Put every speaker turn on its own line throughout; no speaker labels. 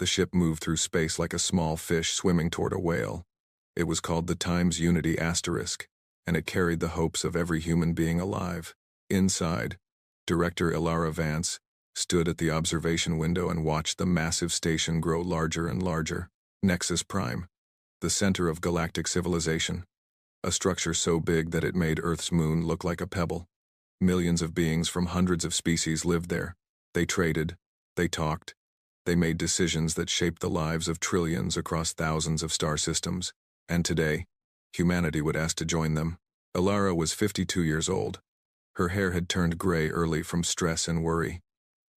The ship moved through space like a small fish swimming toward a whale. It was called the Times Unity Asterisk, and it carried the hopes of every human being alive. Inside, Director Ara Vance stood at the observation window and watched the massive station grow larger and larger. Nexus Prime, the center of galactic civilization. A structure so big that it made Earth's moon look like a pebble. Millions of beings from hundreds of species lived there. They traded, they talked, they made decisions that shaped the lives of trillions across thousands of star systems. And today, humanity would ask to join them. Alara was 52 years old. Her hair had turned gray early from stress and worry.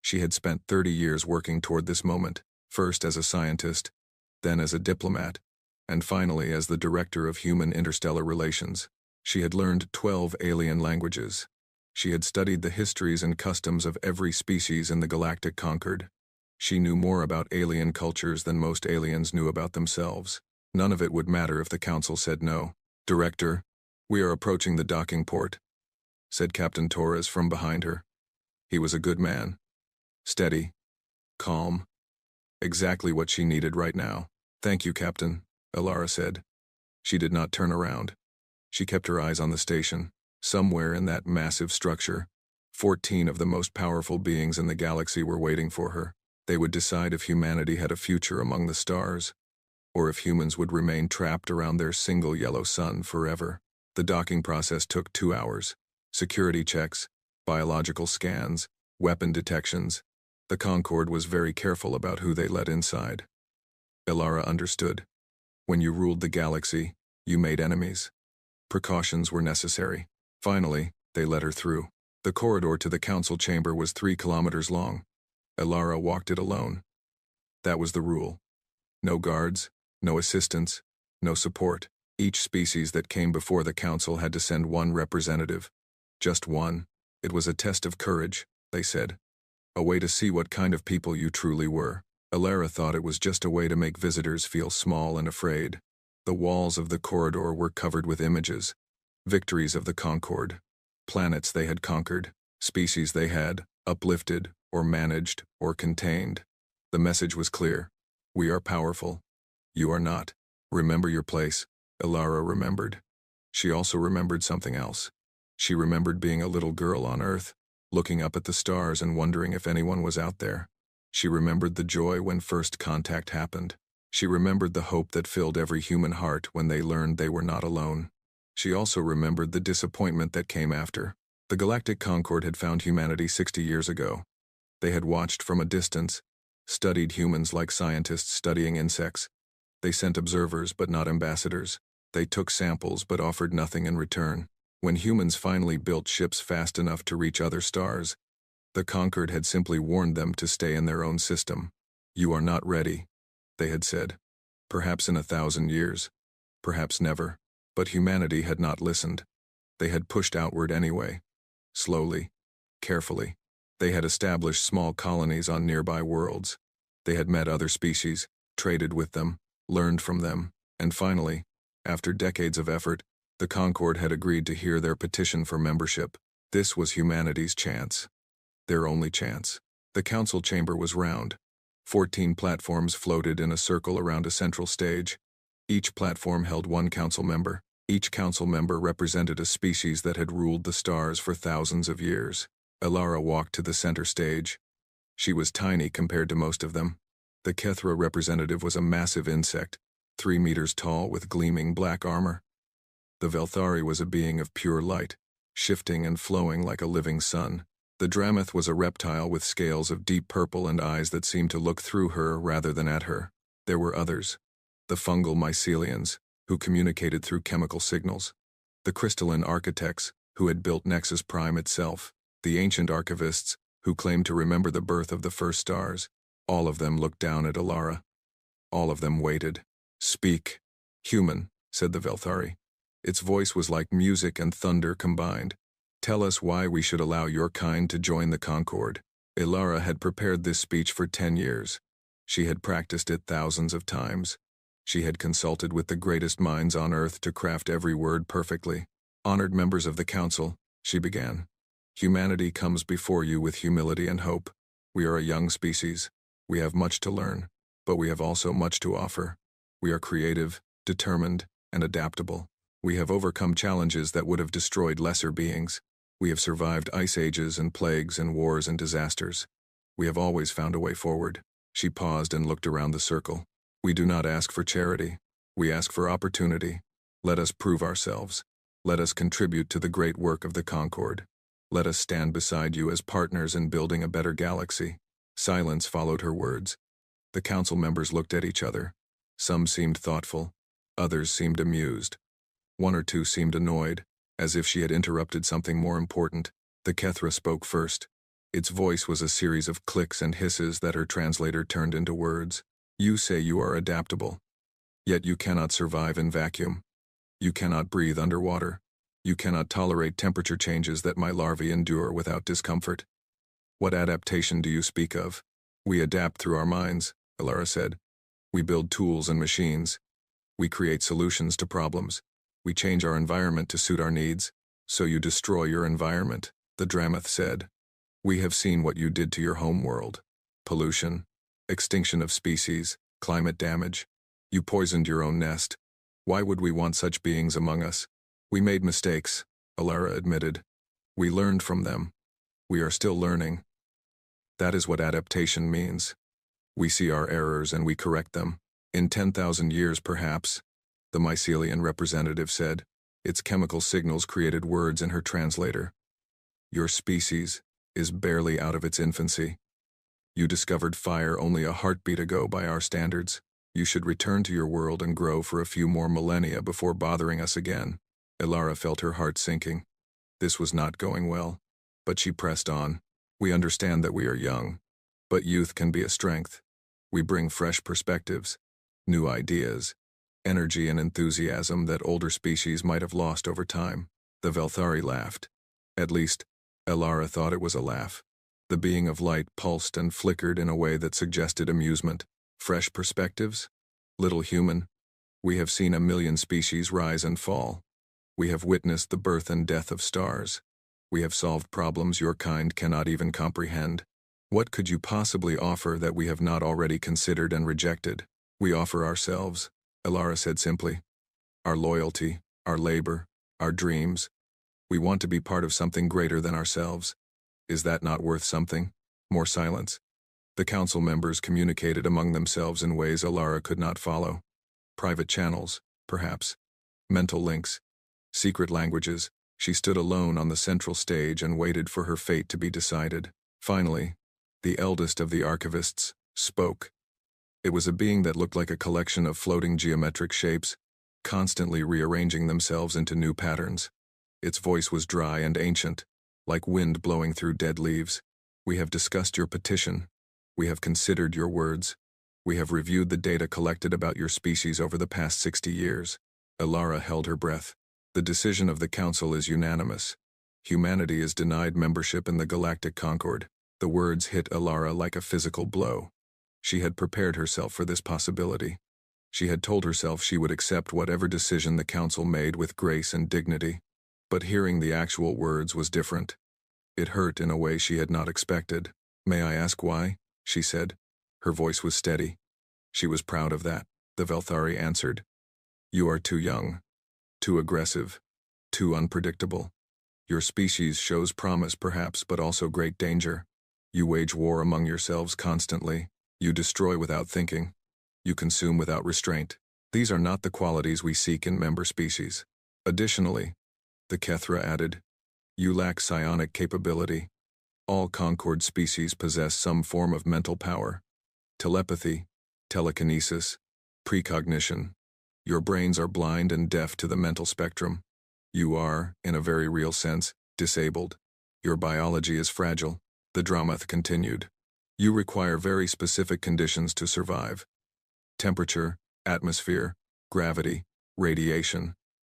She had spent 30 years working toward this moment, first as a scientist, then as a diplomat, and finally as the director of human interstellar relations. She had learned 12 alien languages. She had studied the histories and customs of every species in the galactic conquered. She knew more about alien cultures than most aliens knew about themselves. None of it would matter if the council said no. "Director, we are approaching the docking port," said Captain Torres from behind her. He was a good man. Steady. Calm. Exactly what she needed right now. "Thank you, Captain," Alara said. She did not turn around. She kept her eyes on the station. Somewhere in that massive structure, 14 of the most powerful beings in the galaxy were waiting for her. They would decide if humanity had a future among the stars, or if humans would remain trapped around their single yellow sun forever. The docking process took 2 hours. Security checks, biological scans, weapon detections. The Concorde was very careful about who they let inside. Alara understood. When you ruled the galaxy, you made enemies. Precautions were necessary. Finally, they let her through. The corridor to the council chamber was 3 kilometers long. Alara walked it alone. That was the rule. No guards, no assistants, no support. Each species that came before the council had to send one representative. Just one. It was a test of courage, they said. A way to see what kind of people you truly were. Alara thought it was just a way to make visitors feel small and afraid. The walls of the corridor were covered with images. Victories of the Concorde. Planets they had conquered. Species they had uplifted, or managed, or contained. The message was clear. We are powerful. You are not. Remember your place. Alara remembered. She also remembered something else. She remembered being a little girl on Earth, looking up at the stars and wondering if anyone was out there. She remembered the joy when first contact happened. She remembered the hope that filled every human heart when they learned they were not alone. She also remembered the disappointment that came after. The Galactic Concorde had found humanity 60 years ago. They had watched from a distance, studied humans like scientists studying insects. They sent observers but not ambassadors. They took samples but offered nothing in return. When humans finally built ships fast enough to reach other stars, the Conquered had simply warned them to stay in their own system. "You are not ready," they had said. Perhaps in 1,000 years. Perhaps never. But humanity had not listened. They had pushed outward anyway. Slowly. Carefully. They had established small colonies on nearby worlds. They had met other species, traded with them, learned from them, and finally, after decades of effort, the Concorde had agreed to hear their petition for membership. This was humanity's chance. Their only chance. The council chamber was round. 14 platforms floated in a circle around a central stage. Each platform held one council member. Each council member represented a species that had ruled the stars for thousands of years. Alara walked to the center stage. She was tiny compared to most of them. The Kethra representative was a massive insect, 3 meters tall with gleaming black armor. The Velthari was a being of pure light, shifting and flowing like a living sun. The Dramath was a reptile with scales of deep purple and eyes that seemed to look through her rather than at her. There were others. The fungal mycelians, who communicated through chemical signals. The crystalline architects, who had built Nexus Prime itself. The ancient archivists, who claimed to remember the birth of the first stars. All of them looked down at Alara. All of them waited. "Speak." "Human," said the Velthari. Its voice was like music and thunder combined. "Tell us why we should allow your kind to join the Concorde." Alara had prepared this speech for 10 years. She had practiced it thousands of times. She had consulted with the greatest minds on Earth to craft every word perfectly. "Honored members of the Council," she began. "Humanity comes before you with humility and hope. We are a young species. We have much to learn. But we have also much to offer. We are creative, determined, and adaptable. We have overcome challenges that would have destroyed lesser beings. We have survived ice ages and plagues and wars and disasters. We have always found a way forward. She paused and looked around the circle. We do not ask for charity. We ask for opportunity. Let us prove ourselves. Let us contribute to the great work of the Concord. Let us stand beside you as partners in building a better galaxy. Silence followed her words. The council members looked at each other. Some seemed thoughtful. Others seemed amused. One or two seemed annoyed, as if she had interrupted something more important. The Kethra spoke first. Its voice was a series of clicks and hisses that her translator turned into words. You say you are adaptable. Yet you cannot survive in vacuum. You cannot breathe underwater. You cannot tolerate temperature changes that my larvae endure without discomfort. What adaptation do you speak of? We adapt through our minds, Alara said. We build tools and machines. We create solutions to problems. We change our environment to suit our needs. So you destroy your environment, the Dramath said. We have seen what you did to your home world. Pollution, extinction of species, climate damage. You poisoned your own nest. Why would we want such beings among us? We made mistakes, Alara admitted. We learned from them. We are still learning. That is what adaptation means. We see our errors and we correct them. In 10,000 years, perhaps, the mycelian representative said. Its chemical signals created words in her translator. Your species is barely out of its infancy. You discovered fire only a heartbeat ago by our standards. You should return to your world and grow for a few more millennia before bothering us again. Alara felt her heart sinking. This was not going well. But she pressed on. We understand that we are young. But youth can be a strength. We bring fresh perspectives, new ideas, energy and enthusiasm that older species might have lost over time. The Velthari laughed. At least, Alara thought it was a laugh. The being of light pulsed and flickered in a way that suggested amusement. Fresh perspectives? Little human. We have seen 1,000,000 species rise and fall. We have witnessed the birth and death of stars. We have solved problems your kind cannot even comprehend. What could you possibly offer that we have not already considered and rejected? We offer ourselves, Alara said simply. Our loyalty, our labor, our dreams. We want to be part of something greater than ourselves. Is that not worth something? More silence. The council members communicated among themselves in ways Alara could not follow. Private channels, perhaps. Mental links. Secret languages. She stood alone on the central stage and waited for her fate to be decided. Finally, the eldest of the archivists spoke. It was a being that looked like a collection of floating geometric shapes, constantly rearranging themselves into new patterns. Its voice was dry and ancient, like wind blowing through dead leaves. We have discussed your petition. We have considered your words. We have reviewed the data collected about your species over the past 60 years. Alara held her breath. The decision of the Council is unanimous. Humanity is denied membership in the Galactic Concord. The words hit Alara like a physical blow. She had prepared herself for this possibility. She had told herself she would accept whatever decision the Council made with grace and dignity. But hearing the actual words was different. It hurt in a way she had not expected. May I ask why? She said. Her voice was steady. She was proud of that, the Velthari answered. You are too young, too aggressive, too unpredictable. Your species shows promise perhaps, but also great danger. You wage war among yourselves constantly. You destroy without thinking. You consume without restraint. These are not the qualities we seek in member species. Additionally, the Kethra added, you lack psionic capability. All Concord species possess some form of mental power. Telepathy, telekinesis, precognition. Your brains are blind and deaf to the mental spectrum. You are, in a very real sense, disabled. Your biology is fragile, the Dramath continued. You require very specific conditions to survive. Temperature, atmosphere, gravity, radiation.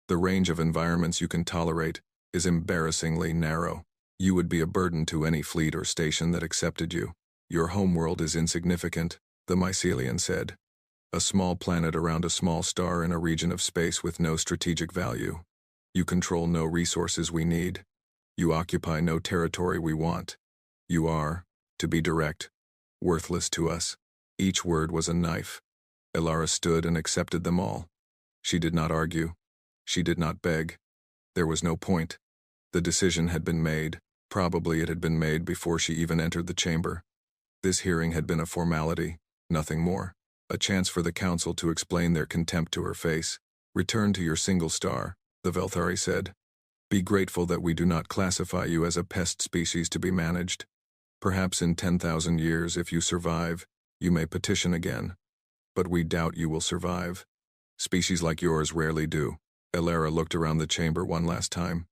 The range of environments you can tolerate is embarrassingly narrow. You would be a burden to any fleet or station that accepted you. Your homeworld is insignificant, the mycelian said. A small planet around a small star in a region of space with no strategic value. You control no resources we need. You occupy no territory we want. You are, to be direct, worthless to us. Each word was a knife. Alara stood and accepted them all. She did not argue. She did not beg. There was no point. The decision had been made. Probably it had been made before she even entered the chamber. This hearing had been a formality, nothing more. A chance for the council to explain their contempt to her face. "Return to your single star," the Velthari said. "Be grateful that we do not classify you as a pest species to be managed. Perhaps in 10,000 years, if you survive, you may petition again. But we doubt you will survive. Species like yours rarely do." Alara looked around the chamber one last time.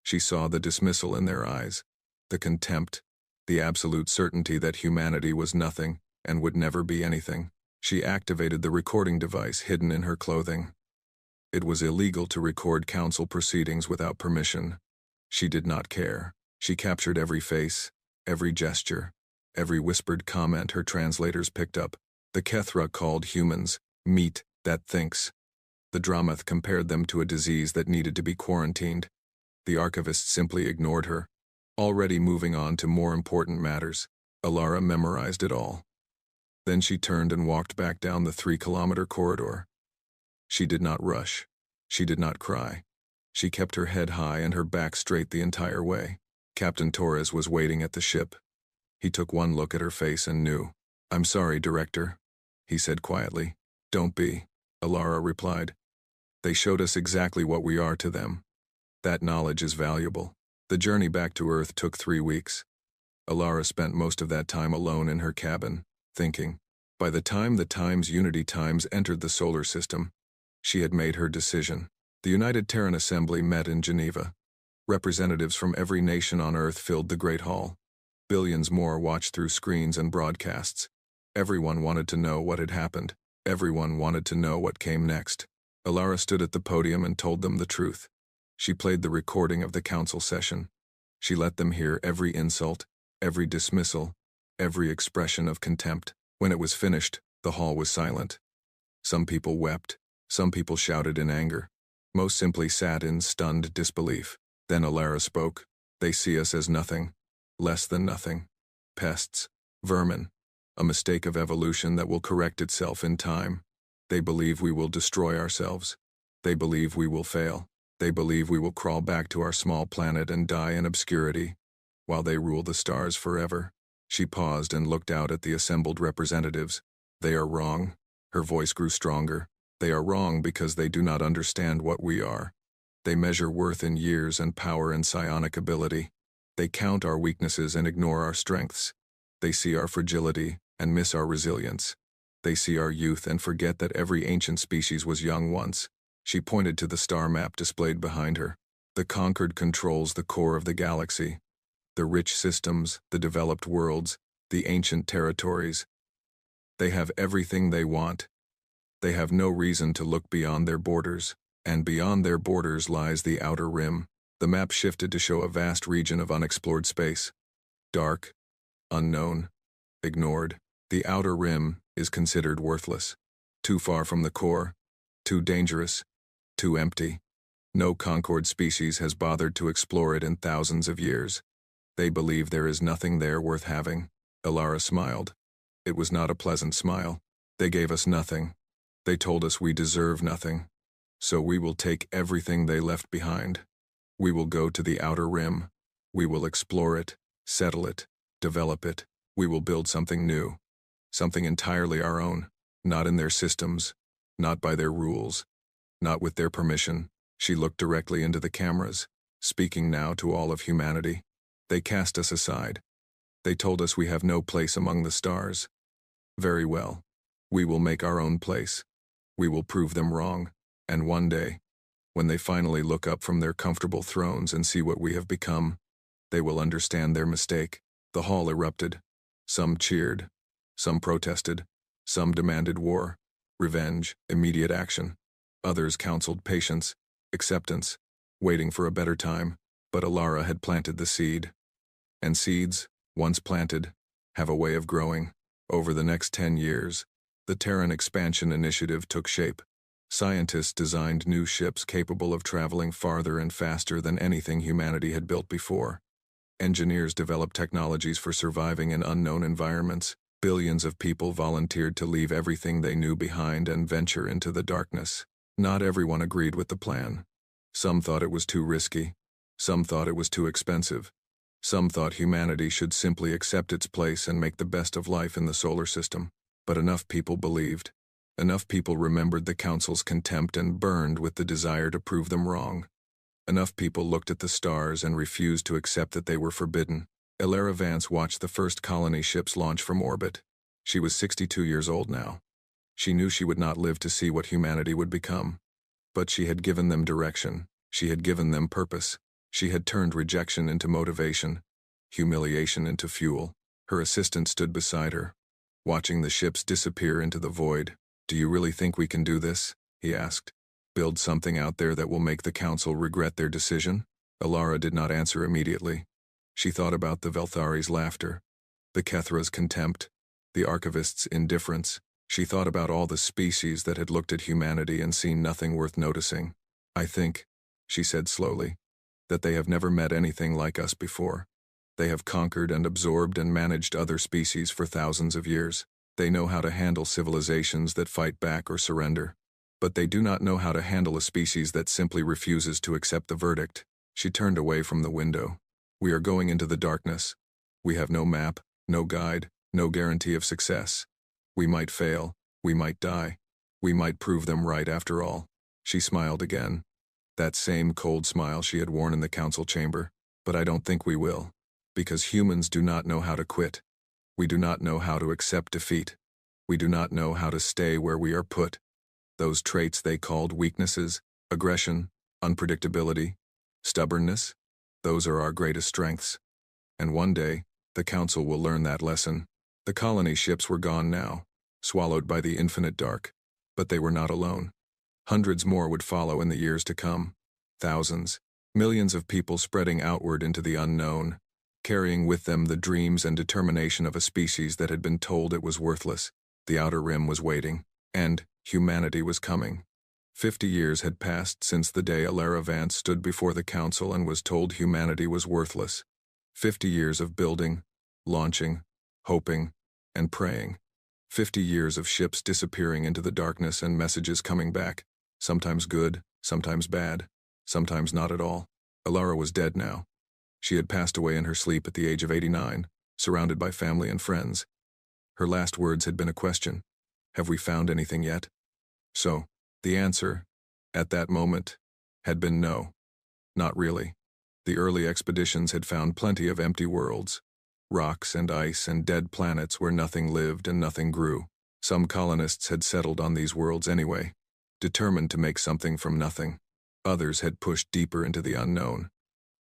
She saw the dismissal in their eyes, the contempt, the absolute certainty that humanity was nothing and would never be anything. She activated the recording device hidden in her clothing. It was illegal to record council proceedings without permission. She did not care. She captured every face, every gesture, every whispered comment her translators picked up. The Kethra called humans meat that thinks. The Dramath compared them to a disease that needed to be quarantined. The archivist simply ignored her, already moving on to more important matters. Alara memorized it all. Then she turned and walked back down the 3-kilometer corridor. She did not rush. She did not cry. She kept her head high and her back straight the entire way. Captain Torres was waiting at the ship. He took one look at her face and knew. "I'm sorry, Director," he said quietly. "Don't be," Alara replied. "They showed us exactly what we are to them. That knowledge is valuable." The journey back to Earth took 3 weeks. Alara spent most of that time alone in her cabin, thinking. By the time the Times Unity Times entered the solar system, she had made her decision. The United Terran Assembly met in Geneva. Representatives from every nation on Earth filled the Great Hall. Billions more watched through screens and broadcasts. Everyone wanted to know what had happened. Everyone wanted to know what came next. Alara stood at the podium and told them the truth. She played the recording of the council session. She let them hear every insult, every dismissal, every expression of contempt. When it was finished, the hall was silent. Some people wept. Some people shouted in anger. Most simply sat in stunned disbelief. Then Alara spoke. "They see us as nothing, less than nothing. Pests, vermin, a mistake of evolution that will correct itself in time. They believe we will destroy ourselves. They believe we will fail. They believe we will crawl back to our small planet and die in obscurity, while they rule the stars forever." She paused and looked out at the assembled representatives. "They are wrong." Her voice grew stronger. "They are wrong because they do not understand what we are. They measure worth in years and power in psionic ability. They count our weaknesses and ignore our strengths. They see our fragility and miss our resilience. They see our youth and forget that every ancient species was young once." She pointed to the star map displayed behind her. "The Conquered controls the core of the galaxy. The rich systems, the developed worlds, the ancient territories. They have everything they want. They have no reason to look beyond their borders. And beyond their borders lies the outer rim." The map shifted to show a vast region of unexplored space. Dark, unknown, ignored. The outer rim is considered worthless. Too far from the core. Too dangerous. Too empty. No Concord species has bothered to explore it in thousands of years. They believe there is nothing there worth having. Alara smiled. It was not a pleasant smile. "They gave us nothing. They told us we deserve nothing. So we will take everything they left behind. We will go to the outer rim. We will explore it, settle it, develop it. We will build something new. Something entirely our own. Not in their systems. Not by their rules. Not with their permission." She looked directly into the cameras, speaking now to all of humanity. "They cast us aside. They told us we have no place among the stars. Very well. We will make our own place. We will prove them wrong. And one day, when they finally look up from their comfortable thrones and see what we have become, they will understand their mistake." The hall erupted. Some cheered. Some protested. Some demanded war, revenge, immediate action. Others counseled patience, acceptance, waiting for a better time. But Alara had planted the seed. And seeds, once planted, have a way of growing. Over the next 10 years, the Terran Expansion Initiative took shape. Scientists designed new ships capable of traveling farther and faster than anything humanity had built before. Engineers developed technologies for surviving in unknown environments. Billions of people volunteered to leave everything they knew behind and venture into the darkness. Not everyone agreed with the plan. Some thought it was too risky. Some thought it was too expensive. Some thought humanity should simply accept its place and make the best of life in the solar system. But enough people believed. Enough people remembered the Council's contempt and burned with the desire to prove them wrong. Enough people looked at the stars and refused to accept that they were forbidden. Ara Vance watched the first colony ships launch from orbit. She was 62 years old now. She knew she would not live to see what humanity would become. But she had given them direction. She had given them purpose. She had turned rejection into motivation, humiliation into fuel. Her assistant stood beside her, watching the ships disappear into the void. "Do you really think we can do this?" he asked. "Build something out there that will make the Council regret their decision?" Alara did not answer immediately. She thought about the Velthari's laughter, the Kethra's contempt, the Archivist's indifference. She thought about all the species that had looked at humanity and seen nothing worth noticing. "I think," she said slowly, "that they have never met anything like us before. They have conquered and absorbed and managed other species for thousands of years. They know how to handle civilizations that fight back or surrender. But they do not know how to handle a species that simply refuses to accept the verdict." She turned away from the window. "We are going into the darkness. We have no map, no guide, no guarantee of success. We might fail, we might die. We might prove them right after all." She smiled again. That same cold smile she had worn in the Council chamber. "But I don't think we will. Because humans do not know how to quit. We do not know how to accept defeat. We do not know how to stay where we are put. Those traits they called weaknesses, aggression, unpredictability, stubbornness, those are our greatest strengths. And one day, the Council will learn that lesson." The colony ships were gone now, swallowed by the infinite dark. But they were not alone. Hundreds more would follow in the years to come. Thousands, millions of people spreading outward into the unknown, carrying with them the dreams and determination of a species that had been told it was worthless. The outer rim was waiting, and humanity was coming. 50 years had passed since the day Ara Vance stood before the Council and was told humanity was worthless. 50 years of building, launching, hoping, and praying. 50 years of ships disappearing into the darkness and messages coming back, sometimes good, sometimes bad, sometimes not at all. Alara was dead now. She had passed away in her sleep at the age of 89, surrounded by family and friends. Her last words had been a question. "Have we found anything yet?" So, the answer, at that moment, had been no. Not really. The early expeditions had found plenty of empty worlds. Rocks and ice and dead planets where nothing lived and nothing grew. Some colonists had settled on these worlds anyway, determined to make something from nothing. Others had pushed deeper into the unknown,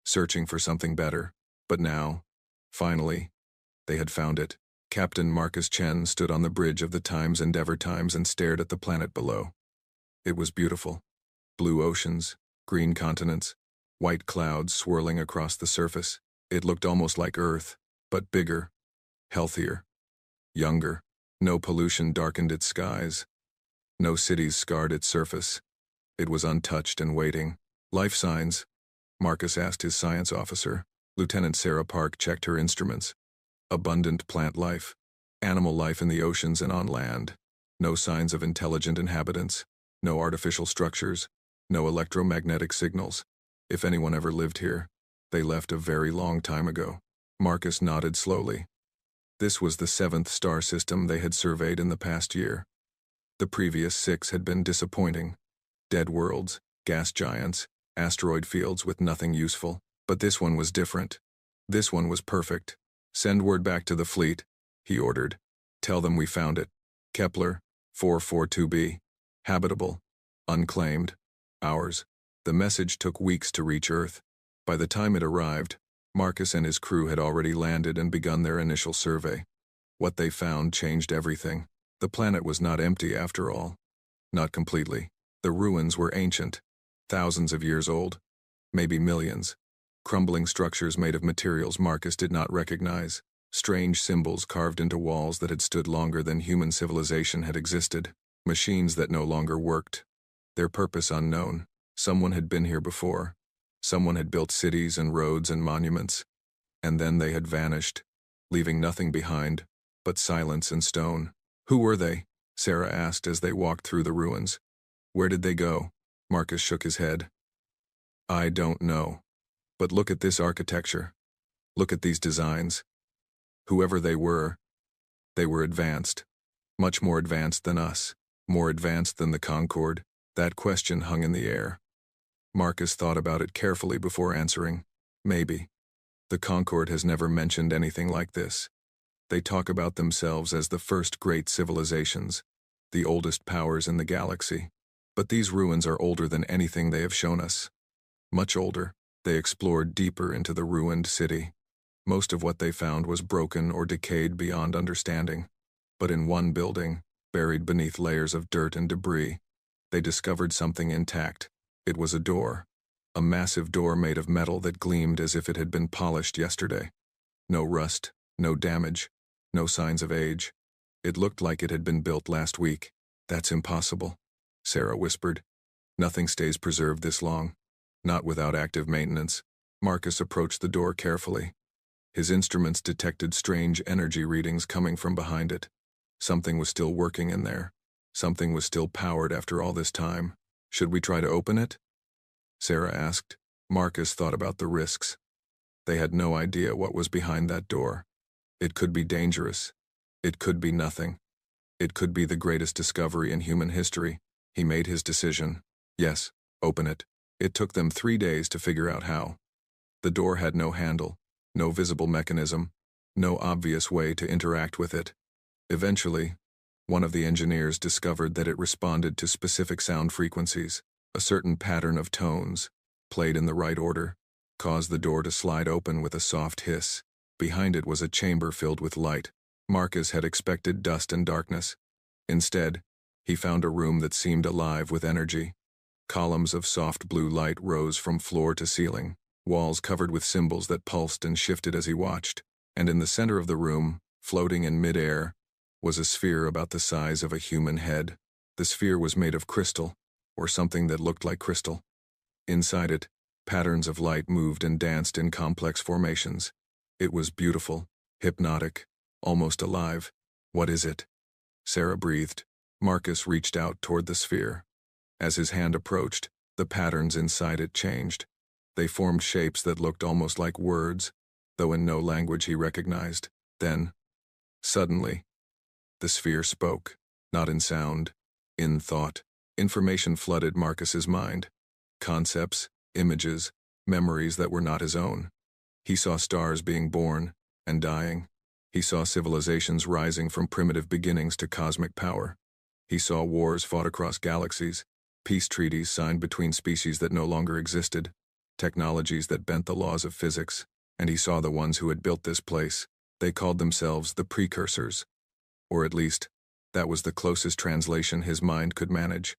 searching for something better. But now, finally, they had found it. Captain Marcus Chen stood on the bridge of the Times Endeavor Times and stared at the planet below. It was beautiful. Blue oceans, green continents, white clouds swirling across the surface. It looked almost like Earth, but bigger, healthier, younger. No pollution darkened its skies. No cities scarred its surface. It was untouched and waiting. "Life signs?" Marcus asked his science officer. Lieutenant Sarah Park checked her instruments. Abundant plant life, animal life in the oceans and on land. No signs of intelligent inhabitants. No artificial structures. No electromagnetic signals. If anyone ever lived here, they left a very long time ago. Marcus nodded slowly. This was the 7th star system they had surveyed in the past year. The previous 6 had been disappointing. Dead worlds, gas giants, asteroid fields with nothing useful. But this one was different. This one was perfect. "Send word back to the fleet," he ordered. "Tell them we found it. Kepler, 442b. Habitable. Unclaimed. Ours." The message took weeks to reach Earth. By the time it arrived, Marcus and his crew had already landed and begun their initial survey. What they found changed everything. The planet was not empty after all. Not completely. The ruins were ancient, thousands of years old, maybe millions. Crumbling structures made of materials Marcus did not recognize. Strange symbols carved into walls that had stood longer than human civilization had existed. Machines that no longer worked. Their purpose unknown. Someone had been here before. Someone had built cities and roads and monuments. And then they had vanished, leaving nothing behind, but silence and stone. Who were they? Sarah asked as they walked through the ruins. Where did they go? Marcus shook his head. I don't know. But look at this architecture. Look at these designs. Whoever they were advanced. Much more advanced than us. More advanced than the Concorde. That question hung in the air. Marcus thought about it carefully before answering. Maybe. The Concorde has never mentioned anything like this. They talk about themselves as the first great civilizations, the oldest powers in the galaxy. But these ruins are older than anything they have shown us. Much older. They explored deeper into the ruined city. Most of what they found was broken or decayed beyond understanding. But in one building, buried beneath layers of dirt and debris, they discovered something intact. It was a door. A massive door made of metal that gleamed as if it had been polished yesterday. No rust, no damage, no signs of age. It looked like it had been built last week. That's impossible, Sarah whispered. Nothing stays preserved this long. Not without active maintenance. Marcus approached the door carefully. His instruments detected strange energy readings coming from behind it. Something was still working in there. Something was still powered after all this time. Should we try to open it? Sarah asked. Marcus thought about the risks. They had no idea what was behind that door. It could be dangerous. It could be nothing. It could be the greatest discovery in human history. He made his decision. Yes, open it. It took them 3 days to figure out how. The door had no handle, no visible mechanism, no obvious way to interact with it. Eventually, one of the engineers discovered that it responded to specific sound frequencies. A certain pattern of tones, played in the right order, caused the door to slide open with a soft hiss. Behind it was a chamber filled with light. Marcus had expected dust and darkness. Instead, he found a room that seemed alive with energy. Columns of soft blue light rose from floor to ceiling, walls covered with symbols that pulsed and shifted as he watched. And in the center of the room, floating in mid-air, was a sphere about the size of a human head. The sphere was made of crystal, or something that looked like crystal. Inside it, patterns of light moved and danced in complex formations. It was beautiful, hypnotic, almost alive. What is it? Sarah breathed. Marcus reached out toward the sphere. As his hand approached, the patterns inside it changed. They formed shapes that looked almost like words, though in no language he recognized. Then, suddenly, the sphere spoke, not in sound, in thought. Information flooded Marcus's mind. Concepts, images, memories that were not his own. He saw stars being born and dying. He saw civilizations rising from primitive beginnings to cosmic power. He saw wars fought across galaxies, peace treaties signed between species that no longer existed, technologies that bent the laws of physics, and he saw the ones who had built this place. They called themselves the precursors. Or at least, that was the closest translation his mind could manage.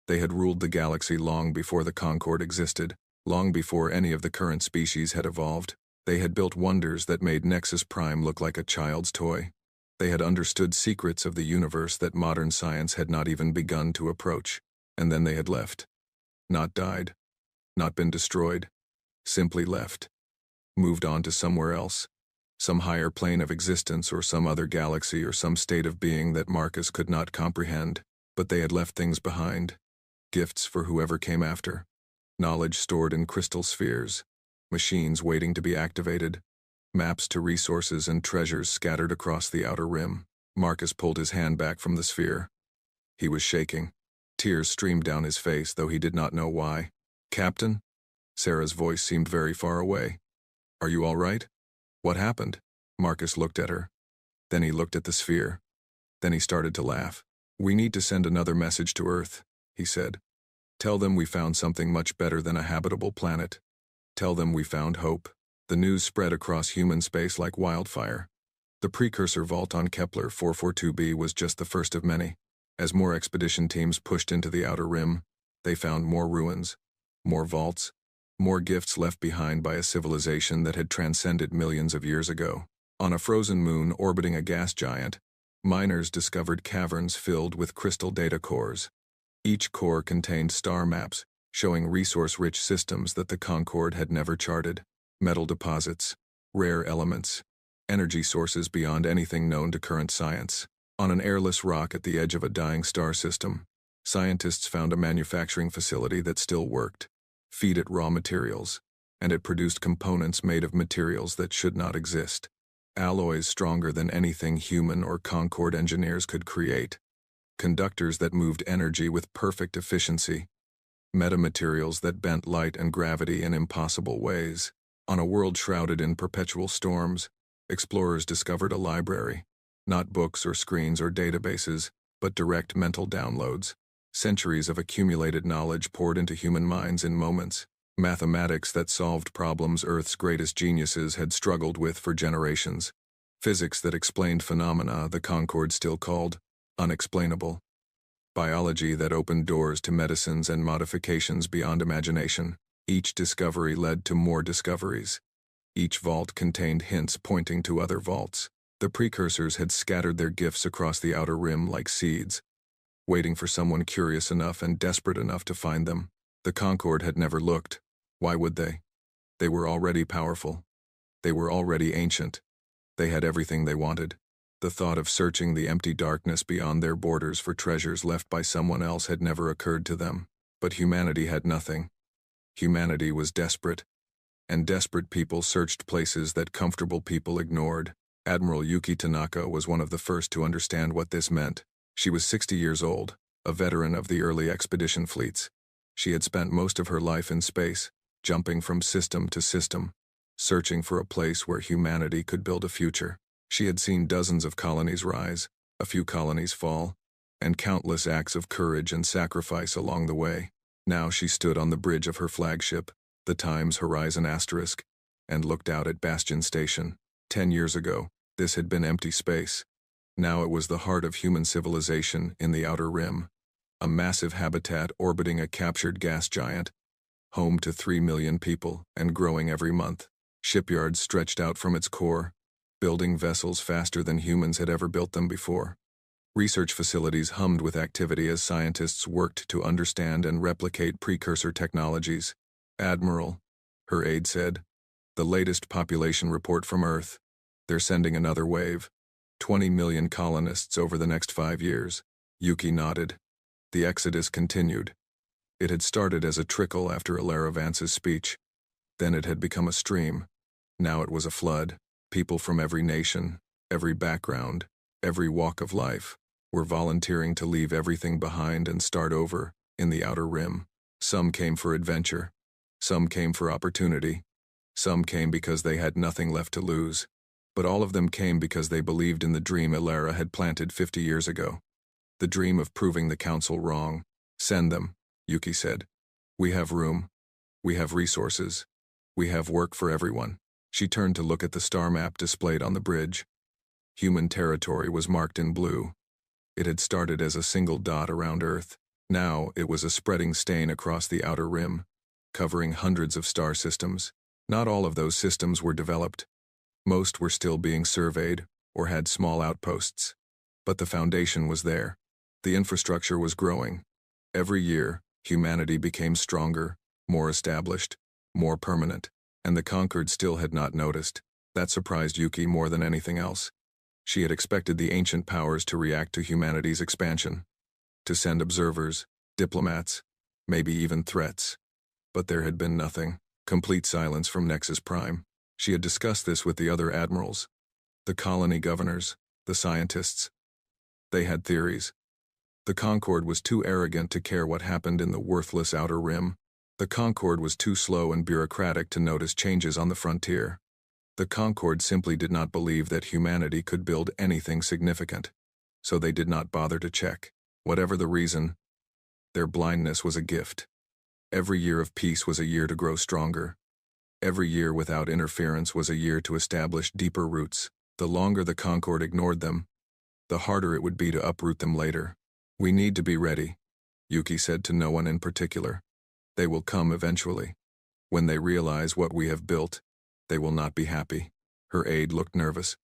They had ruled the galaxy long before the Concorde existed, long before any of the current species had evolved. They had built wonders that made Nexus Prime look like a child's toy. They had understood secrets of the universe that modern science had not even begun to approach. And then they had left. Not died. Not been destroyed. Simply left. Moved on to somewhere else. Some higher plane of existence or some other galaxy or some state of being that Marcus could not comprehend. But they had left things behind. Gifts for whoever came after. Knowledge stored in crystal spheres. Machines waiting to be activated. Maps to resources and treasures scattered across the outer rim. Marcus pulled his hand back from the sphere. He was shaking. Tears streamed down his face, though he did not know why. Captain? Sarah's voice seemed very far away. Are you all right? What happened? Marcus looked at her. Then he looked at the sphere. Then he started to laugh. We need to send another message to Earth, he said. Tell them we found something much better than a habitable planet. Tell them we found hope. The news spread across human space like wildfire. The precursor vault on Kepler 442b was just the first of many. As more expedition teams pushed into the outer rim, they found more ruins, more vaults, more gifts left behind by a civilization that had transcended millions of years ago. On a frozen moon orbiting a gas giant, miners discovered caverns filled with crystal data cores. Each core contained star maps, showing resource-rich systems that the Concorde had never charted. Metal deposits, rare elements, energy sources beyond anything known to current science. On an airless rock at the edge of a dying star system, scientists found a manufacturing facility that still worked. Feed it raw materials, and it produced components made of materials that should not exist. Alloys stronger than anything human or Concorde engineers could create. Conductors that moved energy with perfect efficiency. Metamaterials that bent light and gravity in impossible ways. On a world shrouded in perpetual storms, explorers discovered a library. Not books or screens or databases, but direct mental downloads. Centuries of accumulated knowledge poured into human minds in moments. Mathematics that solved problems Earth's greatest geniuses had struggled with for generations. Physics that explained phenomena the Concorde still called unexplainable. Biology that opened doors to medicines and modifications beyond imagination. Each discovery led to more discoveries. Each vault contained hints pointing to other vaults. The precursors had scattered their gifts across the outer rim like seeds, waiting for someone curious enough and desperate enough to find them. The Concorde had never looked. Why would they? They were already powerful. They were already ancient. They had everything they wanted. The thought of searching the empty darkness beyond their borders for treasures left by someone else had never occurred to them. But humanity had nothing. Humanity was desperate. And desperate people searched places that comfortable people ignored. Admiral Yuki Tanaka was one of the first to understand what this meant. She was 60 years old, a veteran of the early expedition fleets. She had spent most of her life in space, jumping from system to system, searching for a place where humanity could build a future. She had seen dozens of colonies rise, a few colonies fall, and countless acts of courage and sacrifice along the way. Now she stood on the bridge of her flagship, the Times Horizon Asterisk, and looked out at Bastion Station. 10 years ago, this had been empty space. Now it was the heart of human civilization in the outer rim. A massive habitat orbiting a captured gas giant, home to 3 million people and growing every month. Shipyards stretched out from its core, building vessels faster than humans had ever built them before. Research facilities hummed with activity as scientists worked to understand and replicate precursor technologies. "Admiral," her aide said, "the latest population report from Earth. They're sending another wave. 20 million colonists over the next 5 years. Yuki nodded. The exodus continued. It had started as a trickle after Ara Vance's speech. Then it had become a stream. Now it was a flood. People from every nation, every background, every walk of life, were volunteering to leave everything behind and start over in the outer rim. Some came for adventure. Some came for opportunity. Some came because they had nothing left to lose. But all of them came because they believed in the dream Ilara had planted 50 years ago. The dream of proving the Council wrong. "Send them," Yuki said. "We have room. We have resources. We have work for everyone." She turned to look at the star map displayed on the bridge. Human territory was marked in blue. It had started as a single dot around Earth. Now it was a spreading stain across the outer rim, covering hundreds of star systems. Not all of those systems were developed. Most were still being surveyed or had small outposts. But the foundation was there. The infrastructure was growing. Every year, humanity became stronger, more established, more permanent, and the conquered still had not noticed. That surprised Yuki more than anything else. She had expected the ancient powers to react to humanity's expansion, to send observers, diplomats, maybe even threats. But there had been nothing. Complete silence from Nexus Prime. She had discussed this with the other admirals, the colony governors, the scientists. They had theories. The Concorde was too arrogant to care what happened in the worthless outer rim. The Concorde was too slow and bureaucratic to notice changes on the frontier. The Concorde simply did not believe that humanity could build anything significant, so they did not bother to check. Whatever the reason, their blindness was a gift. Every year of peace was a year to grow stronger. Every year without interference was a year to establish deeper roots. The longer the Concorde ignored them, the harder it would be to uproot them later. "We need to be ready," Yuki said to no one in particular. "They will come eventually. When they realize what we have built, they will not be happy." Her aide looked nervous.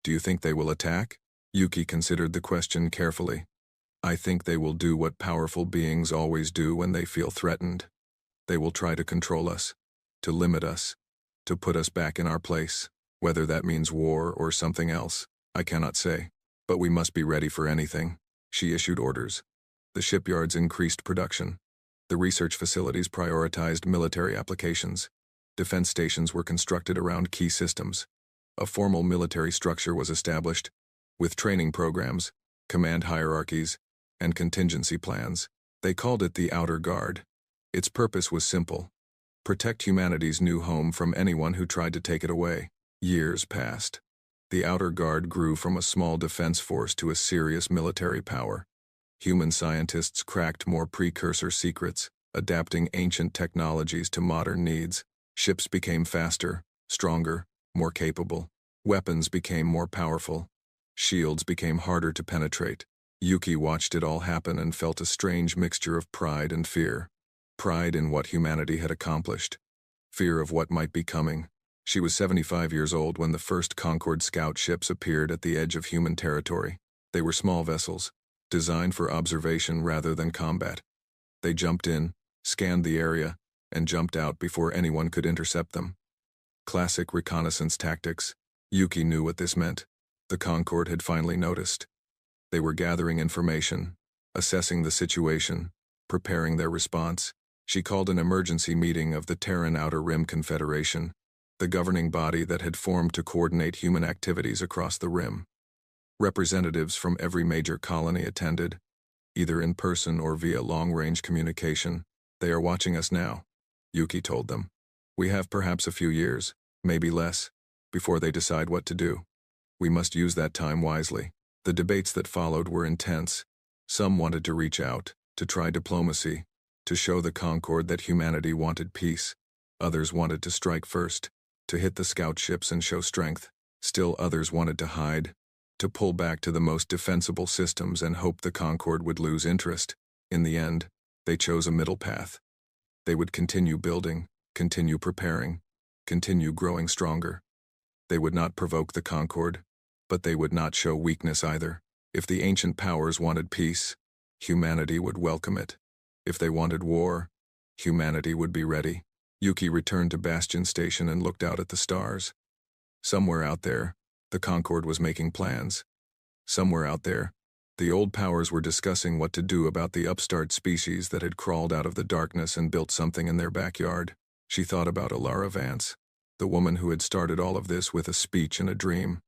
"Do you think they will attack?" Yuki considered the question carefully. "I think they will do what powerful beings always do when they feel threatened. They will try to control us, to limit us, to put us back in our place." Whether that means war or something else, I cannot say. But we must be ready for anything. She issued orders. The shipyards increased production. The research facilities prioritized military applications. Defense stations were constructed around key systems. A formal military structure was established, with training programs, command hierarchies, and contingency plans. They called it the Outer Guard. Its purpose was simple: protect humanity's new home from anyone who tried to take it away. Years passed. The Outer Guard grew from a small defense force to a serious military power. Human scientists cracked more precursor secrets, adapting ancient technologies to modern needs. Ships became faster, stronger, more capable. Weapons became more powerful. Shields became harder to penetrate. Yuki watched it all happen and felt a strange mixture of pride and fear. Pride in what humanity had accomplished. Fear of what might be coming. She was 75 years old when the first Concord scout ships appeared at the edge of human territory. They were small vessels, designed for observation rather than combat. They jumped in, scanned the area, and jumped out before anyone could intercept them. Classic reconnaissance tactics. Yuki knew what this meant. The Concord had finally noticed. They were gathering information, assessing the situation, preparing their response. She called an emergency meeting of the Terran Outer Rim Confederation, the governing body that had formed to coordinate human activities across the rim. Representatives from every major colony attended, either in person or via long-range communication. They are watching us now, Yuki told them. We have perhaps a few years, maybe less, before they decide what to do. We must use that time wisely. The debates that followed were intense. Some wanted to reach out, to try diplomacy, to show the Concord that humanity wanted peace. Others wanted to strike first, to hit the scout ships and show strength. Still others wanted to hide, to pull back to the most defensible systems and hope the Concord would lose interest. In the end, they chose a middle path. They would continue building, continue preparing, continue growing stronger. They would not provoke the Concord, but they would not show weakness either. If the ancient powers wanted peace, humanity would welcome it. If they wanted war, humanity would be ready. Yuki returned to Bastion Station and looked out at the stars. Somewhere out there, the Concord was making plans. Somewhere out there, the old powers were discussing what to do about the upstart species that had crawled out of the darkness and built something in their backyard. She thought about Ara Vance, the woman who had started all of this with a speech and a dream.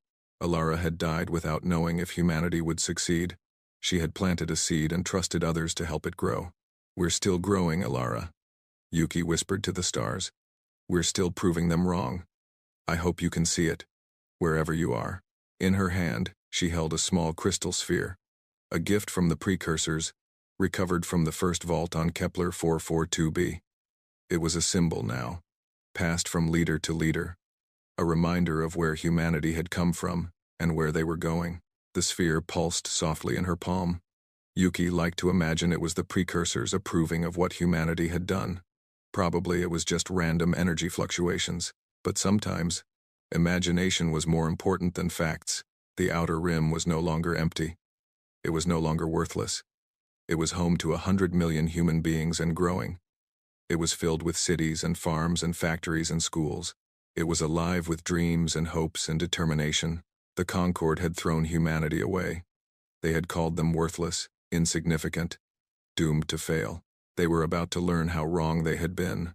Alara had died without knowing if humanity would succeed. She had planted a seed and trusted others to help it grow. We're still growing, Alara, Yuki whispered to the stars. We're still proving them wrong. I hope you can see it, wherever you are. In her hand, she held a small crystal sphere, a gift from the precursors, recovered from the first vault on Kepler 442b. It was a symbol now, passed from leader to leader, a reminder of where humanity had come from and where they were going. The sphere pulsed softly in her palm. Yuki liked to imagine it was the precursors approving of what humanity had done. Probably it was just random energy fluctuations, but sometimes, imagination was more important than facts. The outer rim was no longer empty. It was no longer worthless. It was home to 100 million human beings and growing. It was filled with cities and farms and factories and schools. It was alive with dreams and hopes and determination. The Concord had thrown humanity away. They had called them worthless, insignificant, doomed to fail. They were about to learn how wrong they had been.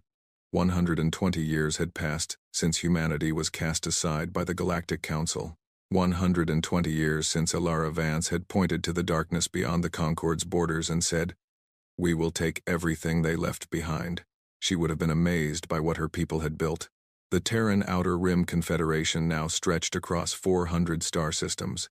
120 years had passed since humanity was cast aside by the Galactic Council. 120 years since Ara Vance had pointed to the darkness beyond the Concord's borders and said, "We will take everything they left behind." She would have been amazed by what her people had built. The Terran Outer Rim Confederation now stretched across 400 star systems.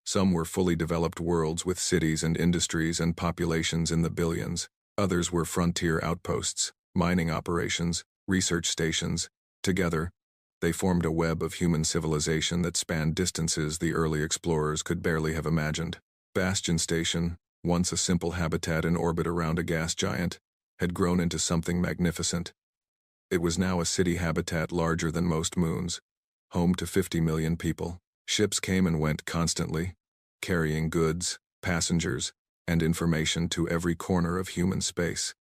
Some were fully developed worlds with cities and industries and populations in the billions. Others were frontier outposts, mining operations, research stations. Together, they formed a web of human civilization that spanned distances the early explorers could barely have imagined. Bastion Station, once a simple habitat in orbit around a gas giant, had grown into something magnificent. It was now a city habitat larger than most moons, home to 50 million people. Ships came and went constantly, carrying goods, passengers, and information to every corner of human space.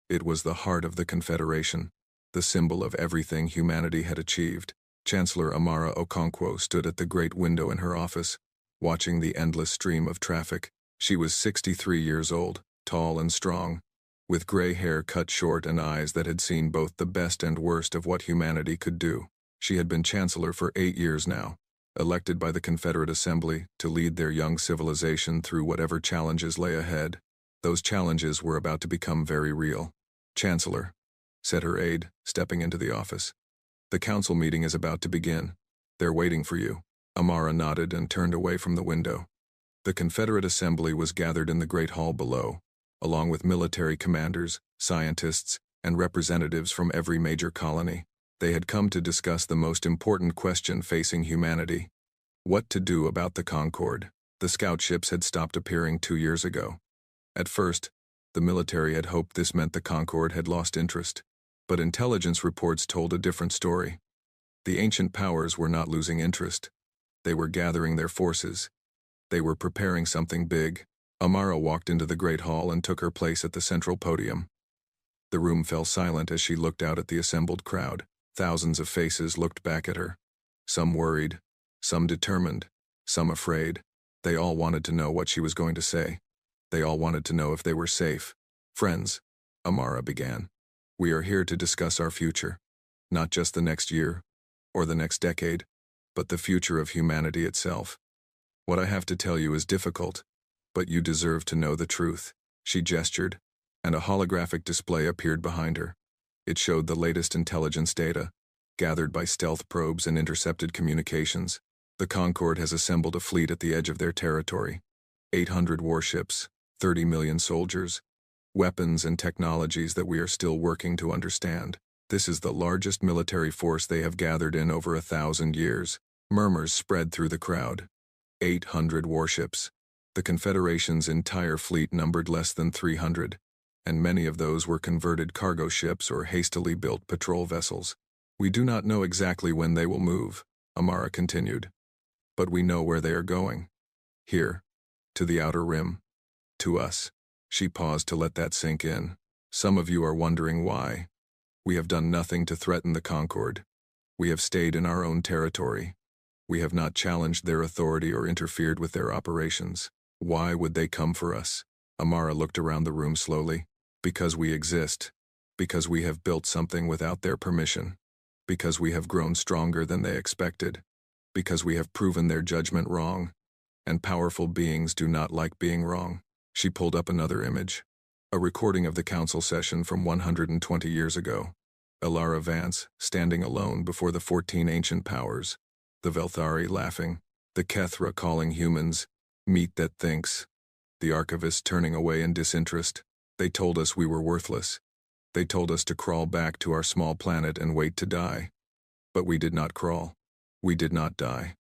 It was the heart of the Confederation, the symbol of everything humanity had achieved. Chancellor Amara Okonkwo stood at the great window in her office, watching the endless stream of traffic. She was 63 years old, tall and strong, with gray hair cut short and eyes that had seen both the best and worst of what humanity could do. She had been chancellor for 8 years now, elected by the Confederate Assembly to lead their young civilization through whatever challenges lay ahead. Those challenges were about to become very real. "Chancellor," said her aide, stepping into the office. "The council meeting is about to begin. They're waiting for you." Amara nodded and turned away from the window. The Confederate Assembly was gathered in the great hall below, along with military commanders, scientists, and representatives from every major colony. They had come to discuss the most important question facing humanity: what to do about the Concorde. The scout ships had stopped appearing 2 years ago. At first, the military had hoped this meant the Concorde had lost interest, but intelligence reports told a different story. The ancient powers were not losing interest. They were gathering their forces. They were preparing something big. Amara walked into the great hall and took her place at the central podium. The room fell silent as she looked out at the assembled crowd. Thousands of faces looked back at her. Some worried, some determined, some afraid. They all wanted to know what she was going to say. They all wanted to know if they were safe. "Friends," Amara began, "we are here to discuss our future. Not just the next year, or the next decade, but the future of humanity itself. What I have to tell you is difficult, but you deserve to know the truth." She gestured, and a holographic display appeared behind her. It showed the latest intelligence data, gathered by stealth probes and intercepted communications. The Concorde has assembled a fleet at the edge of their territory. 800 warships, 30 million soldiers, weapons and technologies that we are still working to understand. This is the largest military force they have gathered in over 1,000 years. Murmurs spread through the crowd. 800 warships. The Confederation's entire fleet numbered less than 300, and many of those were converted cargo ships or hastily built patrol vessels. "We do not know exactly when they will move," Amara continued, "but we know where they are going. Here, to the outer rim, to us." She paused to let that sink in. "Some of you are wondering why. We have done nothing to threaten the Concorde. We have stayed in our own territory. We have not challenged their authority or interfered with their operations. Why would they come for us?" Amara looked around the room slowly. "Because we exist. Because we have built something without their permission. Because we have grown stronger than they expected. Because we have proven their judgment wrong. And powerful beings do not like being wrong." She pulled up another image. A recording of the council session from 120 years ago. Ara Vance, standing alone before the 14 ancient powers. The Velthari laughing. The Kethra calling humans meat that thinks. The archivists turning away in disinterest. They told us we were worthless. They told us to crawl back to our small planet and wait to die. But we did not crawl. We did not die.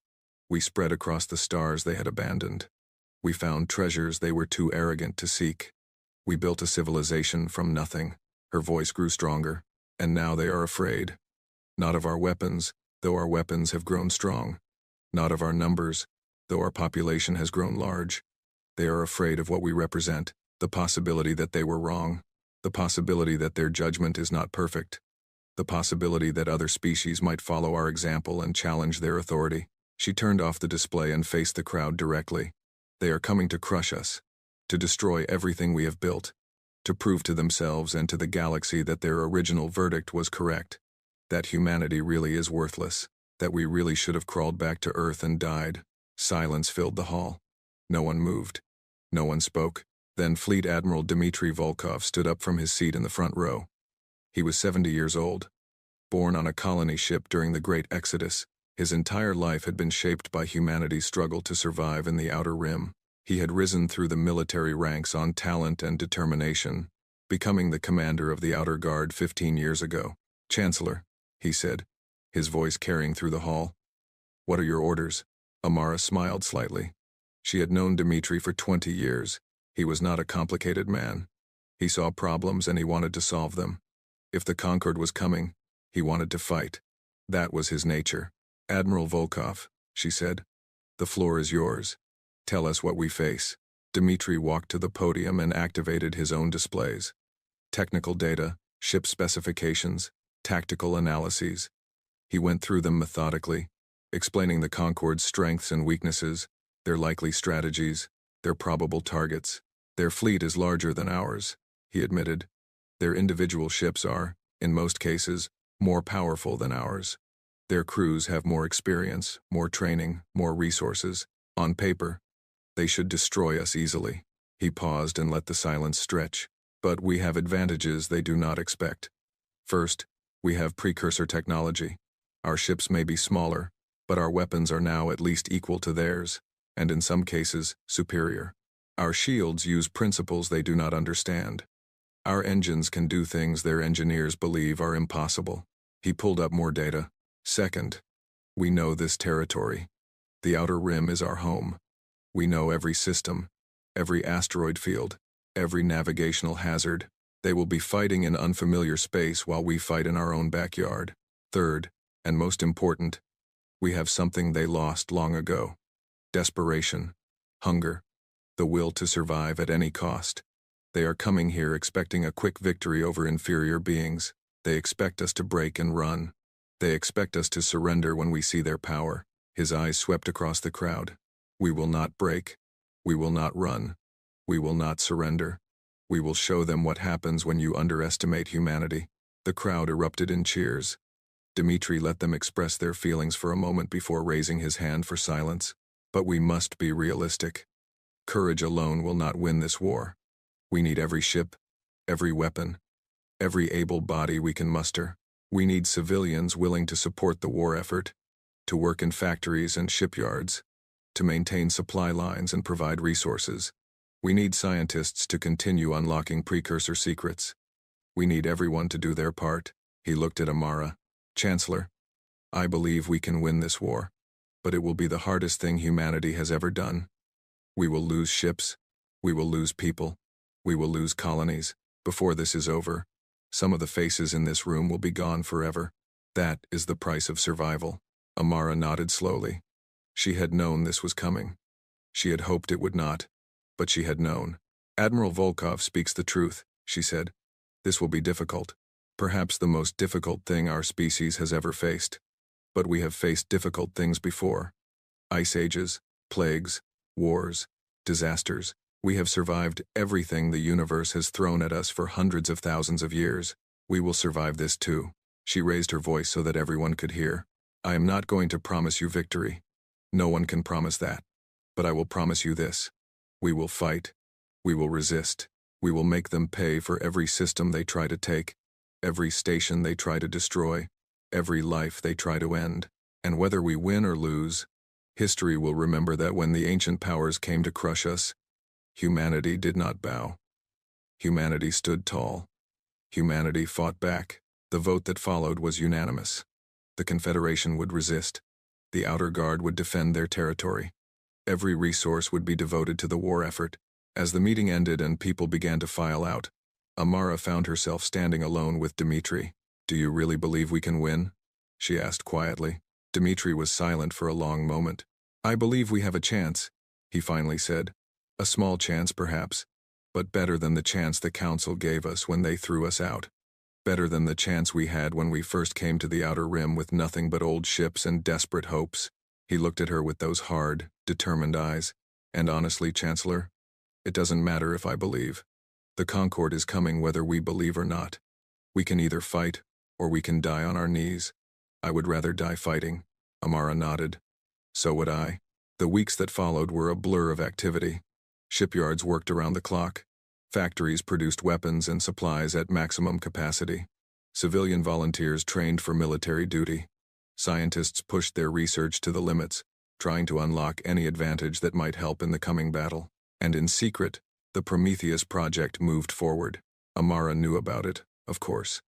We spread across the stars they had abandoned. We found treasures they were too arrogant to seek. We built a civilization from nothing. Her voice grew stronger. And now they are afraid. Not of our weapons, though our weapons have grown strong. Not of our numbers, though our population has grown large. They are afraid of what we represent, the possibility that they were wrong, the possibility that their judgment is not perfect, the possibility that other species might follow our example and challenge their authority. She turned off the display and faced the crowd directly. "They are coming to crush us, to destroy everything we have built, to prove to themselves and to the galaxy that their original verdict was correct, that humanity really is worthless, that we really should have crawled back to Earth and died." Silence filled the hall. No one moved. No one spoke. Then Fleet Admiral Dmitry Volkov stood up from his seat in the front row. He was 70 years old. Born on a colony ship during the Great Exodus, his entire life had been shaped by humanity's struggle to survive in the Outer Rim. He had risen through the military ranks on talent and determination, becoming the commander of the Outer Guard 15 years ago. "Chancellor," he said, his voice carrying through the hall. "What are your orders?" Amara smiled slightly. She had known Dmitry for 20 years. He was not a complicated man. He saw problems and he wanted to solve them. If the Concorde was coming, he wanted to fight. That was his nature. "Admiral Volkov," she said, "the floor is yours. Tell us what we face." Dmitry walked to the podium and activated his own displays. Technical data, ship specifications, tactical analyses. He went through them methodically, explaining the Concorde's strengths and weaknesses, their likely strategies, their probable targets. Their fleet is larger than ours, he admitted. Their individual ships are, in most cases, more powerful than ours. Their crews have more experience, more training, more resources. On paper, they should destroy us easily. He paused and let the silence stretch. But we have advantages they do not expect. First, we have precursor technology. Our ships may be smaller, but our weapons are now at least equal to theirs, and in some cases, superior. Our shields use principles they do not understand. Our engines can do things their engineers believe are impossible. He pulled up more data. Second, we know this territory. The Outer Rim is our home. We know every system, every asteroid field, every navigational hazard. They will be fighting in unfamiliar space while we fight in our own backyard. Third, and most important, we have something they lost long ago. Desperation, hunger, the will to survive at any cost. They are coming here expecting a quick victory over inferior beings. They expect us to break and run. They expect us to surrender when we see their power. His eyes swept across the crowd. We will not break. We will not run. We will not surrender. We will show them what happens when you underestimate humanity. The crowd erupted in cheers. Dmitri let them express their feelings for a moment before raising his hand for silence. But we must be realistic. Courage alone will not win this war. We need every ship, every weapon, every able body we can muster. We need civilians willing to support the war effort, to work in factories and shipyards, to maintain supply lines and provide resources. We need scientists to continue unlocking precursor secrets. We need everyone to do their part. He looked at Amara. Chancellor, I believe we can win this war, but it will be the hardest thing humanity has ever done. We will lose ships. We will lose people. We will lose colonies. Before this is over, some of the faces in this room will be gone forever. That is the price of survival. Amara nodded slowly. She had known this was coming. She had hoped it would not, but she had known. Admiral Volkov speaks the truth, she said. This will be difficult. Perhaps the most difficult thing our species has ever faced. But we have faced difficult things before. Ice ages, plagues, wars, disasters. We have survived everything the universe has thrown at us for hundreds of thousands of years. We will survive this too. She raised her voice so that everyone could hear. I am not going to promise you victory. No one can promise that. But I will promise you this. We will fight. We will resist. We will make them pay for every system they try to take, every station they try to destroy, every life they try to end. And whether we win or lose, history will remember that when the ancient powers came to crush us, humanity did not bow. Humanity stood tall. Humanity fought back. The vote that followed was unanimous. The Confederation would resist. The Outer Guard would defend their territory. Every resource would be devoted to the war effort. As the meeting ended and people began to file out, Amara found herself standing alone with Dmitri. Do you really believe we can win? She asked quietly. Dmitri was silent for a long moment. I believe we have a chance, he finally said. A small chance, perhaps, but better than the chance the Council gave us when they threw us out. Better than the chance we had when we first came to the Outer Rim with nothing but old ships and desperate hopes. He looked at her with those hard, determined eyes. And honestly, Chancellor, it doesn't matter if I believe. The Concorde is coming whether we believe or not. We can either fight, or we can die on our knees. I would rather die fighting. Amara nodded. So would I. The weeks that followed were a blur of activity. Shipyards worked around the clock. Factories produced weapons and supplies at maximum capacity. Civilian volunteers trained for military duty. Scientists pushed their research to the limits, trying to unlock any advantage that might help in the coming battle. And in secret, the Prometheus project moved forward. Amara knew about it, of course.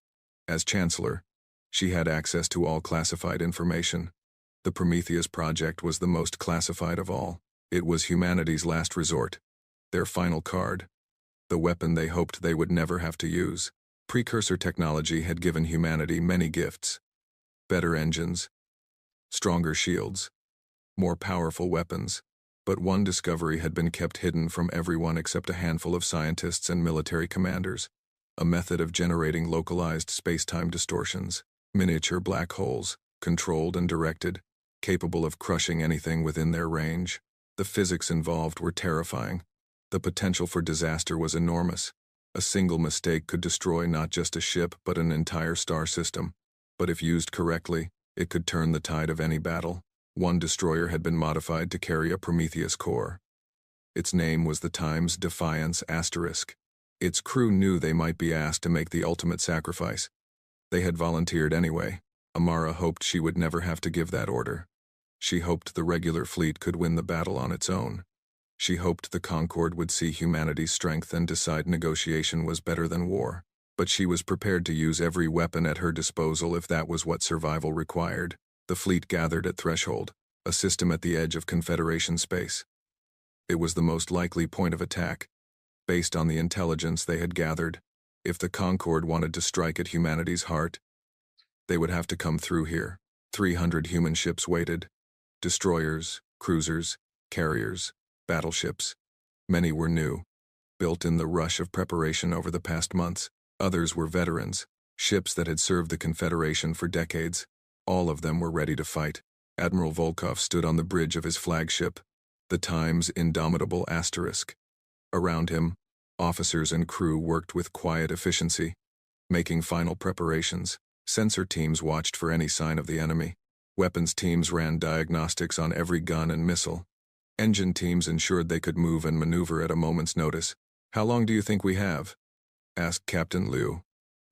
As Chancellor, she had access to all classified information. The Prometheus project was the most classified of all. It was humanity's last resort. Their final card. The weapon they hoped they would never have to use. Precursor technology had given humanity many gifts. Better engines, stronger shields, more powerful weapons. But one discovery had been kept hidden from everyone except a handful of scientists and military commanders. A method of generating localized space-time distortions, miniature black holes. controlled and directed, capable of crushing anything within their range. The physics involved were terrifying. The potential for disaster was enormous. A single mistake could destroy not just a ship but an entire star system. But if used correctly, it could turn the tide of any battle. One destroyer had been modified to carry a Prometheus core. Its name was the Times Defiance Asterisk. Its crew knew they might be asked to make the ultimate sacrifice. They had volunteered anyway. Amara hoped she would never have to give that order. She hoped the regular fleet could win the battle on its own. She hoped the Concord would see humanity's strength and decide negotiation was better than war. But she was prepared to use every weapon at her disposal if that was what survival required. The fleet gathered at Threshold, a system at the edge of Confederation space. It was the most likely point of attack, based on the intelligence they had gathered. If the Concord wanted to strike at humanity's heart, they would have to come through here. 300 human ships waited. Destroyers, cruisers, carriers, battleships. Many were new, built in the rush of preparation over the past months. Others were veterans, ships that had served the Confederation for decades. All of them were ready to fight. Admiral Volkov stood on the bridge of his flagship, the Times Indomitable Asterisk. Around him, officers and crew worked with quiet efficiency, making final preparations. Sensor teams watched for any sign of the enemy. Weapons teams ran diagnostics on every gun and missile. Engine teams ensured they could move and maneuver at a moment's notice. "How long do you think we have?" asked Captain Liu,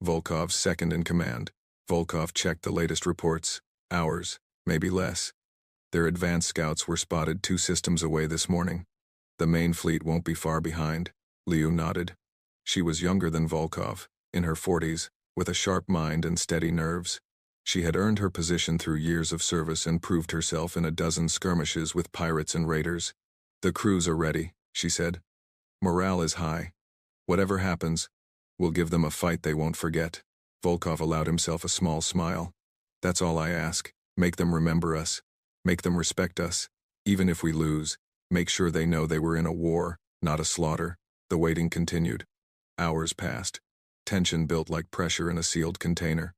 Volkov's second in command. Volkov checked the latest reports. Hours, maybe less. Their advanced scouts were spotted 2 systems away this morning. The main fleet won't be far behind. Liu nodded. She was younger than Volkov, in her 40s, with a sharp mind and steady nerves. She had earned her position through years of service and proved herself in a dozen skirmishes with pirates and raiders. "The crews are ready," she said. "Morale is high. Whatever happens, we'll give them a fight they won't forget." Volkov allowed himself a small smile. "That's all I ask. Make them remember us. Make them respect us. Even if we lose, make sure they know they were in a war, not a slaughter." The waiting continued. Hours passed. Tension built like pressure in a sealed container.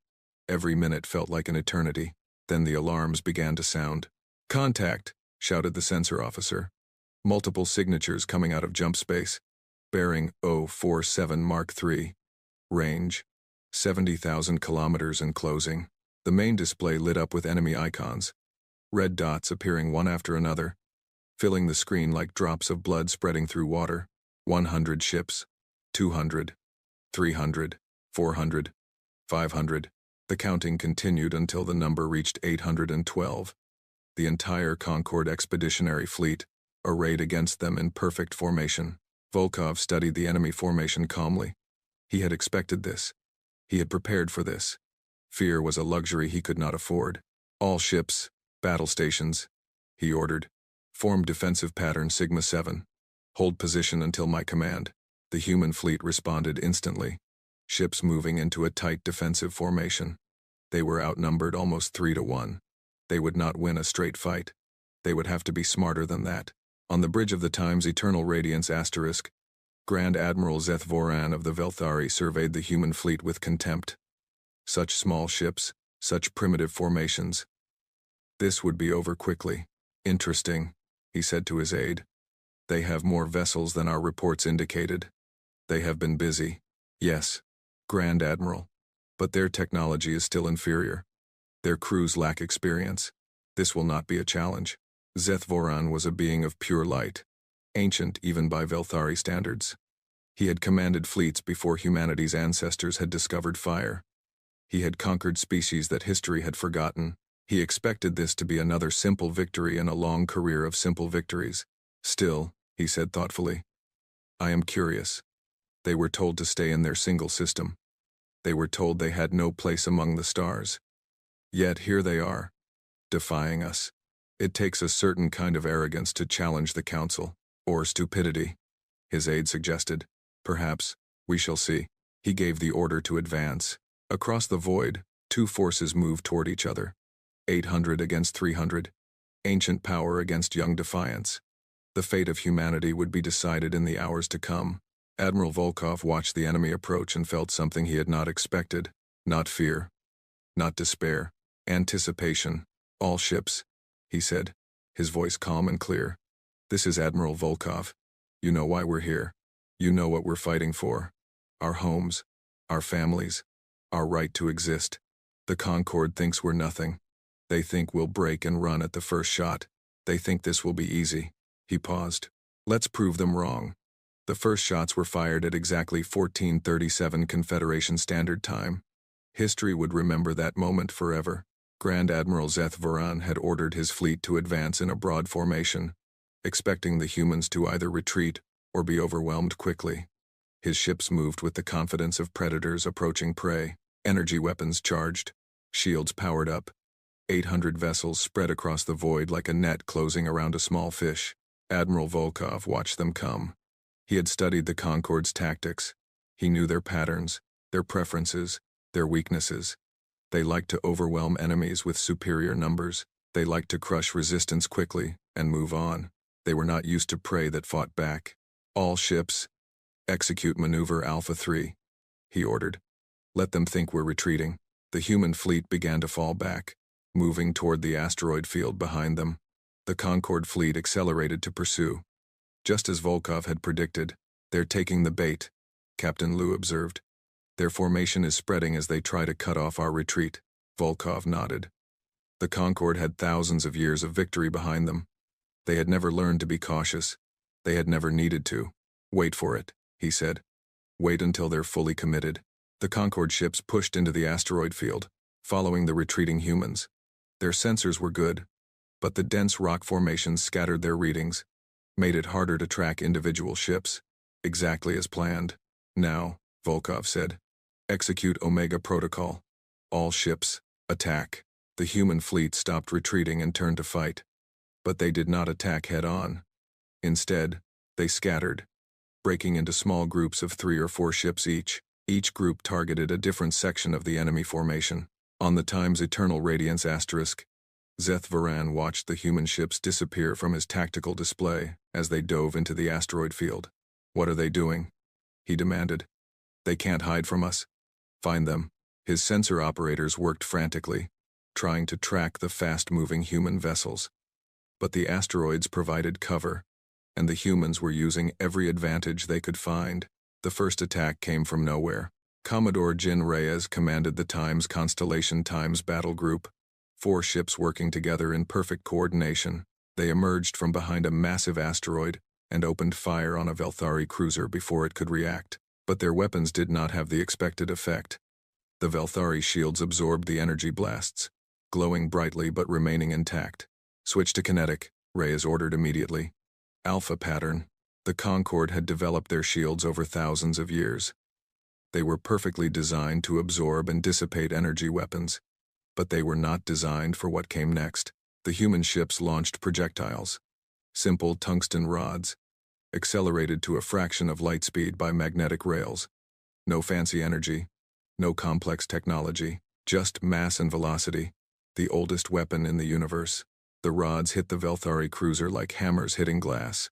Every minute felt like an eternity. Then the alarms began to sound. "Contact!" shouted the sensor officer. Multiple signatures coming out of jump space. Bearing 047 Mark III. Range 70,000 kilometers and closing. The main display lit up with enemy icons. Red dots appearing one after another, filling the screen like drops of blood spreading through water. 100 ships. 200. 300. 400. 500. The counting continued until the number reached 812. The entire Concord expeditionary fleet, arrayed against them in perfect formation. Volkov studied the enemy formation calmly. He had expected this. He had prepared for this. Fear was a luxury he could not afford. "All ships, battle stations," he ordered. "Form defensive pattern Sigma 7. Hold position until my command." The human fleet responded instantly. Ships moving into a tight defensive formation. They were outnumbered almost 3-1. They would not win a straight fight. They would have to be smarter than that. On the bridge of the Times Eternal Radiance Asterisk, Grand Admiral Zeth Voran of the Velthari surveyed the human fleet with contempt. Such small ships, such primitive formations. This would be over quickly. "Interesting," he said to his aide. "They have more vessels than our reports indicated. They have been busy." "Yes, Grand Admiral. But their technology is still inferior. Their crews lack experience. This will not be a challenge." Zeth Voran was a being of pure light, ancient even by Velthari standards. He had commanded fleets before humanity's ancestors had discovered fire. He had conquered species that history had forgotten. He expected this to be another simple victory in a long career of simple victories. "Still," he said thoughtfully, "I am curious. They were told to stay in their single system. They were told they had no place among the stars. Yet here they are, defying us. It takes a certain kind of arrogance to challenge the Council, or stupidity," his aide suggested. "Perhaps, we shall see." He gave the order to advance. Across the void, 2 forces moved toward each other. 800 against 300. Ancient power against young defiance. The fate of humanity would be decided in the hours to come. Admiral Volkov watched the enemy approach and felt something he had not expected. Not fear. Not despair. Anticipation. All ships, he said, his voice calm and clear. This is Admiral Volkov. You know why we're here. You know what we're fighting for. Our homes, our families, our right to exist. The Concorde thinks we're nothing. They think we'll break and run at the first shot. They think this will be easy. He paused. Let's prove them wrong. The first shots were fired at exactly 14:37 Confederation Standard Time. History would remember that moment forever. Grand Admiral Zeth Varan had ordered his fleet to advance in a broad formation, expecting the humans to either retreat or be overwhelmed quickly. His ships moved with the confidence of predators approaching prey, energy weapons charged, shields powered up. 800 vessels spread across the void like a net closing around a small fish. Admiral Volkov watched them come. He had studied the Concorde's tactics. He knew their patterns, their preferences, their weaknesses. They liked to overwhelm enemies with superior numbers. They liked to crush resistance quickly and move on. They were not used to prey that fought back. All ships, execute maneuver Alpha 3, he ordered. Let them think we're retreating. The human fleet began to fall back, moving toward the asteroid field behind them. The Concorde fleet accelerated to pursue. Just as Volkov had predicted, they're taking the bait, Captain Liu observed. Their formation is spreading as they try to cut off our retreat. Volkov nodded. The Concorde had thousands of years of victory behind them. They had never learned to be cautious. They had never needed to. Wait for it, he said. Wait until they're fully committed. The Concorde ships pushed into the asteroid field, following the retreating humans. Their sensors were good, but the dense rock formations scattered their readings, made it harder to track individual ships, exactly as planned. Now, Volkov said, execute Omega Protocol. All ships, attack. The human fleet stopped retreating and turned to fight. But they did not attack head-on. Instead, they scattered, breaking into small groups of 3 or 4 ships each. Each group targeted a different section of the enemy formation. On the Time's Eternal Radiance asterisk, Zeth Varan watched the human ships disappear from his tactical display as they dove into the asteroid field. What are they doing? He demanded. They can't hide from us. Find them. His sensor operators worked frantically, trying to track the fast-moving human vessels. But the asteroids provided cover, and the humans were using every advantage they could find. The first attack came from nowhere. Commodore Jin Reyes commanded the Times Constellation Times battle group, 4 ships working together in perfect coordination. They emerged from behind a massive asteroid and opened fire on a Velthari cruiser before it could react. But their weapons did not have the expected effect. The Velthari shields absorbed the energy blasts, glowing brightly but remaining intact. Switch to kinetic, Reyes ordered immediately. Alpha pattern. The Concorde had developed their shields over thousands of years. They were perfectly designed to absorb and dissipate energy weapons, but they were not designed for what came next. The human ships launched projectiles, simple tungsten rods, accelerated to a fraction of light speed by magnetic rails. No fancy energy, no complex technology, just mass and velocity, the oldest weapon in the universe. The rods hit the Velthari cruiser like hammers hitting glass.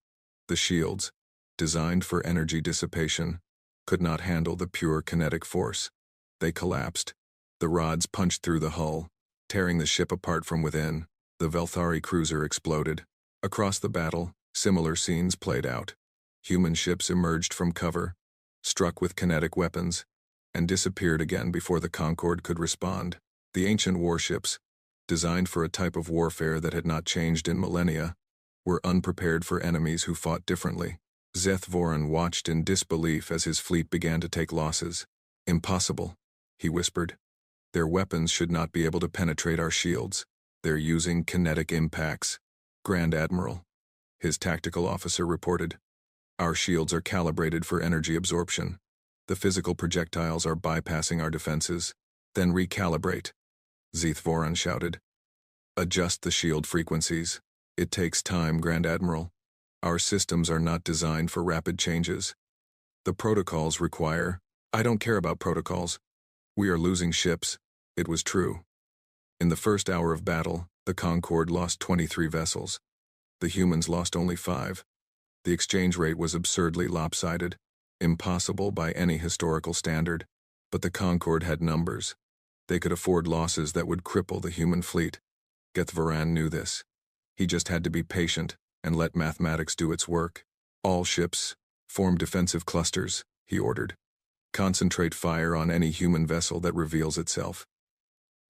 The shields, designed for energy dissipation, could not handle the pure kinetic force. They collapsed. The rods punched through the hull, tearing the ship apart from within. The Velthari cruiser exploded. Across the battle, similar scenes played out. Human ships emerged from cover, struck with kinetic weapons, and disappeared again before the Concorde could respond. The ancient warships, designed for a type of warfare that had not changed in millennia, were unprepared for enemies who fought differently. Zeth Varan watched in disbelief as his fleet began to take losses. Impossible, he whispered. Their weapons should not be able to penetrate our shields. They're using kinetic impacts. Grand Admiral, his tactical officer reported. Our shields are calibrated for energy absorption. The physical projectiles are bypassing our defenses. Then recalibrate, Zeth Varan shouted. Adjust the shield frequencies. It takes time, Grand Admiral. Our systems are not designed for rapid changes. The protocols require... I don't care about protocols. We are losing ships. It was true. In the first hour of battle, the Concorde lost 23 vessels. The humans lost only 5. The exchange rate was absurdly lopsided, impossible by any historical standard. But the Concorde had numbers. They could afford losses that would cripple the human fleet. Varan knew this. He just had to be patient and let mathematics do its work. All ships, form defensive clusters, he ordered. Concentrate fire on any human vessel that reveals itself.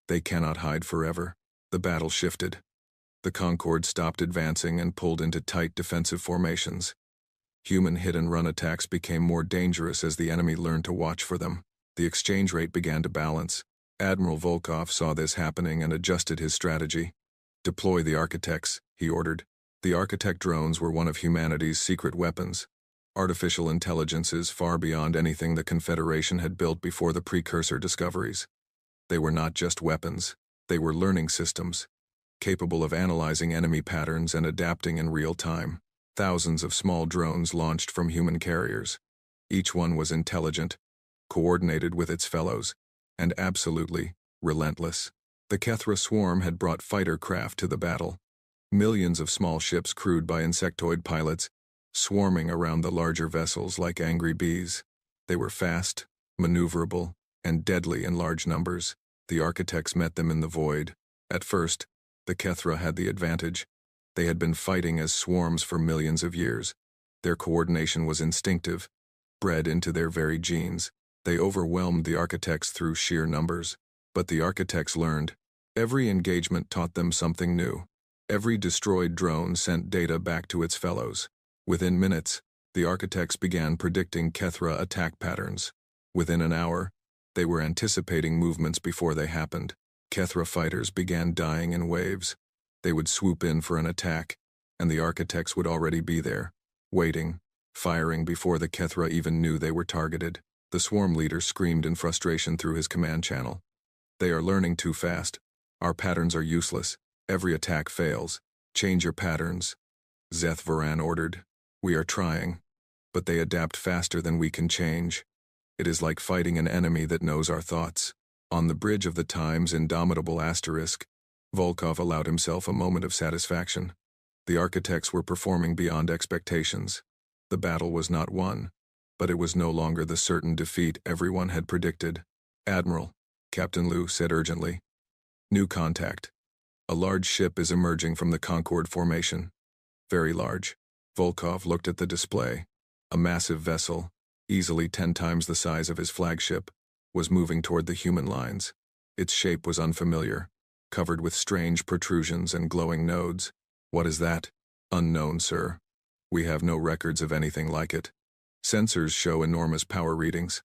They cannot hide forever. The battle shifted. The Concorde stopped advancing and pulled into tight defensive formations. Human hit-and-run attacks became more dangerous as the enemy learned to watch for them. The exchange rate began to balance. Admiral Volkov saw this happening and adjusted his strategy. Deploy the architects, he ordered. The architect drones were one of humanity's secret weapons. Artificial intelligences far beyond anything the Confederation had built before the precursor discoveries. They were not just weapons, they were learning systems, capable of analyzing enemy patterns and adapting in real time. Thousands of small drones launched from human carriers. Each one was intelligent, coordinated with its fellows, and absolutely relentless. The Kethra swarm had brought fighter craft to the battle. Millions of small ships crewed by insectoid pilots, swarming around the larger vessels like angry bees. They were fast, maneuverable, and deadly in large numbers. The architects met them in the void. At first, the Kethra had the advantage. They had been fighting as swarms for millions of years. Their coordination was instinctive, bred into their very genes. They overwhelmed the architects through sheer numbers. But the architects learned. Every engagement taught them something new. Every destroyed drone sent data back to its fellows. Within minutes, the architects began predicting Kethra attack patterns. Within an hour, they were anticipating movements before they happened. Kethra fighters began dying in waves. They would swoop in for an attack, and the architects would already be there, waiting, firing before the Kethra even knew they were targeted. The swarm leader screamed in frustration through his command channel. They are learning too fast. Our patterns are useless. Every attack fails. Change your patterns. Varan ordered. We are trying, but they adapt faster than we can change. It is like fighting an enemy that knows our thoughts. On the bridge of the Time's indomitable asterisk, Volkov allowed himself a moment of satisfaction. The architects were performing beyond expectations. The battle was not won, but it was no longer the certain defeat everyone had predicted. Admiral, Captain Liu said urgently. New contact. A large ship is emerging from the Concorde formation. Very large. Volkov looked at the display. A massive vessel, easily 10 times the size of his flagship, was moving toward the human lines. Its shape was unfamiliar, covered with strange protrusions and glowing nodes. What is that? Unknown, sir. We have no records of anything like it. Sensors show enormous power readings.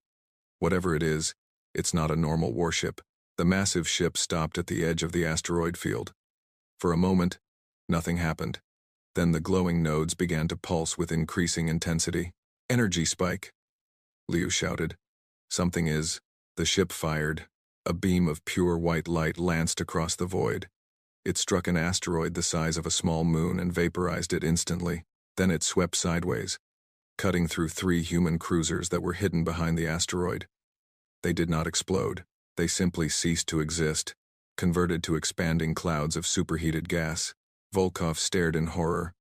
Whatever it is, it's not a normal warship. The massive ship stopped at the edge of the asteroid field. For a moment, nothing happened. Then the glowing nodes began to pulse with increasing intensity. Energy spike, Liu shouted. Something is. The ship fired. A beam of pure white light lanced across the void. It struck an asteroid the size of a small moon and vaporized it instantly. Then it swept sideways, cutting through 3 human cruisers that were hidden behind the asteroid. They did not explode. They simply ceased to exist, converted to expanding clouds of superheated gas. Volkov stared in horror.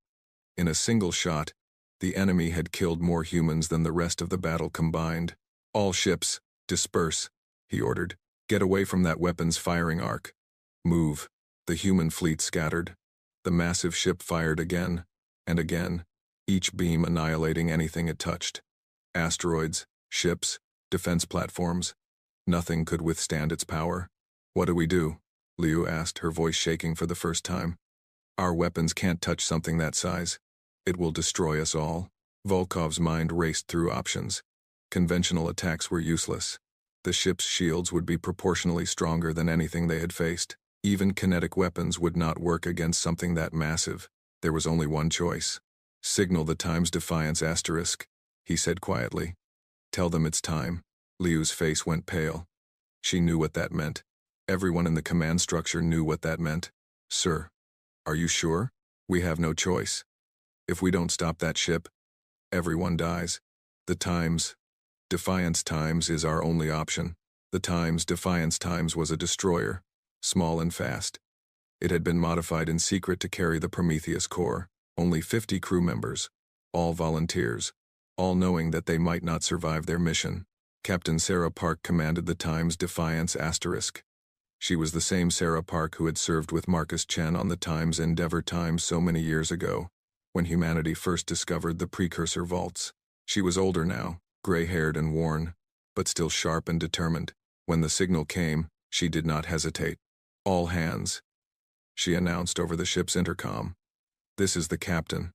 In a single shot, the enemy had killed more humans than the rest of the battle combined. All ships, disperse, he ordered. Get away from that weapon's firing arc. Move. The human fleet scattered. The massive ship fired again, and again, each beam annihilating anything it touched. Asteroids, ships, defense platforms. Nothing could withstand its power. What do we do? Liu asked, her voice shaking for the first time. Our weapons can't touch something that size. It will destroy us all. Volkov's mind raced through options. Conventional attacks were useless. The ship's shields would be proportionally stronger than anything they had faced. Even kinetic weapons would not work against something that massive. There was only one choice. Signal the Time's defiance asterisk, he said quietly. Tell them it's time. Liu's face went pale. She knew what that meant. Everyone in the command structure knew what that meant. Sir, are you sure? We have no choice. If we don't stop that ship, everyone dies. The Time's Defiance Times is our only option. The Time's Defiance Times was a destroyer, small and fast. It had been modified in secret to carry the Prometheus core. Only 50 crew members, all volunteers, all knowing that they might not survive their mission. Captain Sarah Park commanded the Time's Defiance asterisk. She was the same Sarah Park who had served with Marcus Chen on the Times Endeavour Times so many years ago, when humanity first discovered the precursor vaults. She was older now, gray-haired and worn, but still sharp and determined. When the signal came, she did not hesitate. "All hands," she announced over the ship's intercom. "This is the captain.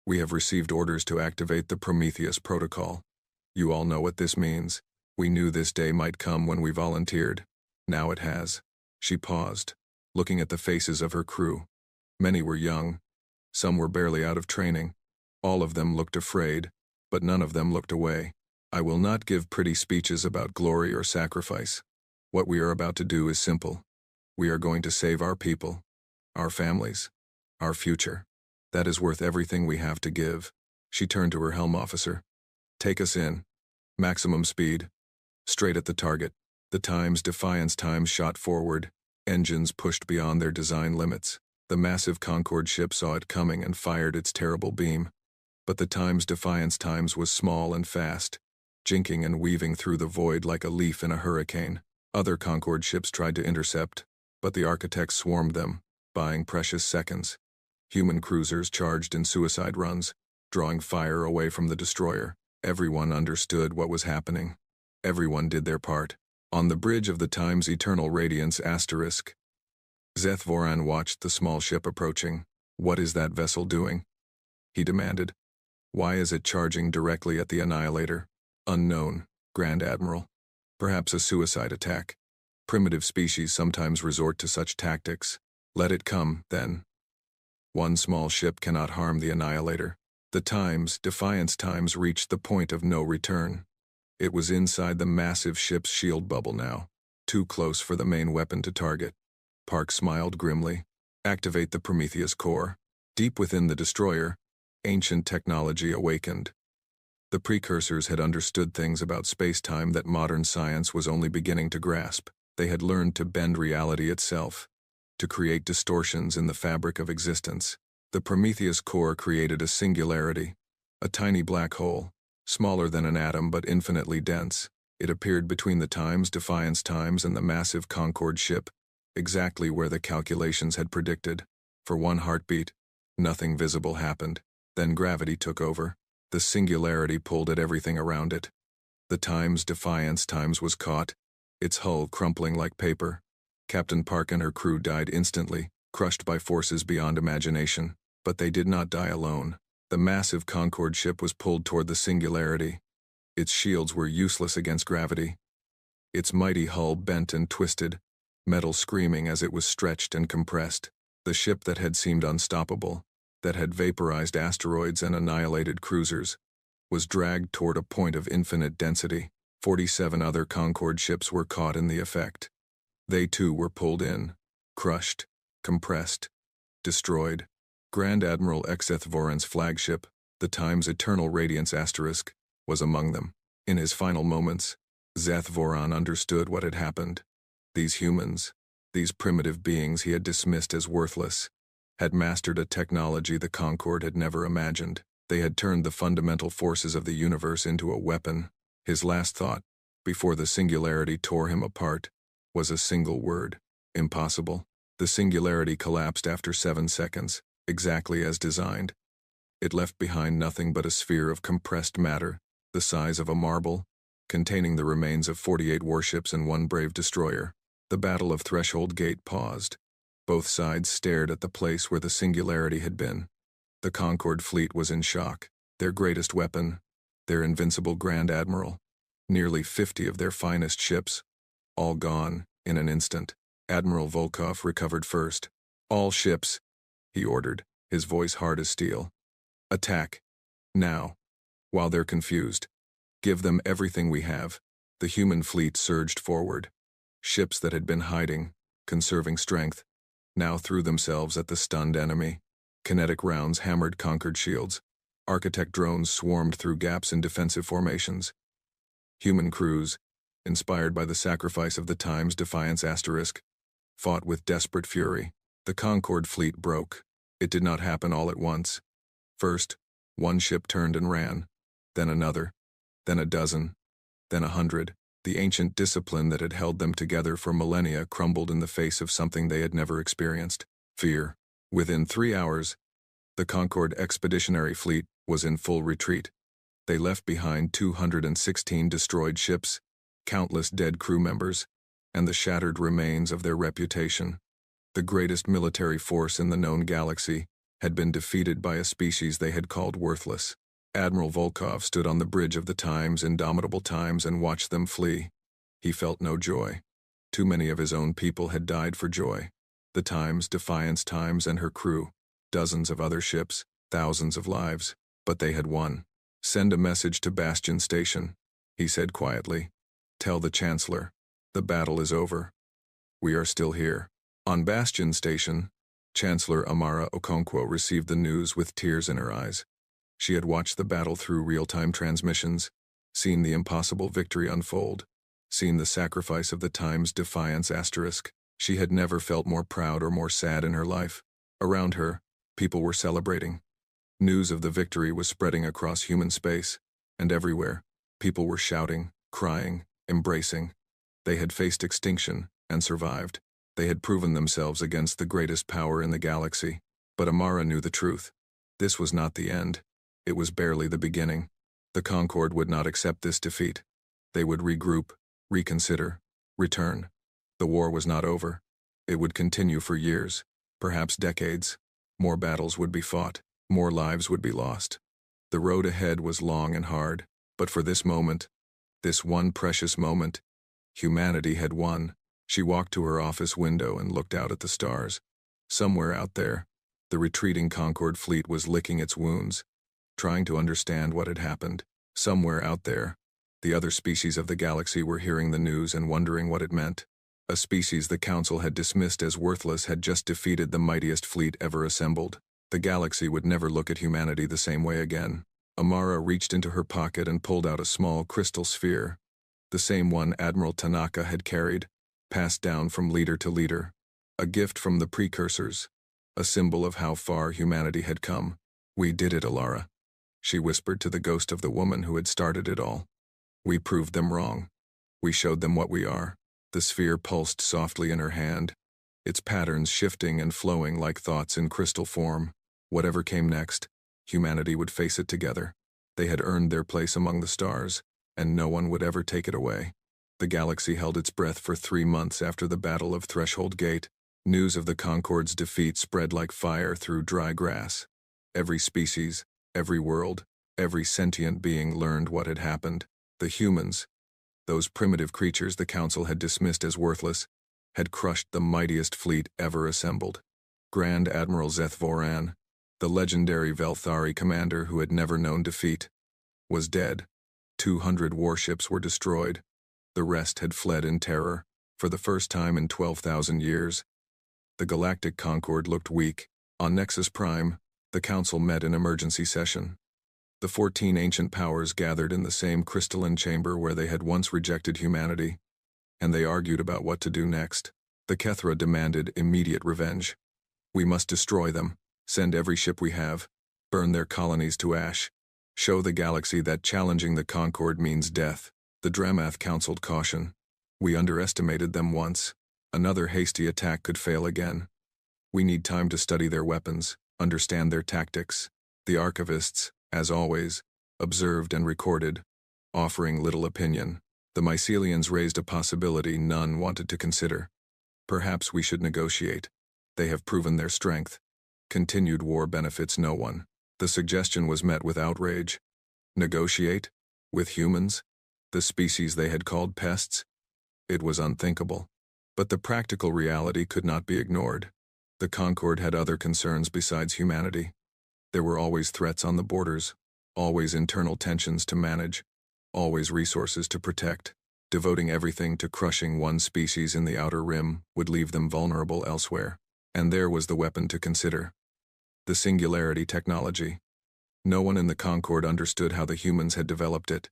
We have received orders to activate the Prometheus protocol. You all know what this means. We knew this day might come when we volunteered. Now it has." She paused, looking at the faces of her crew. Many were young. Some were barely out of training. All of them looked afraid, but none of them looked away. "I will not give pretty speeches about glory or sacrifice. What we are about to do is simple. We are going to save our people, our families, our future. That is worth everything we have to give." She turned to her helm officer. "Take us in. Maximum speed. Straight at the target." The Defiance Times shot forward, engines pushed beyond their design limits. The massive Concorde ship saw it coming and fired its terrible beam. But the Defiance Times was small and fast, jinking and weaving through the void like a leaf in a hurricane. Other Concorde ships tried to intercept, but the architects swarmed them, buying precious seconds. Human cruisers charged in suicide runs, drawing fire away from the destroyer. Everyone understood what was happening. Everyone did their part. On the bridge of the Times Eternal Radiance *, Seth Voran watched the small ship approaching. "What is that vessel doing?" he demanded. "Why is it charging directly at the Annihilator?" "Unknown, Grand Admiral. Perhaps a suicide attack. Primitive species sometimes resort to such tactics. Let it come, then. One small ship cannot harm the Annihilator." The Defiance Times reached the point of no return. It was inside the massive ship's shield bubble now, too close for the main weapon to target. Park smiled grimly. "Activate the Prometheus core." Deep within the destroyer, ancient technology awakened. The precursors had understood things about space-time that modern science was only beginning to grasp. They had learned to bend reality itself, to create distortions in the fabric of existence. The Prometheus core created a singularity, a tiny black hole, smaller than an atom but infinitely dense. It appeared between the Defiance Times and the massive Concorde ship, exactly where the calculations had predicted. For one heartbeat, nothing visible happened. Then gravity took over. The singularity pulled at everything around it. The Defiance Times was caught, its hull crumpling like paper. Captain Park and her crew died instantly, crushed by forces beyond imagination. But they did not die alone. The massive Concorde ship was pulled toward the singularity. Its shields were useless against gravity. Its mighty hull bent and twisted, metal screaming as it was stretched and compressed. The ship that had seemed unstoppable, that had vaporized asteroids and annihilated cruisers, was dragged toward a point of infinite density. 47 other Concorde ships were caught in the effect. They too were pulled in, crushed, compressed, destroyed. Grand Admiral Seth Voran's flagship, the Eternal Radiance *, was among them. In his final moments, Seth Voran understood what had happened. These humans, these primitive beings he had dismissed as worthless, had mastered a technology the Concorde had never imagined. They had turned the fundamental forces of the universe into a weapon. His last thought, before the singularity tore him apart, was a single word: impossible. The singularity collapsed after 7 seconds. Exactly as designed. It left behind nothing but a sphere of compressed matter, the size of a marble, containing the remains of 48 warships and 1 brave destroyer. The Battle of Threshold Gate paused. Both sides stared at the place where the singularity had been. The Concorde fleet was in shock. Their greatest weapon, their invincible Grand Admiral, nearly 50 of their finest ships, all gone in an instant. Admiral Volkov recovered first. "All ships," he ordered, his voice hard as steel. "Attack. Now. While they're confused. Give them everything we have." The human fleet surged forward. Ships that had been hiding, conserving strength, now threw themselves at the stunned enemy. Kinetic rounds hammered conquered shields. Architect drones swarmed through gaps in defensive formations. Human crews, inspired by the sacrifice of the Defiance *, fought with desperate fury. The Concorde fleet broke. It did not happen all at once. First, one ship turned and ran, then another, then a dozen, then 100. The ancient discipline that had held them together for millennia crumbled in the face of something they had never experienced: fear. Within 3 hours, the Concorde Expeditionary Fleet was in full retreat. They left behind 216 destroyed ships, countless dead crew members, and the shattered remains of their reputation. The greatest military force in the known galaxy had been defeated by a species they had called worthless. Admiral Volkov stood on the bridge of the Times, indomitable Times, and watched them flee. He felt no joy. Too many of his own people had died for joy. The Times, Defiance Times, and her crew, dozens of other ships, thousands of lives, but they had won. "Send a message to Bastion Station," he said quietly. "Tell the Chancellor, the battle is over. We are still here." On Bastion Station, Chancellor Amara Okonkwo received the news with tears in her eyes. She had watched the battle through real-time transmissions, seen the impossible victory unfold, seen the sacrifice of the Times Defiance asterisk. She had never felt more proud or more sad in her life. Around her, people were celebrating. News of the victory was spreading across human space, and everywhere, people were shouting, crying, embracing. They had faced extinction and survived. They had proven themselves against the greatest power in the galaxy. But Amara knew the truth. This was not the end. It was barely the beginning. The Concorde would not accept this defeat. They would regroup, reconsider, return. The war was not over. It would continue for years, perhaps decades. More battles would be fought. More lives would be lost. The road ahead was long and hard, but for this moment, this one precious moment, humanity had won. She walked to her office window and looked out at the stars. Somewhere out there, the retreating Concorde fleet was licking its wounds, trying to understand what had happened. Somewhere out there, the other species of the galaxy were hearing the news and wondering what it meant. A species the Council had dismissed as worthless had just defeated the mightiest fleet ever assembled. The galaxy would never look at humanity the same way again. Amara reached into her pocket and pulled out a small crystal sphere, the same one Admiral Tanaka had carried, passed down from leader to leader. A gift from the precursors, a symbol of how far humanity had come. "We did it, Alara," she whispered to the ghost of the woman who had started it all. "We proved them wrong. We showed them what we are." The sphere pulsed softly in her hand, its patterns shifting and flowing like thoughts in crystal form. Whatever came next, humanity would face it together. They had earned their place among the stars, and no one would ever take it away. The galaxy held its breath for 3 months after the Battle of Threshold Gate. News of the Concorde's defeat spread like fire through dry grass. Every species, every world, every sentient being learned what had happened. The humans, those primitive creatures the Council had dismissed as worthless, had crushed the mightiest fleet ever assembled. Grand Admiral Zeth Voran, the legendary Velthari commander who had never known defeat, was dead. 200 warships were destroyed. The rest had fled in terror. For the first time in 12,000 years, the Galactic Concorde looked weak. On Nexus Prime, the Council met in emergency session. The 14 ancient powers gathered in the same crystalline chamber where they had once rejected humanity, and they argued about what to do next. The Kethra demanded immediate revenge. "We must destroy them, send every ship we have, burn their colonies to ash, show the galaxy that challenging the Concorde means death." The Dramath counseled caution. "We underestimated them once. Another hasty attack could fail again. We need time to study their weapons, understand their tactics." The archivists, as always, observed and recorded, offering little opinion. The Mycelians raised a possibility none wanted to consider. "Perhaps we should negotiate. They have proven their strength. Continued war benefits no one." The suggestion was met with outrage. Negotiate? With humans? The species they had called pests? It was unthinkable. But the practical reality could not be ignored. The Concorde had other concerns besides humanity. There were always threats on the borders, always internal tensions to manage, always resources to protect. Devoting everything to crushing one species in the outer rim would leave them vulnerable elsewhere. And there was the weapon to consider: the singularity technology. No one in the Concorde understood how the humans had developed it.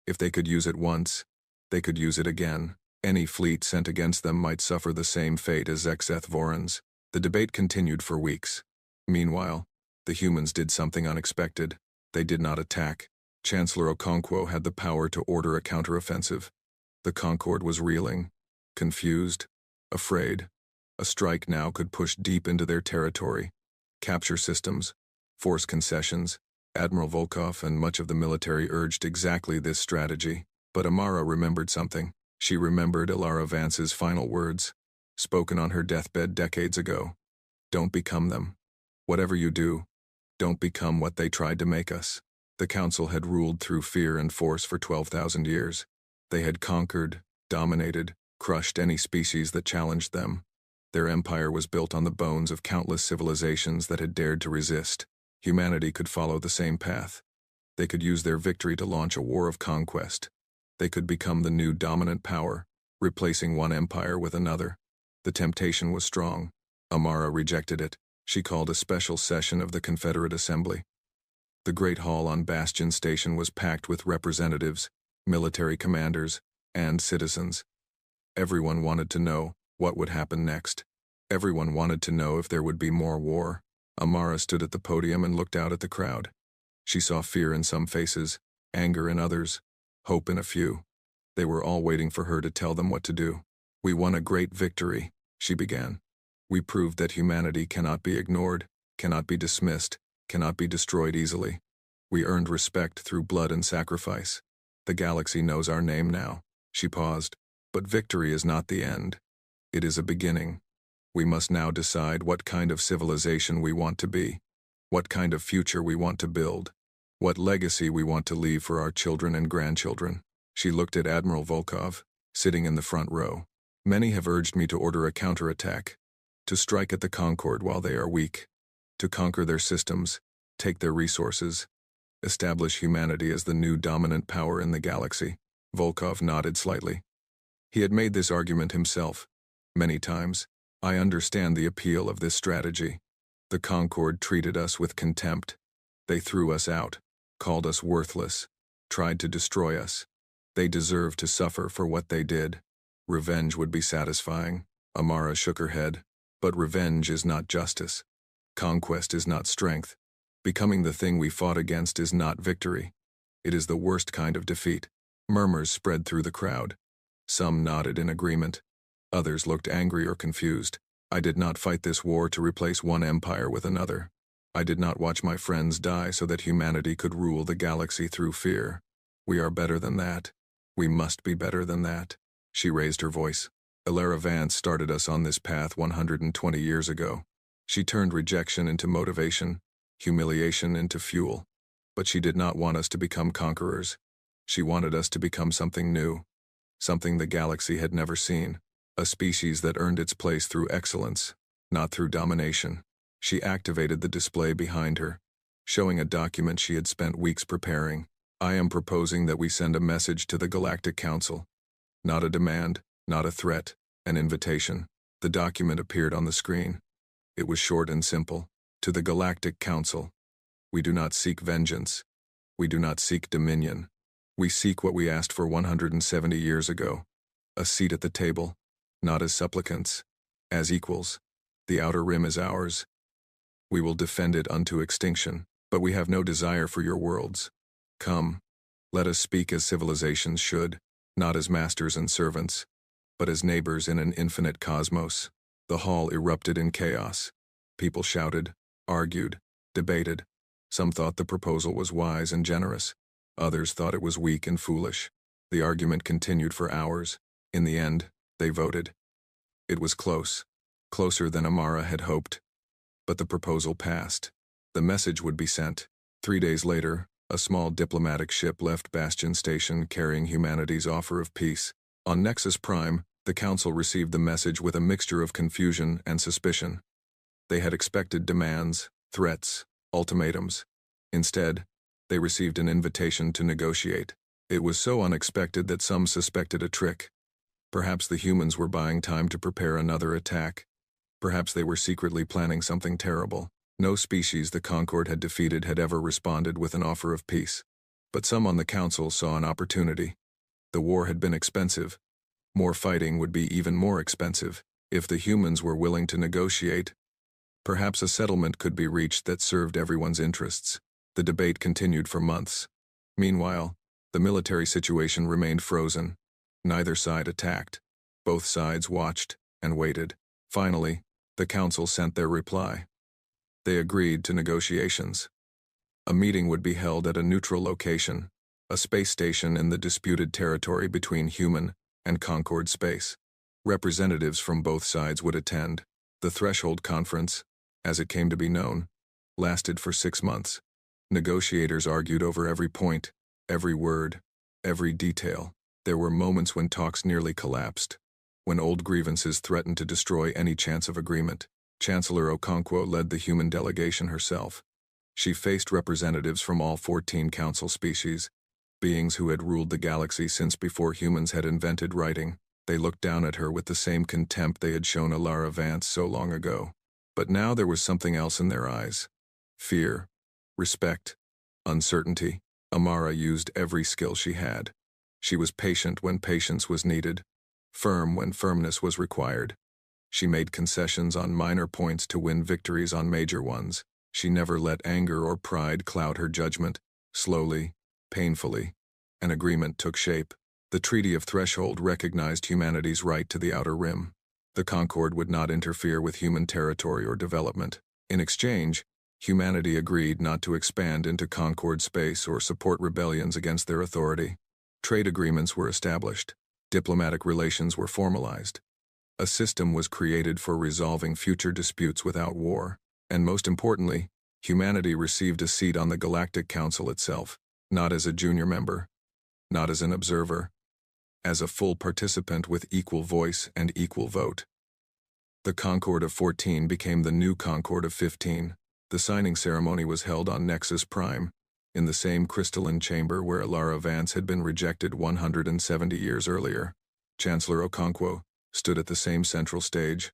If they could use it once, they could use it again. Any fleet sent against them might suffer the same fate as Zeth Voran's. The debate continued for weeks. Meanwhile, the humans did something unexpected. They did not attack. Chancellor Okonkwo had the power to order a counteroffensive. The Concorde was reeling, confused, afraid. A strike now could push deep into their territory. Capture systems, force concessions. Admiral Volkov and much of the military urged exactly this strategy. But Amara remembered something. She remembered Ara Vance's final words, spoken on her deathbed decades ago. Don't become them. Whatever you do, don't become what they tried to make us. The Council had ruled through fear and force for 12,000 years. They had conquered, dominated, crushed any species that challenged them. Their empire was built on the bones of countless civilizations that had dared to resist. Humanity could follow the same path. They could use their victory to launch a war of conquest. They could become the new dominant power, replacing one empire with another. The temptation was strong. Amara rejected it. She called a special session of the Confederate Assembly. The Great Hall on Bastion Station was packed with representatives, military commanders, and citizens. Everyone wanted to know what would happen next. Everyone wanted to know if there would be more war. Amara stood at the podium and looked out at the crowd. She saw fear in some faces, anger in others, hope in a few. They were all waiting for her to tell them what to do. "We won a great victory," she began. "We proved that humanity cannot be ignored, cannot be dismissed, cannot be destroyed easily. We earned respect through blood and sacrifice. The galaxy knows our name now." She paused. "But victory is not the end. It is a beginning. We must now decide what kind of civilization we want to be, what kind of future we want to build, what legacy we want to leave for our children and grandchildren." She looked at Admiral Volkov, sitting in the front row. "Many have urged me to order a counterattack, to strike at the Concorde while they are weak, to conquer their systems, take their resources, establish humanity as the new dominant power in the galaxy." Volkov nodded slightly. He had made this argument himself, many times. "I understand the appeal of this strategy. The Concorde treated us with contempt. They threw us out, called us worthless, tried to destroy us. They deserve to suffer for what they did. Revenge would be satisfying." Amara shook her head. "But revenge is not justice. Conquest is not strength. Becoming the thing we fought against is not victory. It is the worst kind of defeat." Murmurs spread through the crowd. Some nodded in agreement. Others looked angry or confused. "I did not fight this war to replace one empire with another. I did not watch my friends die so that humanity could rule the galaxy through fear. We are better than that. We must be better than that." She raised her voice. "Ara Vance started us on this path 120 years ago. She turned rejection into motivation, humiliation into fuel. But she did not want us to become conquerors. She wanted us to become something new, something the galaxy had never seen. A species that earned its place through excellence, not through domination." She activated the display behind her, showing a document she had spent weeks preparing. "I am proposing that we send a message to the Galactic Council. Not a demand, not a threat, an invitation." The document appeared on the screen. It was short and simple. "To the Galactic Council. We do not seek vengeance. We do not seek dominion. We seek what we asked for 170 years ago. A seat at the table. Not as supplicants, as equals. The outer rim is ours. We will defend it unto extinction, but we have no desire for your worlds. Come, let us speak as civilizations should, not as masters and servants, but as neighbors in an infinite cosmos." The hall erupted in chaos. People shouted, argued, debated. Some thought the proposal was wise and generous. Others thought it was weak and foolish. The argument continued for hours. In the end, they voted. It was close, closer than Amara had hoped. But the proposal passed. The message would be sent. 3 days later, a small diplomatic ship left Bastion Station carrying humanity's offer of peace. On Nexus Prime, the Council received the message with a mixture of confusion and suspicion. They had expected demands, threats, ultimatums. Instead, they received an invitation to negotiate. It was so unexpected that some suspected a trick. Perhaps the humans were buying time to prepare another attack. Perhaps they were secretly planning something terrible. No species the Concorde had defeated had ever responded with an offer of peace. But some on the Council saw an opportunity. The war had been expensive. More fighting would be even more expensive. If the humans were willing to negotiate, perhaps a settlement could be reached that served everyone's interests. The debate continued for months. Meanwhile, the military situation remained frozen. Neither side attacked. Both sides watched and waited. Finally, the council sent their reply. They agreed to negotiations. A meeting would be held at a neutral location, a space station in the disputed territory between human and Concord space. Representatives from both sides would attend. The Threshold Conference, as it came to be known, lasted for 6 months. Negotiators argued over every point, every word, every detail. There were moments when talks nearly collapsed, when old grievances threatened to destroy any chance of agreement. Chancellor Okonkwo led the human delegation herself. She faced representatives from all 14 council species, beings who had ruled the galaxy since before humans had invented writing. They looked down at her with the same contempt they had shown Ara Vance so long ago. But now there was something else in their eyes. Fear, respect, uncertainty. Amara used every skill she had. She was patient when patience was needed, firm when firmness was required. She made concessions on minor points to win victories on major ones. She never let anger or pride cloud her judgment. Slowly, painfully, an agreement took shape. The Treaty of Threshold recognized humanity's right to the Outer Rim. The Concord would not interfere with human territory or development. In exchange, humanity agreed not to expand into Concord space or support rebellions against their authority. Trade agreements were established. Diplomatic relations were formalized. A system was created for resolving future disputes without war. And most importantly, humanity received a seat on the Galactic Council itself, not as a junior member, not as an observer, as a full participant with equal voice and equal vote. The Concord of 14 became the new Concord of 15. The signing ceremony was held on Nexus Prime, in the same crystalline chamber where Ara Vance had been rejected 170 years earlier. Chancellor Okonkwo stood at the same central stage,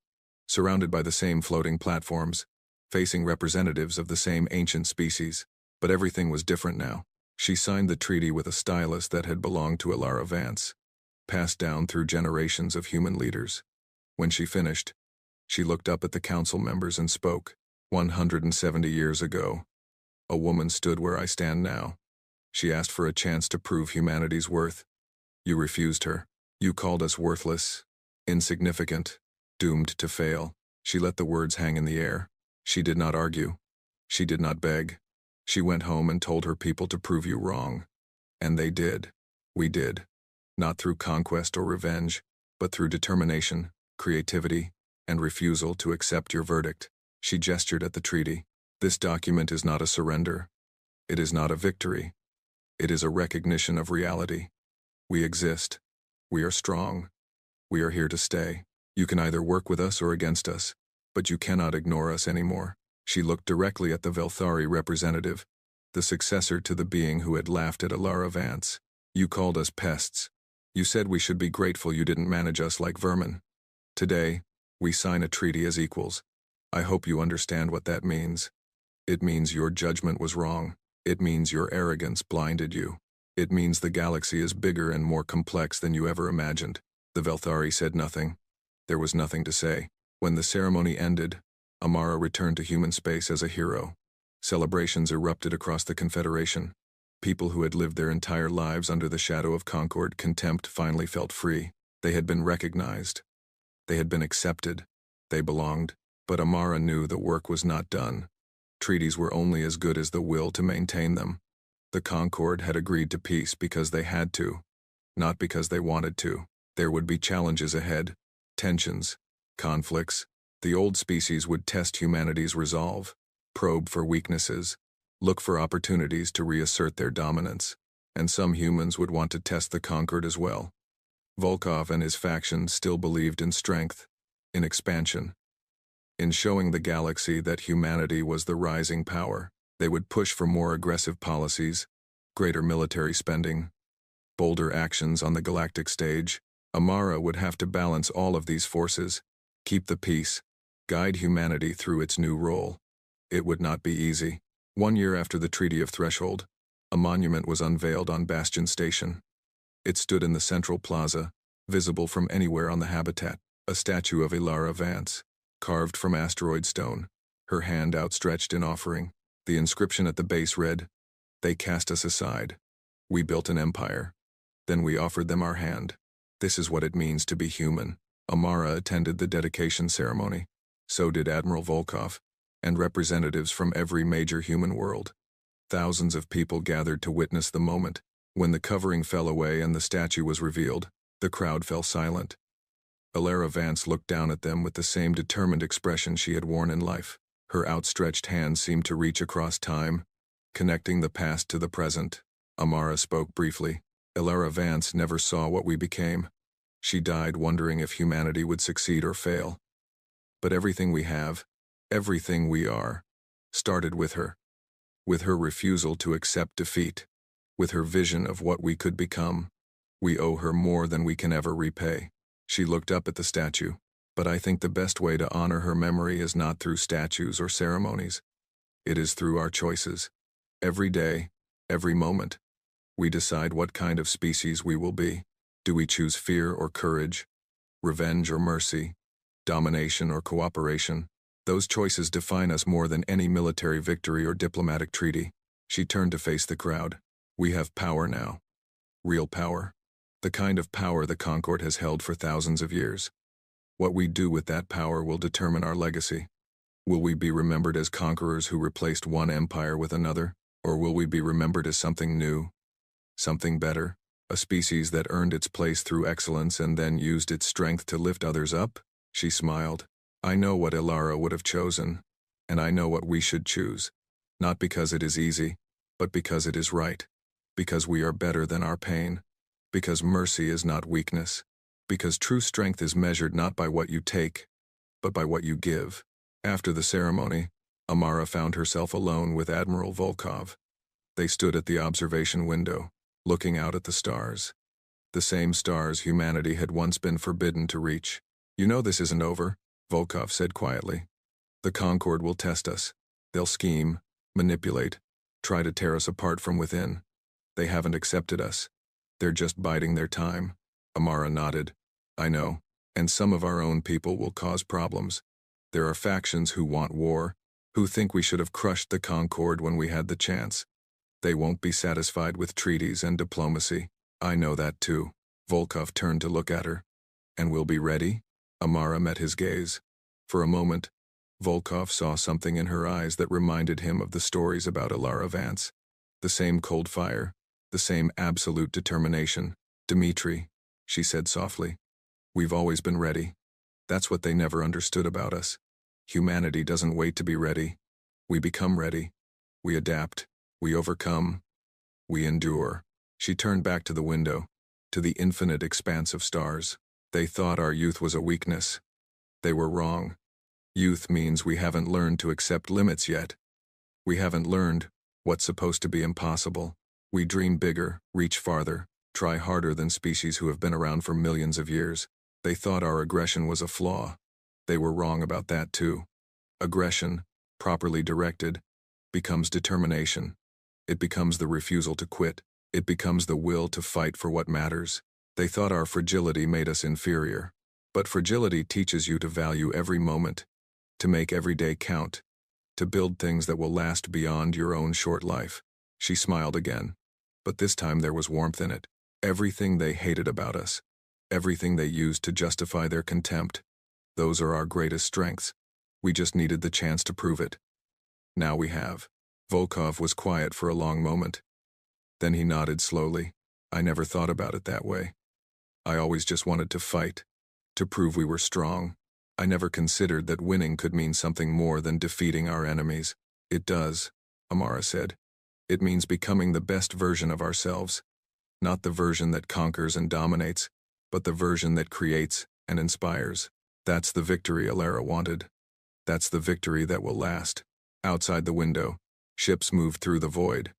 surrounded by the same floating platforms, facing representatives of the same ancient species. But everything was different now. She signed the treaty with a stylus that had belonged to Ara Vance, passed down through generations of human leaders. When she finished, she looked up at the council members and spoke. 170 years ago, a woman stood where I stand now. She asked for a chance to prove humanity's worth. You refused her. You called us worthless, insignificant, doomed to fail. She let the words hang in the air. She did not argue. She did not beg. She went home and told her people to prove you wrong. And they did. We did. Not through conquest or revenge, but through determination, creativity, and refusal to accept your verdict. She gestured at the treaty. This document is not a surrender. It is not a victory. It is a recognition of reality. We exist. We are strong. We are here to stay. You can either work with us or against us, but you cannot ignore us anymore. She looked directly at the Velthari representative, the successor to the being who had laughed at Ara Vance. You called us pests. You said we should be grateful you didn't manage us like vermin. Today, we sign a treaty as equals. I hope you understand what that means. It means your judgment was wrong. It means your arrogance blinded you. It means the galaxy is bigger and more complex than you ever imagined. The Velthari said nothing. There was nothing to say. When the ceremony ended, Amara returned to human space as a hero. Celebrations erupted across the Confederation. People who had lived their entire lives under the shadow of Concord contempt finally felt free. They had been recognized. They had been accepted. They belonged. But Amara knew the work was not done. Treaties were only as good as the will to maintain them. The Concord had agreed to peace because they had to, not because they wanted to. There would be challenges ahead, tensions, conflicts. The old species would test humanity's resolve, probe for weaknesses, look for opportunities to reassert their dominance. And some humans would want to test the Concord as well. Volkov and his faction still believed in strength, in expansion, in showing the galaxy that humanity was the rising power. They would push for more aggressive policies, greater military spending, bolder actions on the galactic stage. Amara would have to balance all of these forces, keep the peace, guide humanity through its new role. It would not be easy. 1 year after the Treaty of Threshold, a monument was unveiled on Bastion Station. It stood in the central plaza, visible from anywhere on the habitat, a statue of Ara Vance, carved from asteroid stone, her hand outstretched in offering. The inscription at the base read, "They cast us aside. We built an empire. Then we offered them our hand. This is what it means to be human. Amara attended the dedication ceremony. So did Admiral Volkov, and representatives from every major human world. Thousands of people gathered to witness the moment. When the covering fell away and the statue was revealed, the crowd fell silent. Ara Vance looked down at them with the same determined expression she had worn in life. Her outstretched hand seemed to reach across time, connecting the past to the present. Amara spoke briefly. Ara Vance never saw what we became. She died wondering if humanity would succeed or fail. But everything we have, everything we are, started with her. With her refusal to accept defeat. With her vision of what we could become. We owe her more than we can ever repay. She looked up at the statue. But I think the best way to honor her memory is not through statues or ceremonies. It is through our choices. Every day, every moment, we decide what kind of species we will be. Do we choose fear or courage? Revenge or mercy? Domination or cooperation? Those choices define us more than any military victory or diplomatic treaty. She turned to face the crowd. We have power now. Real power. The kind of power the Concord has held for thousands of years. What we do with that power will determine our legacy. Will we be remembered as conquerors who replaced one empire with another? Or will we be remembered as something new? Something better? A species that earned its place through excellence and then used its strength to lift others up? She smiled. I know what Ilara would have chosen, and I know what we should choose. Not because it is easy, but because it is right. Because we are better than our pain. Because mercy is not weakness. Because true strength is measured not by what you take, but by what you give. After the ceremony, Amara found herself alone with Admiral Volkov. They stood at the observation window, looking out at the stars. The same stars humanity had once been forbidden to reach. You know this isn't over, Volkov said quietly. The Concord will test us. They'll scheme, manipulate, try to tear us apart from within. They haven't accepted us. They're just biding their time. Amara nodded. I know, and some of our own people will cause problems. There are factions who want war, who think we should have crushed the Concord when we had the chance. They won't be satisfied with treaties and diplomacy. I know that too. Volkov turned to look at her. And we'll be ready? Amara met his gaze. For a moment, Volkov saw something in her eyes that reminded him of the stories about Ara Vance. The same cold fire, the same absolute determination. Dmitri, she said softly. We've always been ready. That's what they never understood about us. Humanity doesn't wait to be ready. We become ready. We adapt. We overcome. We endure. She turned back to the window, to the infinite expanse of stars. They thought our youth was a weakness. They were wrong. Youth means we haven't learned to accept limits yet. We haven't learned what's supposed to be impossible. We dream bigger, reach farther, try harder than species who have been around for millions of years. They thought our aggression was a flaw. They were wrong about that too. Aggression, properly directed, becomes determination. It becomes the refusal to quit. It becomes the will to fight for what matters. They thought our fragility made us inferior. But fragility teaches you to value every moment, to make every day count, to build things that will last beyond your own short life. She smiled again, but this time there was warmth in it. Everything they hated about us, everything they used to justify their contempt, those are our greatest strengths. We just needed the chance to prove it. Now we have. Volkov was quiet for a long moment. Then he nodded slowly. I never thought about it that way. I always just wanted to fight, to prove we were strong. I never considered that winning could mean something more than defeating our enemies. It does, Amara said. It means becoming the best version of ourselves. Not the version that conquers and dominates, but the version that creates and inspires. That's the victory Ilara wanted. That's the victory that will last. Outside the window, ships moved through the void.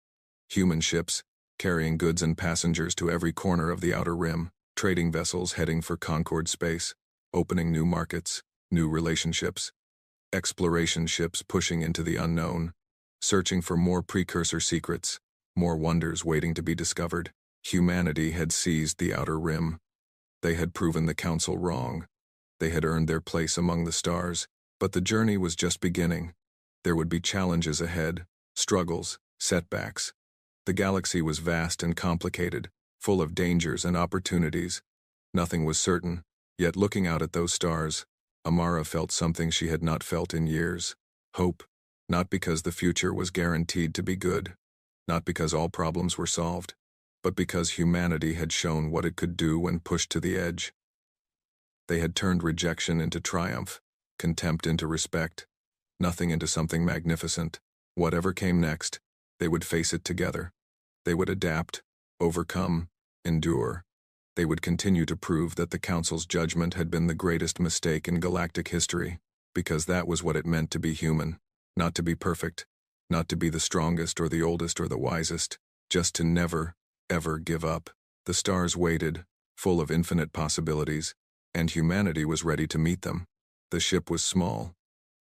Human ships, carrying goods and passengers to every corner of the outer rim. Trading vessels heading for Concord space, opening new markets, new relationships. Exploration ships pushing into the unknown, searching for more precursor secrets, more wonders waiting to be discovered. Humanity had seized the outer rim. They had proven the Council wrong. They had earned their place among the stars. But the journey was just beginning. There would be challenges ahead, struggles, setbacks. The galaxy was vast and complicated, full of dangers and opportunities. Nothing was certain, yet looking out at those stars, Amara felt something she had not felt in years. Hope, not because the future was guaranteed to be good, not because all problems were solved, but because humanity had shown what it could do when pushed to the edge. They had turned rejection into triumph, contempt into respect, nothing into something magnificent. Whatever came next, they would face it together. They would adapt, overcome, endure. They would continue to prove that the Council's judgment had been the greatest mistake in galactic history, because that was what it meant to be human, not to be perfect, not to be the strongest or the oldest or the wisest, just to never, ever give up. The stars waited, full of infinite possibilities, and humanity was ready to meet them. The ship was small.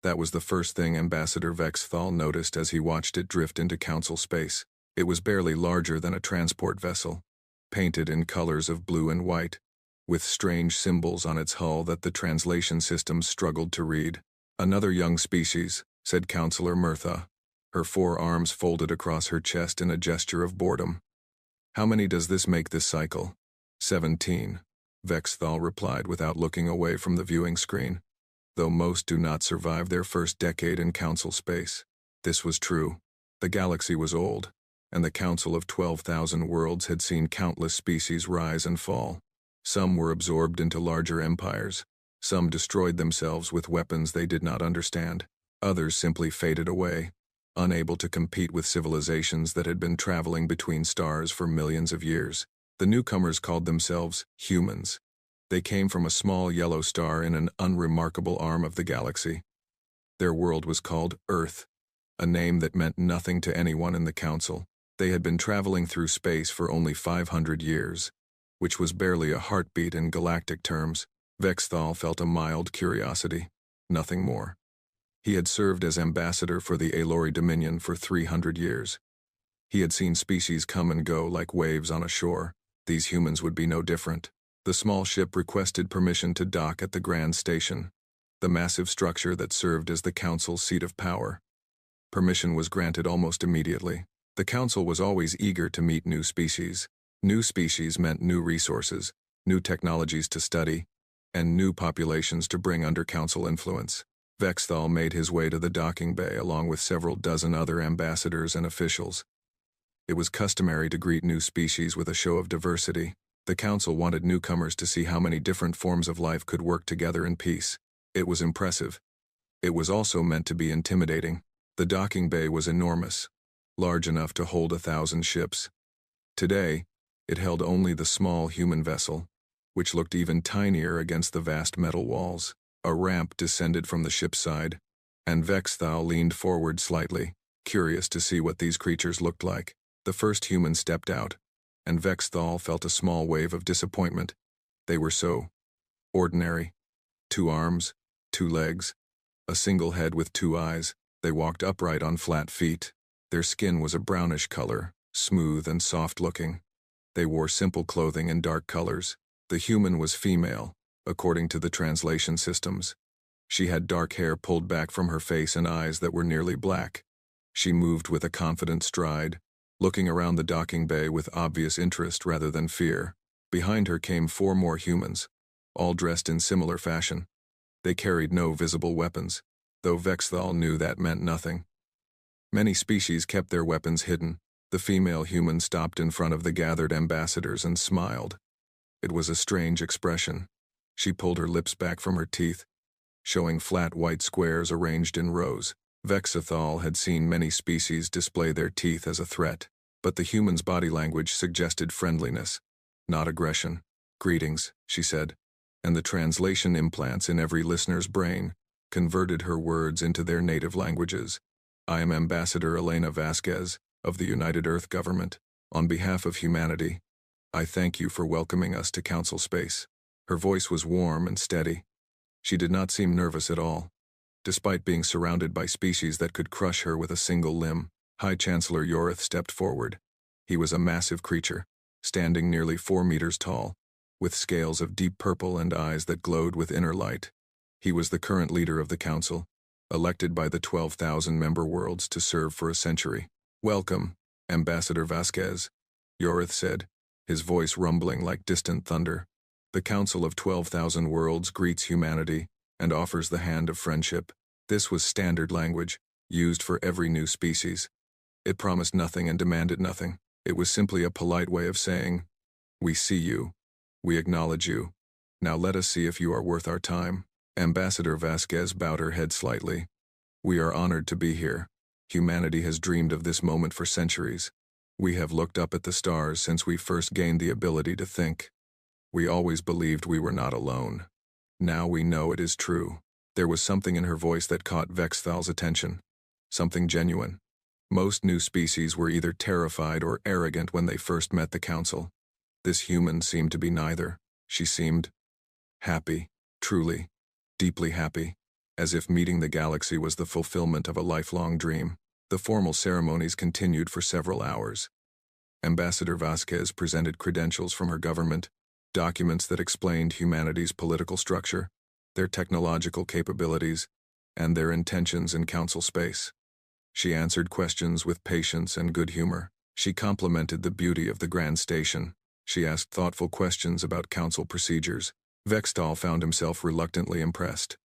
That was the first thing Ambassador Vexthal noticed as he watched it drift into Council space. It was barely larger than a transport vessel, painted in colors of blue and white, with strange symbols on its hull that the translation systems struggled to read. "Another young species," said Counselor Mirtha, her 4 arms folded across her chest in a gesture of boredom. "How many does this make this cycle?" 17, Vexthal replied without looking away from the viewing screen. Though most do not survive their first decade in Council space. This was true. The galaxy was old, and the Council of 12,000 worlds had seen countless species rise and fall. Some were absorbed into larger empires. Some destroyed themselves with weapons they did not understand. Others simply faded away, unable to compete with civilizations that had been traveling between stars for millions of years. The newcomers called themselves humans. They came from a small yellow star in an unremarkable arm of the galaxy. Their world was called Earth, a name that meant nothing to anyone in the Council. They had been traveling through space for only 500 years, which was barely a heartbeat in galactic terms. Vexthal felt a mild curiosity, nothing more. He had served as ambassador for the Aelori Dominion for 300 years. He had seen species come and go like waves on a shore. These humans would be no different. The small ship requested permission to dock at the Grand Station, the massive structure that served as the Council's seat of power. Permission was granted almost immediately. The Council was always eager to meet new species. New species meant new resources, new technologies to study, and new populations to bring under Council influence. Vexthal made his way to the docking bay along with several dozen other ambassadors and officials. It was customary to greet new species with a show of diversity. The Council wanted newcomers to see how many different forms of life could work together in peace. It was impressive. It was also meant to be intimidating. The docking bay was enormous, large enough to hold 1,000 ships. Today, it held only the small human vessel, which looked even tinier against the vast metal walls. A ramp descended from the ship's side, and Vexthal leaned forward slightly, curious to see what these creatures looked like. The first human stepped out, and Vexthal felt a small wave of disappointment. They were so ordinary. 2 arms, 2 legs, a single head with 2 eyes. They walked upright on flat feet. Their skin was a brownish color, smooth and soft-looking. They wore simple clothing in dark colors. The human was female, according to the translation systems. She had dark hair pulled back from her face and eyes that were nearly black. She moved with a confident stride, looking around the docking bay with obvious interest rather than fear. Behind her came 4 more humans, all dressed in similar fashion. They carried no visible weapons, though Vexthal knew that meant nothing. Many species kept their weapons hidden. The female human stopped in front of the gathered ambassadors and smiled. It was a strange expression. She pulled her lips back from her teeth, showing flat white squares arranged in rows. Vexthal had seen many species display their teeth as a threat, but the human's body language suggested friendliness, not aggression. "Greetings," she said, and the translation implants in every listener's brain converted her words into their native languages. "I am Ambassador Elena Vasquez of the United Earth Government. On behalf of humanity, I thank you for welcoming us to Council space." Her voice was warm and steady. She did not seem nervous at all. Despite being surrounded by species that could crush her with a single limb, High Chancellor Yorith stepped forward. He was a massive creature, standing nearly 4 meters tall, with scales of deep purple and eyes that glowed with inner light. He was the current leader of the Council, elected by the 12,000 member worlds to serve for a century. "Welcome, Ambassador Vasquez," Yorith said, his voice rumbling like distant thunder. The Council of 12,000 Worlds greets humanity and offers the hand of friendship. This was standard language, used for every new species. It promised nothing and demanded nothing. It was simply a polite way of saying, "We see you. We acknowledge you. Now let us see if you are worth our time." Ambassador Vasquez bowed her head slightly. "We are honored to be here. Humanity has dreamed of this moment for centuries. We have looked up at the stars since we first gained the ability to think. We always believed we were not alone. Now we know it is true." There was something in her voice that caught Vexthal's attention. Something genuine. Most new species were either terrified or arrogant when they first met the Council. This human seemed to be neither. She seemed happy, truly, deeply happy, as if meeting the galaxy was the fulfillment of a lifelong dream. The formal ceremonies continued for several hours. Ambassador Vasquez presented credentials from her government, documents that explained humanity's political structure, their technological capabilities, and their intentions in Council space. She answered questions with patience and good humor. She complimented the beauty of the Grand Station. She asked thoughtful questions about Council procedures. Vextal found himself reluctantly impressed.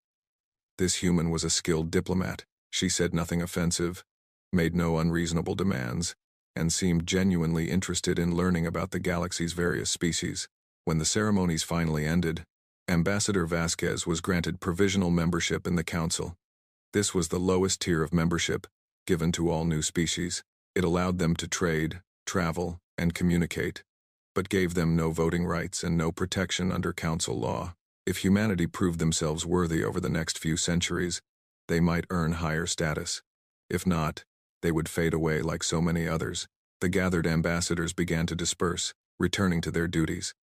This human was a skilled diplomat. She said nothing offensive, made no unreasonable demands, and seemed genuinely interested in learning about the galaxy's various species. When the ceremonies finally ended, Ambassador Vasquez was granted provisional membership in the Council. This was the lowest tier of membership, given to all new species. It allowed them to trade, travel, and communicate, but gave them no voting rights and no protection under Council law. If humanity proved themselves worthy over the next few centuries, they might earn higher status. If not, they would fade away like so many others. The gathered ambassadors began to disperse, returning to their duties.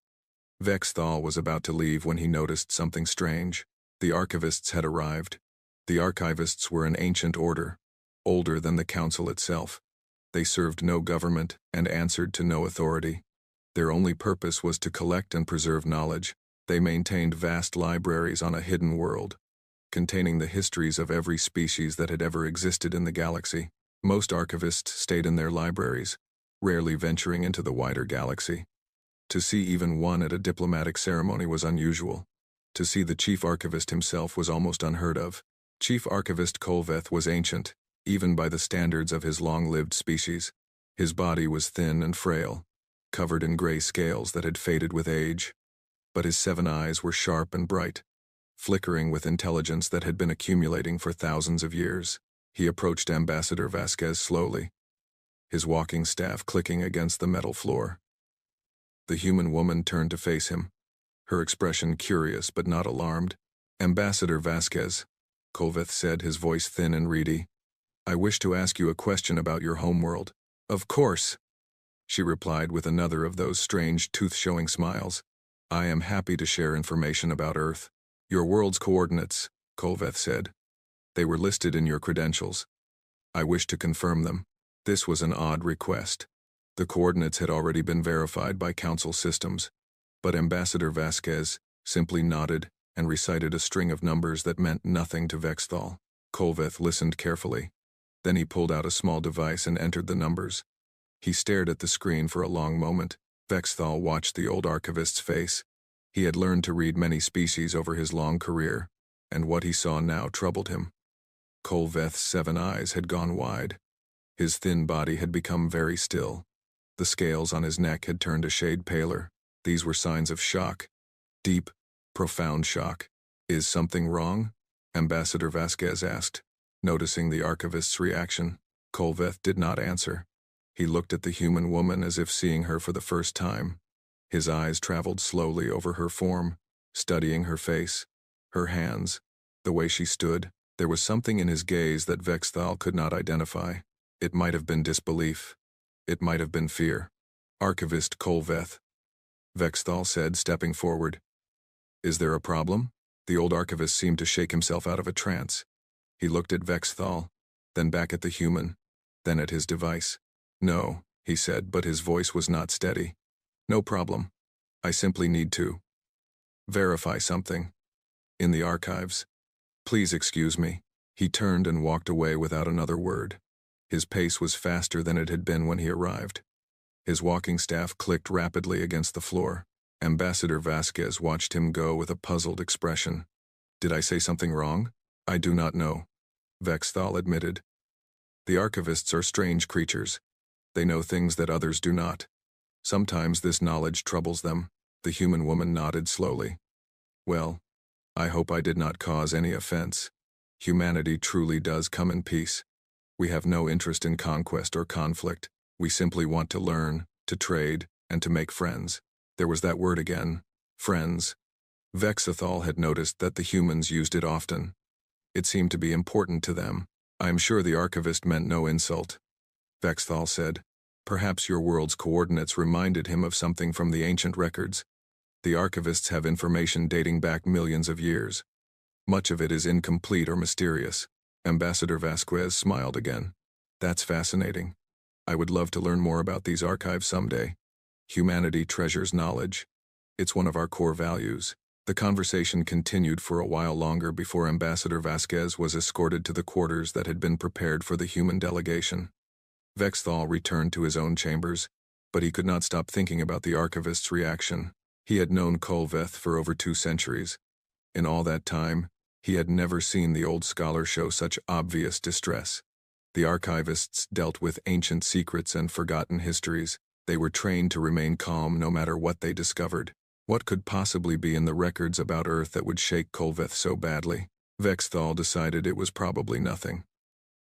Vexthal was about to leave when he noticed something strange. The archivists had arrived. The archivists were an ancient order, older than the Council itself. They served no government and answered to no authority. Their only purpose was to collect and preserve knowledge. They maintained vast libraries on a hidden world, containing the histories of every species that had ever existed in the galaxy. Most archivists stayed in their libraries, rarely venturing into the wider galaxy. To see even one at a diplomatic ceremony was unusual. To see the chief archivist himself was almost unheard of. Chief Archivist Kolveth was ancient, even by the standards of his long-lived species. His body was thin and frail, covered in gray scales that had faded with age. But his 7 eyes were sharp and bright, flickering with intelligence that had been accumulating for thousands of years. He approached Ambassador Vasquez slowly, his walking staff clicking against the metal floor. The human woman turned to face him, her expression curious but not alarmed. "Ambassador Vasquez," Kolveth said, his voice thin and reedy, "I wish to ask you a question about your homeworld." "Of course," she replied with another of those strange tooth-showing smiles. "I am happy to share information about Earth." "Your world's coordinates," Kolveth said. "They were listed in your credentials. I wish to confirm them." This was an odd request. The coordinates had already been verified by Council systems, but Ambassador Vasquez simply nodded and recited a string of numbers that meant nothing to Vexthal. Kolveth listened carefully. Then he pulled out a small device and entered the numbers. He stared at the screen for a long moment. Vexthal watched the old archivist's face. He had learned to read many species over his long career, and what he saw now troubled him. Kolveth's 7 eyes had gone wide. His thin body had become very still. The scales on his neck had turned a shade paler. These were signs of shock. Deep, profound shock. "Is something wrong?" Ambassador Vasquez asked. Noticing the archivist's reaction, Kolveth did not answer. He looked at the human woman as if seeing her for the first time. His eyes traveled slowly over her form, studying her face, her hands, the way she stood. There was something in his gaze that Vexthal could not identify. It might have been disbelief. It might have been fear. "Archivist Kolveth," Vexthal said, stepping forward. "Is there a problem?" The old archivist seemed to shake himself out of a trance. He looked at Vexthal, then back at the human, then at his device. "No," he said, but his voice was not steady. "No problem. I simply need to verify something in the archives. Please excuse me." He turned and walked away without another word. His pace was faster than it had been when he arrived. His walking staff clicked rapidly against the floor. Ambassador Vasquez watched him go with a puzzled expression. Did I say something wrong? I do not know, Vexthal admitted. The archivists are strange creatures. They know things that others do not. Sometimes this knowledge troubles them. The human woman nodded slowly. Well, I hope I did not cause any offense. Humanity truly does come in peace. We have no interest in conquest or conflict. We simply want to learn, to trade, and to make friends. There was that word again, friends. Vexthal had noticed that the humans used it often. It seemed to be important to them. I am sure the archivist meant no insult, Vexthal said. Perhaps your world's coordinates reminded him of something from the ancient records. The archivists have information dating back millions of years. Much of it is incomplete or mysterious. Ambassador Vasquez smiled again. That's fascinating. I would love to learn more about these archives someday. Humanity treasures knowledge. It's one of our core values. The conversation continued for a while longer before Ambassador Vasquez was escorted to the quarters that had been prepared for the human delegation. Vexthal returned to his own chambers, but he could not stop thinking about the archivist's reaction. He had known Kolveth for over 2 centuries. In all that time, he had never seen the old scholar show such obvious distress. The archivists dealt with ancient secrets and forgotten histories. They were trained to remain calm no matter what they discovered. What could possibly be in the records about Earth that would shake Kolveth so badly? Vexthal decided it was probably nothing.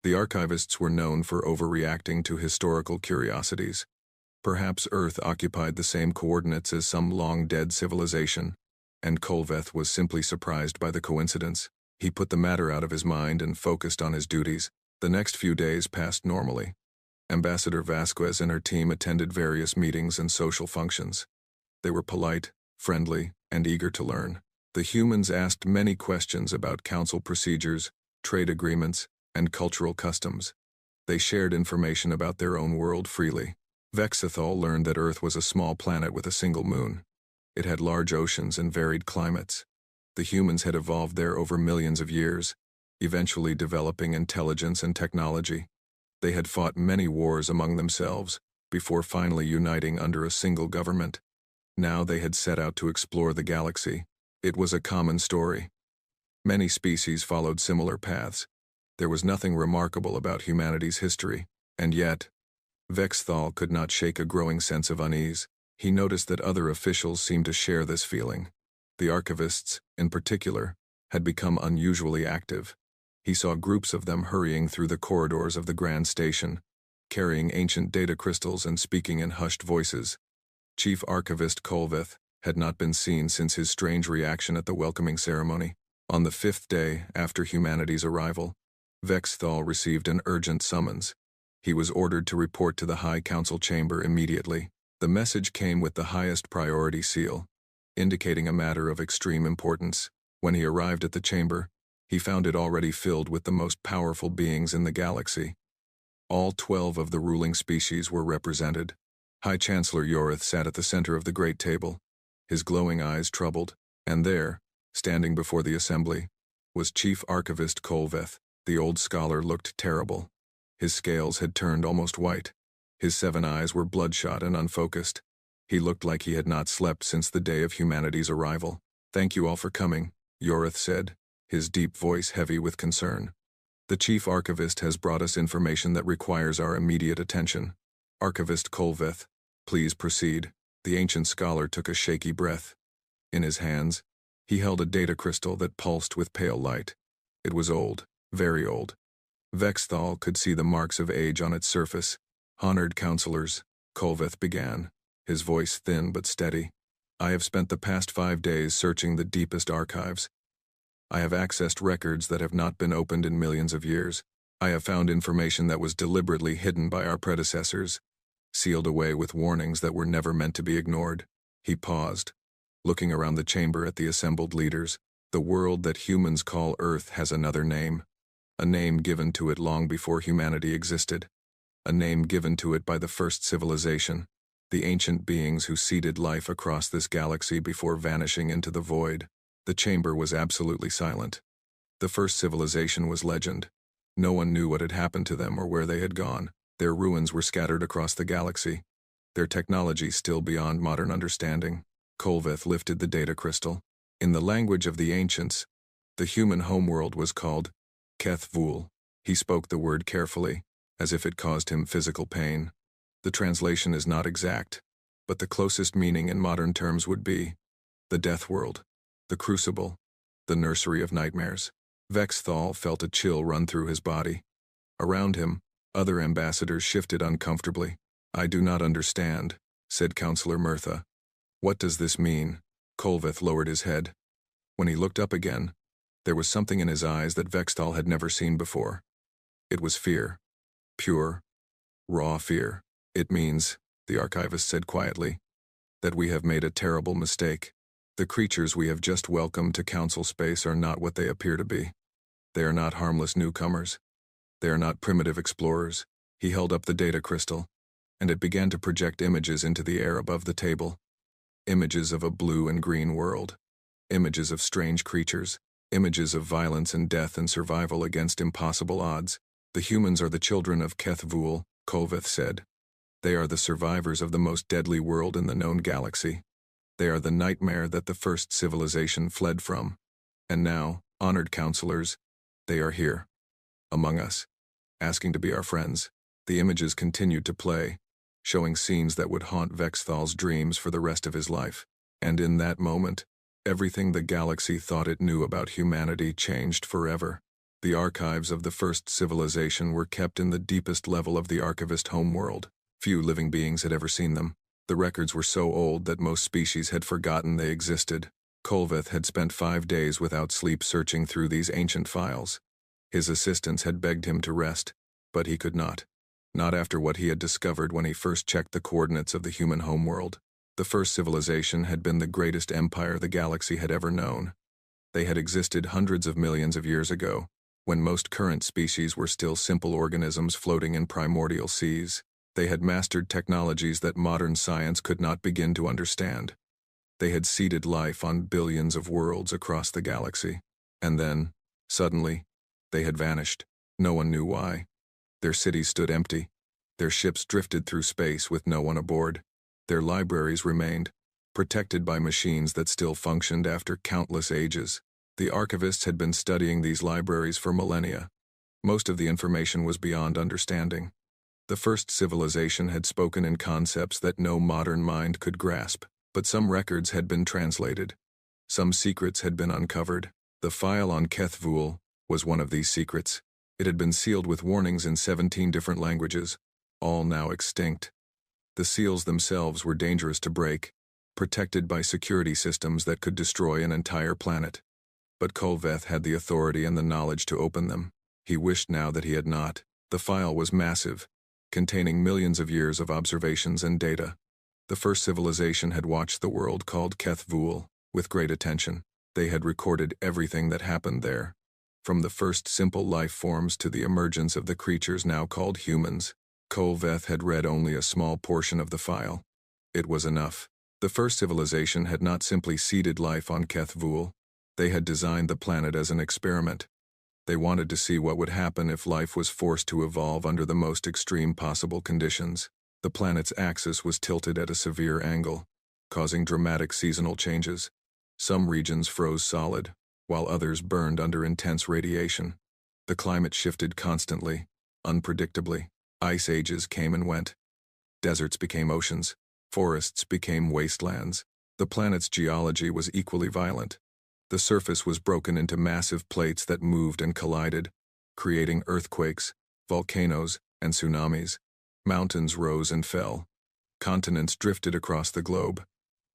The archivists were known for overreacting to historical curiosities. Perhaps Earth occupied the same coordinates as some long-dead civilization, and Kolveth was simply surprised by the coincidence. He put the matter out of his mind and focused on his duties. The next few days passed normally. Ambassador Vasquez and her team attended various meetings and social functions. They were polite, friendly, and eager to learn. The humans asked many questions about council procedures, trade agreements, and cultural customs. They shared information about their own world freely. Vexthal learned that Earth was a small planet with a single moon. It had large oceans and varied climates. The humans had evolved there over millions of years, eventually developing intelligence and technology. They had fought many wars among themselves, before finally uniting under a single government. Now they had set out to explore the galaxy. It was a common story. Many species followed similar paths. There was nothing remarkable about humanity's history, and yet, Vexthal could not shake a growing sense of unease. He noticed that other officials seemed to share this feeling. The archivists, in particular, had become unusually active. He saw groups of them hurrying through the corridors of the Grand Station, carrying ancient data crystals and speaking in hushed voices. Chief Archivist Kolveth had not been seen since his strange reaction at the welcoming ceremony. On the 5th day after humanity's arrival, Vexthal received an urgent summons. He was ordered to report to the High Council chamber immediately. The message came with the highest priority seal, indicating a matter of extreme importance. When he arrived at the chamber, he found it already filled with the most powerful beings in the galaxy. All 12 of the ruling species were represented. High Chancellor Yorith sat at the center of the great table, his glowing eyes troubled, and there, standing before the assembly, was Chief Archivist Kolveth. The old scholar looked terrible. His scales had turned almost white. His 7 eyes were bloodshot and unfocused. He looked like he had not slept since the day of humanity's arrival. "Thank you all for coming," Yorith said, his deep voice heavy with concern. "The Chief Archivist has brought us information that requires our immediate attention. Archivist Kolveth, please proceed." The ancient scholar took a shaky breath. In his hands, he held a data crystal that pulsed with pale light. It was old, very old. Vexthal could see the marks of age on its surface. "Honored counselors," Kolveth began, his voice thin but steady. "I have spent the past 5 days searching the deepest archives. I have accessed records that have not been opened in millions of years. I have found information that was deliberately hidden by our predecessors, sealed away with warnings that were never meant to be ignored." He paused, looking around the chamber at the assembled leaders. "The world that humans call Earth has another name. A name given to it long before humanity existed. A name given to it by the first civilization, the ancient beings who seeded life across this galaxy before vanishing into the void." The chamber was absolutely silent. The first civilization was legend. No one knew what had happened to them or where they had gone. Their ruins were scattered across the galaxy, their technology still beyond modern understanding. Kolveth lifted the data crystal. In the language of the ancients, the human homeworld was called Keth Vul. He spoke the word carefully, as if it caused him physical pain. The translation is not exact, but the closest meaning in modern terms would be the death world, the crucible, the nursery of nightmares. Vexthal felt a chill run through his body. Around him, other ambassadors shifted uncomfortably. "I do not understand," said Counselor Mirtha. "What does this mean?" Kolveth lowered his head. When he looked up again, there was something in his eyes that Vexthal had never seen before. It was fear. Pure, raw fear. "It means," the archivist said quietly, "that we have made a terrible mistake. The creatures we have just welcomed to council space are not what they appear to be. They are not harmless newcomers. They are not primitive explorers." He held up the data crystal, and it began to project images into the air above the table. Images of a blue and green world. Images of strange creatures. Images of violence and death and survival against impossible odds. "The humans are the children of Keth Vul," Kolveth said. "They are the survivors of the most deadly world in the known galaxy. They are the nightmare that the first civilization fled from. And now, honored counselors, they are here, among us, asking to be our friends." The images continued to play, showing scenes that would haunt Vexthal's dreams for the rest of his life. And in that moment, everything the galaxy thought it knew about humanity changed forever. The archives of the first civilization were kept in the deepest level of the archivist homeworld. Few living beings had ever seen them. The records were so old that most species had forgotten they existed. Kolveth had spent 5 days without sleep searching through these ancient files. His assistants had begged him to rest, but he could not. Not after what he had discovered when he first checked the coordinates of the human homeworld. The first civilization had been the greatest empire the galaxy had ever known. They had existed hundreds of millions of years ago, when most current species were still simple organisms floating in primordial seas. They had mastered technologies that modern science could not begin to understand. They had seeded life on billions of worlds across the galaxy. And then, suddenly, they had vanished. No one knew why. Their cities stood empty. Their ships drifted through space with no one aboard. Their libraries remained, protected by machines that still functioned after countless ages. The archivists had been studying these libraries for millennia. Most of the information was beyond understanding. The first civilization had spoken in concepts that no modern mind could grasp, but some records had been translated. Some secrets had been uncovered. The file on Keth Vul was one of these secrets. It had been sealed with warnings in 17 different languages, all now extinct. The seals themselves were dangerous to break, protected by security systems that could destroy an entire planet. But Kolveth had the authority and the knowledge to open them. He wished now that he had not. The file was massive, containing millions of years of observations and data. The first civilization had watched the world called Keth Vul with great attention. They had recorded everything that happened there, from the first simple life forms to the emergence of the creatures now called humans. Kolveth had read only a small portion of the file. It was enough. The first civilization had not simply seeded life on Keth Vul. They had designed the planet as an experiment. They wanted to see what would happen if life was forced to evolve under the most extreme possible conditions. The planet's axis was tilted at a severe angle, causing dramatic seasonal changes. Some regions froze solid, while others burned under intense radiation. The climate shifted constantly, unpredictably. Ice ages came and went. Deserts became oceans. Forests became wastelands. The planet's geology was equally violent. The surface was broken into massive plates that moved and collided, creating earthquakes, volcanoes, and tsunamis. Mountains rose and fell. Continents drifted across the globe.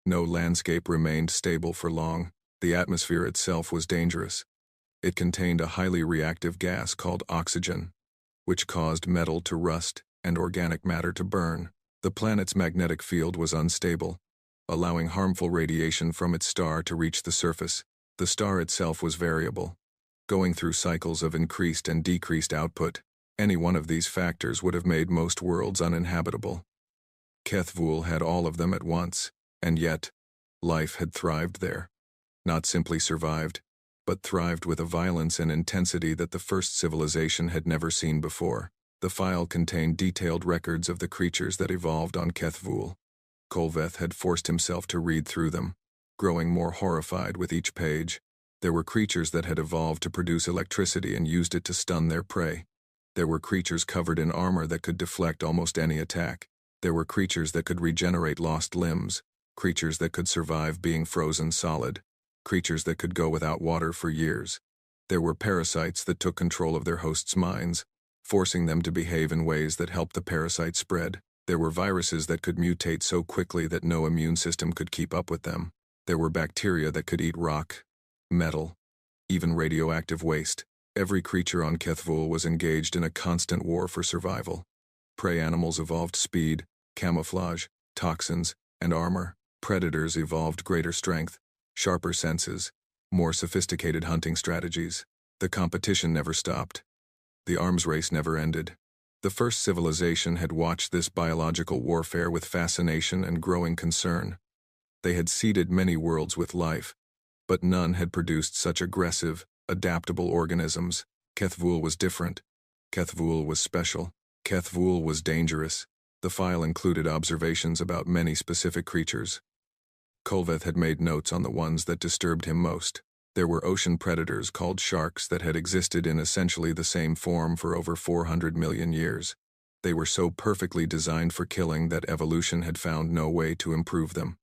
No landscape remained stable for long. The atmosphere itself was dangerous. It contained a highly reactive gas called oxygen, which caused metal to rust and organic matter to burn. The planet's magnetic field was unstable, allowing harmful radiation from its star to reach the surface. The star itself was variable, going through cycles of increased and decreased output. Any one of these factors would have made most worlds uninhabitable. Keth Vul had all of them at once, and yet, life had thrived there. Not simply survived, but thrived with a violence and intensity that the first civilization had never seen before. The file contained detailed records of the creatures that evolved on Keth Vul. Kolveth had forced himself to read through them, growing more horrified with each page. There were creatures that had evolved to produce electricity and used it to stun their prey. There were creatures covered in armor that could deflect almost any attack. There were creatures that could regenerate lost limbs, creatures that could survive being frozen solid, creatures that could go without water for years. There were parasites that took control of their hosts' minds, forcing them to behave in ways that helped the parasite spread. There were viruses that could mutate so quickly that no immune system could keep up with them. There were bacteria that could eat rock, metal, even radioactive waste. Every creature on Kethvul was engaged in a constant war for survival. Prey animals evolved speed, camouflage, toxins, and armor. Predators evolved greater strength, sharper senses, more sophisticated hunting strategies. The competition never stopped. The arms race never ended. The first civilization had watched this biological warfare with fascination and growing concern. They had seeded many worlds with life, but none had produced such aggressive, adaptable organisms. Kethvul was different. Kethvul was special. Kethvul was dangerous. The file included observations about many specific creatures. Kolveth had made notes on the ones that disturbed him most. There were ocean predators called sharks that had existed in essentially the same form for over 400 million years. They were so perfectly designed for killing that evolution had found no way to improve them.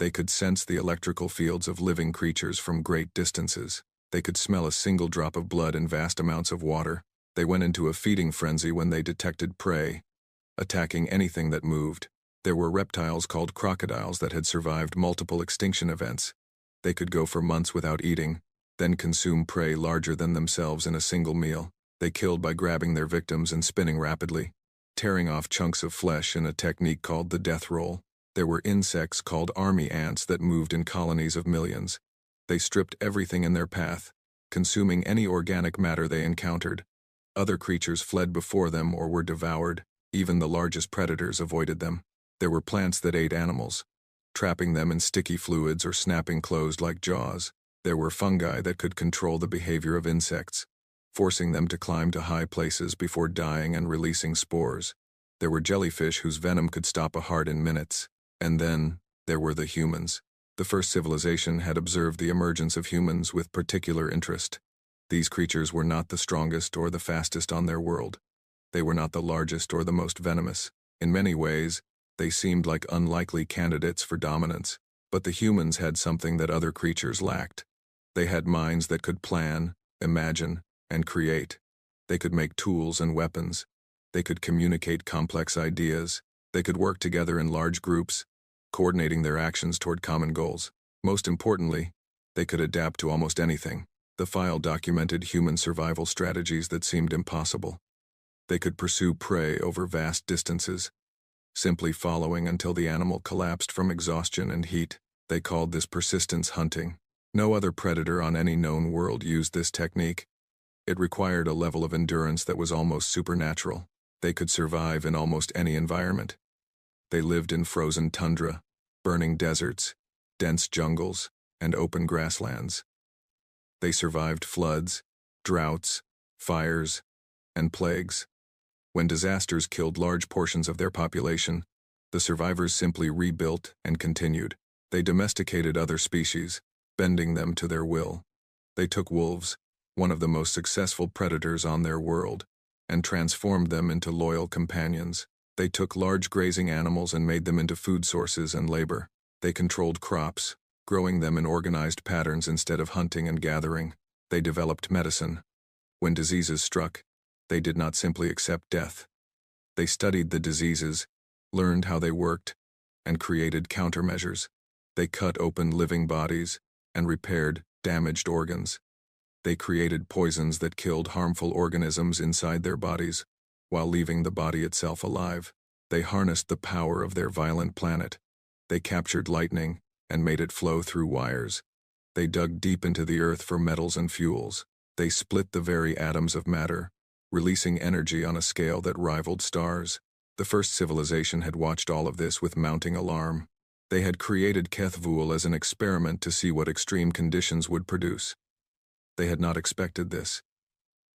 They could sense the electrical fields of living creatures from great distances. They could smell a single drop of blood in vast amounts of water. They went into a feeding frenzy when they detected prey, attacking anything that moved. There were reptiles called crocodiles that had survived multiple extinction events. They could go for months without eating, then consume prey larger than themselves in a single meal. They killed by grabbing their victims and spinning rapidly, tearing off chunks of flesh in a technique called the death roll. There were insects called army ants that moved in colonies of millions. They stripped everything in their path, consuming any organic matter they encountered. Other creatures fled before them or were devoured. Even the largest predators avoided them. There were plants that ate animals, trapping them in sticky fluids or snapping closed like jaws. There were fungi that could control the behavior of insects, forcing them to climb to high places before dying and releasing spores. There were jellyfish whose venom could stop a heart in minutes. And then, there were the humans. The first civilization had observed the emergence of humans with particular interest. These creatures were not the strongest or the fastest on their world. They were not the largest or the most venomous. In many ways, they seemed like unlikely candidates for dominance. But the humans had something that other creatures lacked. They had minds that could plan, imagine, and create. They could make tools and weapons. They could communicate complex ideas. They could work together in large groups, coordinating their actions toward common goals. Most importantly, they could adapt to almost anything. The file documented human survival strategies that seemed impossible. They could pursue prey over vast distances, simply following until the animal collapsed from exhaustion and heat. They called this persistence hunting. No other predator on any known world used this technique. It required a level of endurance that was almost supernatural. They could survive in almost any environment. They lived in frozen tundra, burning deserts, dense jungles, and open grasslands. They survived floods, droughts, fires, and plagues. When disasters killed large portions of their population, the survivors simply rebuilt and continued. They domesticated other species, bending them to their will. They took wolves, one of the most successful predators on their world, and transformed them into loyal companions. They took large grazing animals and made them into food sources and labor. They controlled crops, growing them in organized patterns instead of hunting and gathering. They developed medicine. When diseases struck, they did not simply accept death. They studied the diseases, learned how they worked, and created countermeasures. They cut open living bodies and repaired damaged organs. They created poisons that killed harmful organisms inside their bodies, while leaving the body itself alive. They harnessed the power of their violent planet. They captured lightning and made it flow through wires. They dug deep into the earth for metals and fuels. They split the very atoms of matter, releasing energy on a scale that rivaled stars. The first civilization had watched all of this with mounting alarm. They had created Kethvul as an experiment to see what extreme conditions would produce. They had not expected this.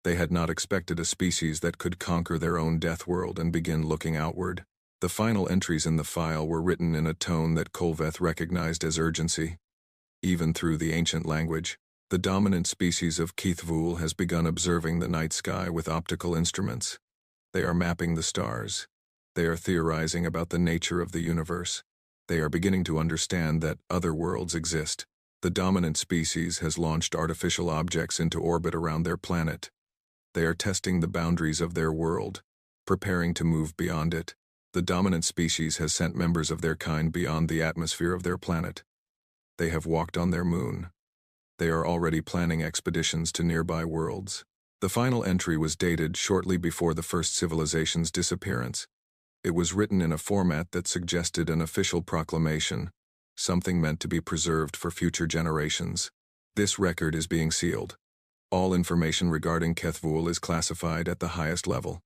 They had not expected a species that could conquer their own death world and begin looking outward. The final entries in the file were written in a tone that Kolveth recognized as urgency. Even through the ancient language, the dominant species of Keithvul has begun observing the night sky with optical instruments. They are mapping the stars. They are theorizing about the nature of the universe. They are beginning to understand that other worlds exist. The dominant species has launched artificial objects into orbit around their planet. They are testing the boundaries of their world, preparing to move beyond it. The dominant species has sent members of their kind beyond the atmosphere of their planet. They have walked on their moon. They are already planning expeditions to nearby worlds. The final entry was dated shortly before the first civilization's disappearance. It was written in a format that suggested an official proclamation, something meant to be preserved for future generations. This record is being sealed. All information regarding Keithvul is classified at the highest level.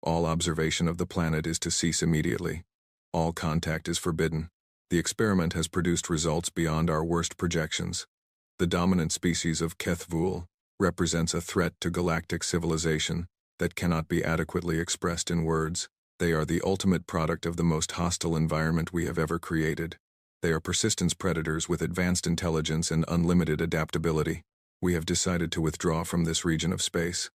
All observation of the planet is to cease immediately. All contact is forbidden. The experiment has produced results beyond our worst projections. The dominant species of Keithvul represents a threat to galactic civilization that cannot be adequately expressed in words. They are the ultimate product of the most hostile environment we have ever created. They are persistence predators with advanced intelligence and unlimited adaptability. We have decided to withdraw from this region of space.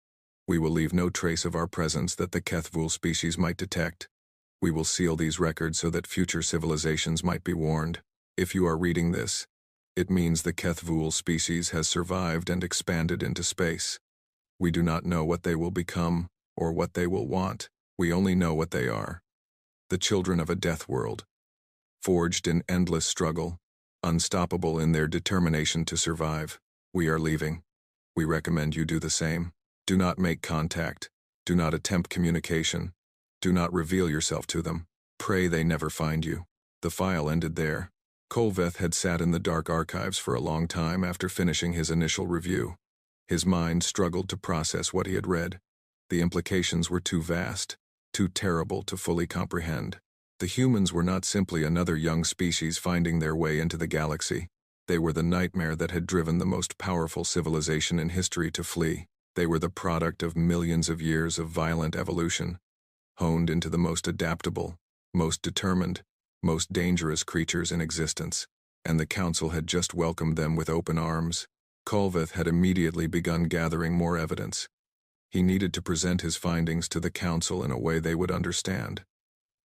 We will leave no trace of our presence that the Keithvul species might detect. We will seal these records so that future civilizations might be warned. If you are reading this, it means the Keithvul species has survived and expanded into space. We do not know what they will become or what they will want. We only know what they are. The children of a death world, forged in endless struggle, unstoppable in their determination to survive. We are leaving. We recommend you do the same. Do not make contact. Do not attempt communication. Do not reveal yourself to them. Pray they never find you. The file ended there. Kolveth had sat in the dark archives for a long time after finishing his initial review. His mind struggled to process what he had read. The implications were too vast, too terrible to fully comprehend. The humans were not simply another young species finding their way into the galaxy. They were the nightmare that had driven the most powerful civilization in history to flee. They were the product of millions of years of violent evolution, honed into the most adaptable, most determined, most dangerous creatures in existence, and the Council had just welcomed them with open arms. Kolveth had immediately begun gathering more evidence. He needed to present his findings to the Council in a way they would understand.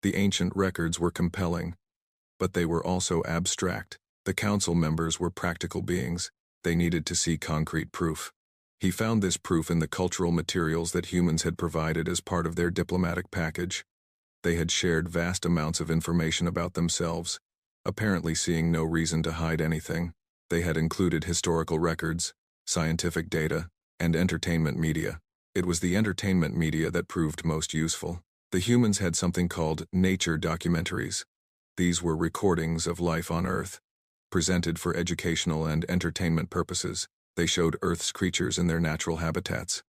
The ancient records were compelling, but they were also abstract. The Council members were practical beings. They needed to see concrete proof. He found this proof in the cultural materials that humans had provided as part of their diplomatic package. They had shared vast amounts of information about themselves, apparently seeing no reason to hide anything. They had included historical records, scientific data, and entertainment media. It was the entertainment media that proved most useful. The humans had something called nature documentaries. These were recordings of life on Earth, presented for educational and entertainment purposes. They showed Earth's creatures in their natural habitats,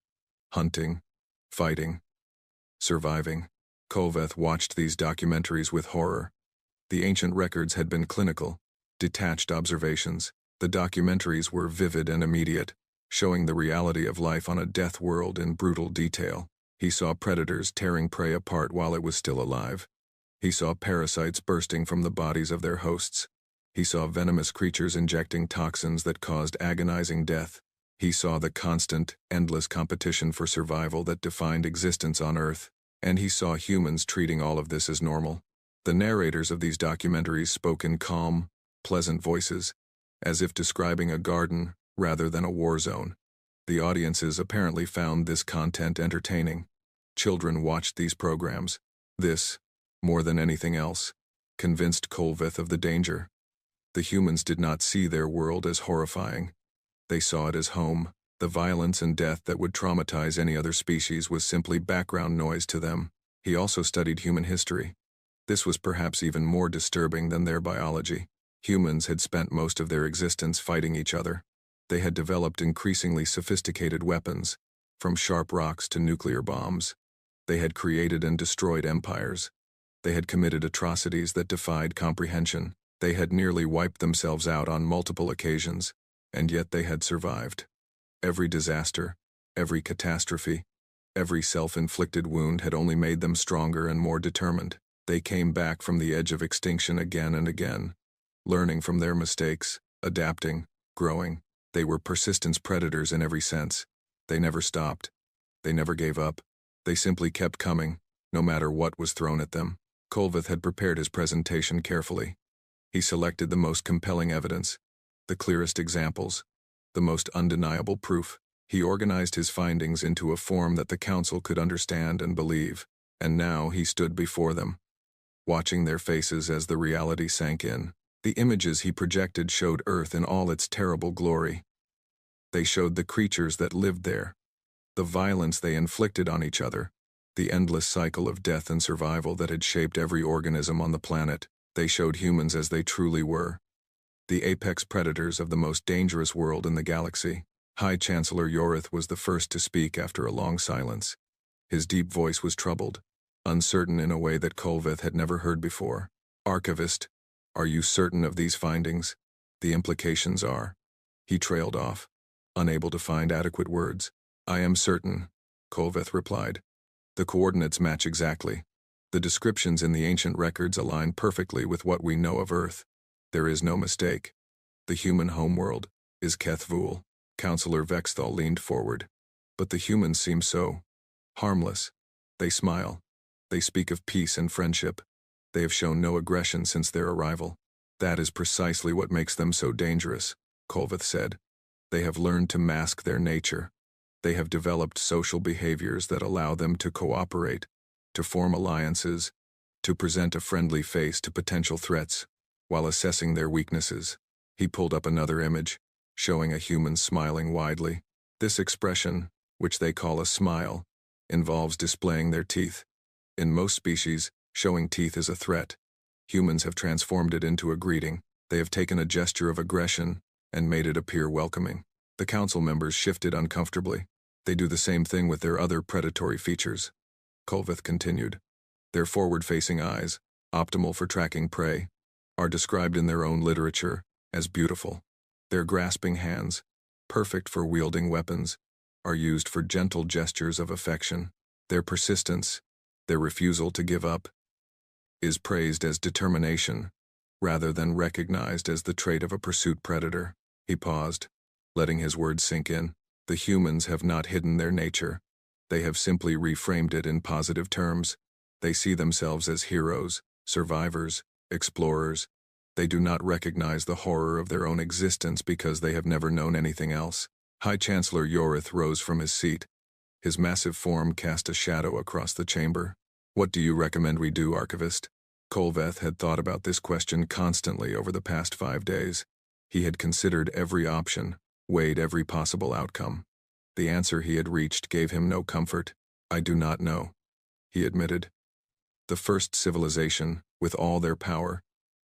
hunting, fighting, surviving. Kolveth watched these documentaries with horror. The ancient records had been clinical, detached observations. The documentaries were vivid and immediate, showing the reality of life on a death world in brutal detail. He saw predators tearing prey apart while it was still alive. He saw parasites bursting from the bodies of their hosts. He saw venomous creatures injecting toxins that caused agonizing death. He saw the constant, endless competition for survival that defined existence on Earth. And he saw humans treating all of this as normal. The narrators of these documentaries spoke in calm, pleasant voices, as if describing a garden rather than a war zone. The audiences apparently found this content entertaining. Children watched these programs. This, more than anything else, convinced Kolveth of the danger. The humans did not see their world as horrifying. They saw it as home. The violence and death that would traumatize any other species was simply background noise to them. He also studied human history. This was perhaps even more disturbing than their biology. Humans had spent most of their existence fighting each other. They had developed increasingly sophisticated weapons, from sharp rocks to nuclear bombs. They had created and destroyed empires. They had committed atrocities that defied comprehension. They had nearly wiped themselves out on multiple occasions, and yet they had survived. Every disaster, every catastrophe, every self-inflicted wound had only made them stronger and more determined. They came back from the edge of extinction again and again, learning from their mistakes, adapting, growing. They were persistence predators in every sense. They never stopped. They never gave up. They simply kept coming, no matter what was thrown at them. Kolveth had prepared his presentation carefully. He selected the most compelling evidence, the clearest examples, the most undeniable proof. He organized his findings into a form that the council could understand and believe, and now he stood before them, watching their faces as the reality sank in. The images he projected showed Earth in all its terrible glory. They showed the creatures that lived there, the violence they inflicted on each other, the endless cycle of death and survival that had shaped every organism on the planet. They showed humans as they truly were, the apex predators of the most dangerous world in the galaxy. High Chancellor Yorith was the first to speak after a long silence. His deep voice was troubled, uncertain in a way that Kolveth had never heard before. Archivist, are you certain of these findings? The implications are. He trailed off, unable to find adequate words. I am certain, Kolveth replied. The coordinates match exactly. The descriptions in the ancient records align perfectly with what we know of Earth. There is no mistake. The human homeworld is Kethvul. Counselor Vexthal leaned forward. But the humans seem so harmless. They smile. They speak of peace and friendship. They have shown no aggression since their arrival. That is precisely what makes them so dangerous, Kolveth said. They have learned to mask their nature. They have developed social behaviors that allow them to cooperate, to form alliances, to present a friendly face to potential threats, while assessing their weaknesses. He pulled up another image, showing a human smiling widely. This expression, which they call a smile, involves displaying their teeth. In most species, showing teeth is a threat. Humans have transformed it into a greeting. They have taken a gesture of aggression and made it appear welcoming. The council members shifted uncomfortably. They do the same thing with their other predatory features. Kolveth continued. Their forward-facing eyes, optimal for tracking prey, are described in their own literature as beautiful. Their grasping hands, perfect for wielding weapons, are used for gentle gestures of affection. Their persistence, their refusal to give up, is praised as determination, rather than recognized as the trait of a pursuit predator. He paused, letting his words sink in. The humans have not hidden their nature. They have simply reframed it in positive terms. They see themselves as heroes, survivors, explorers. They do not recognize the horror of their own existence because they have never known anything else. High Chancellor Yorith rose from his seat. His massive form cast a shadow across the chamber. What do you recommend we do, Archivist? Kolveth had thought about this question constantly over the past 5 days. He had considered every option, weighed every possible outcome. The answer he had reached gave him no comfort. I do not know, he admitted. The first civilization, with all their power,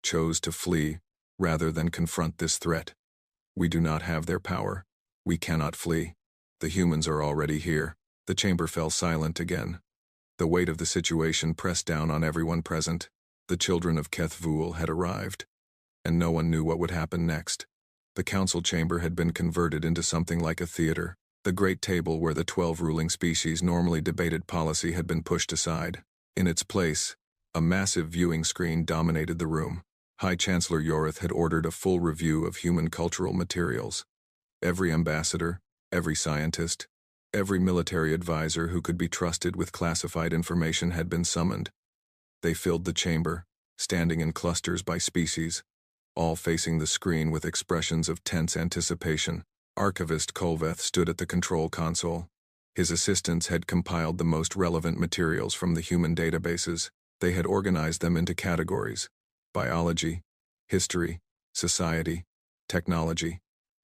chose to flee rather than confront this threat. We do not have their power. We cannot flee. The humans are already here. The chamber fell silent again. The weight of the situation pressed down on everyone present. The children of Kethvul had arrived, and no one knew what would happen next. The council chamber had been converted into something like a theater. The great table where the 12 ruling species normally debated policy had been pushed aside. In its place, a massive viewing screen dominated the room. High Chancellor Yorith had ordered a full review of human cultural materials. Every ambassador, every scientist, every military advisor who could be trusted with classified information had been summoned. They filled the chamber, standing in clusters by species, all facing the screen with expressions of tense anticipation. Archivist Kolveth stood at the control console. His assistants had compiled the most relevant materials from the human databases. They had organized them into categories: biology, history, society, technology.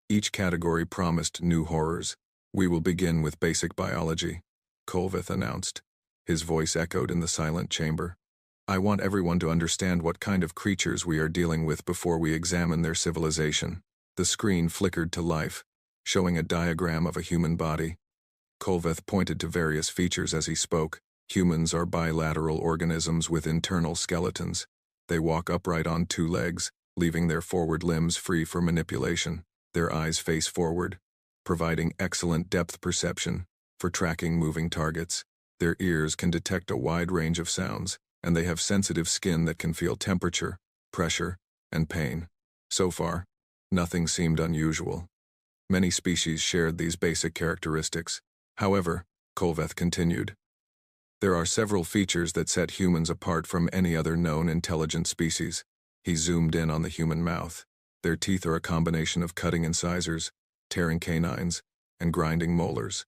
Each category promised new horrors. We will begin with basic biology, Kolveth announced. His voice echoed in the silent chamber. I want everyone to understand what kind of creatures we are dealing with before we examine their civilization. The screen flickered to life, showing a diagram of a human body. Kolveth pointed to various features as he spoke. Humans are bilateral organisms with internal skeletons. They walk upright on 2 legs, leaving their forward limbs free for manipulation. Their eyes face forward, providing excellent depth perception for tracking moving targets. Their ears can detect a wide range of sounds, and they have sensitive skin that can feel temperature, pressure, and pain. So far, nothing seemed unusual. Many species shared these basic characteristics. However, Kolveth continued, there are several features that set humans apart from any other known intelligent species. He zoomed in on the human mouth. Their teeth are a combination of cutting incisors, tearing canines, and grinding molars.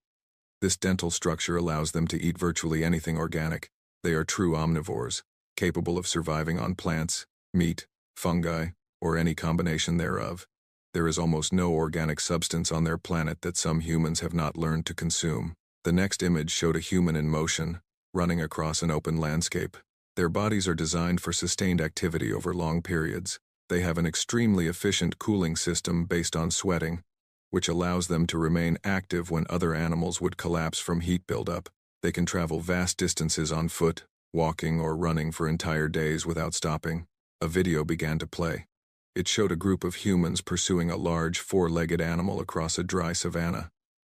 This dental structure allows them to eat virtually anything organic. They are true omnivores, capable of surviving on plants, meat, fungi, or any combination thereof. There is almost no organic substance on their planet that some humans have not learned to consume. The next image showed a human in motion, running across an open landscape. Their bodies are designed for sustained activity over long periods. They have an extremely efficient cooling system based on sweating, which allows them to remain active when other animals would collapse from heat buildup. They can travel vast distances on foot, walking or running for entire days without stopping. A video began to play. It showed a group of humans pursuing a large four-legged animal across a dry savanna.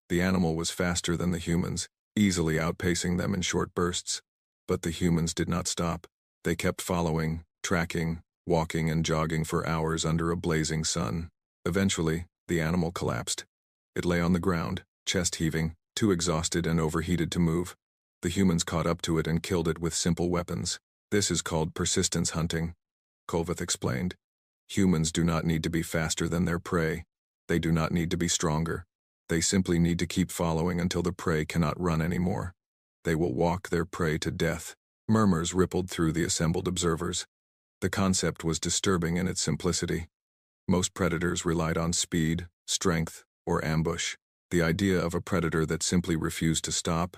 The animal was faster than the humans, easily outpacing them in short bursts. But the humans did not stop. They kept following, tracking, walking and jogging for hours under a blazing sun. Eventually, the animal collapsed. It lay on the ground, chest heaving, too exhausted and overheated to move. The humans caught up to it and killed it with simple weapons. This is called persistence hunting, Kolveth explained. Humans do not need to be faster than their prey. They do not need to be stronger. They simply need to keep following until the prey cannot run anymore. They will walk their prey to death. Murmurs rippled through the assembled observers. The concept was disturbing in its simplicity. Most predators relied on speed, strength, or ambush. The idea of a predator that simply refused to stop,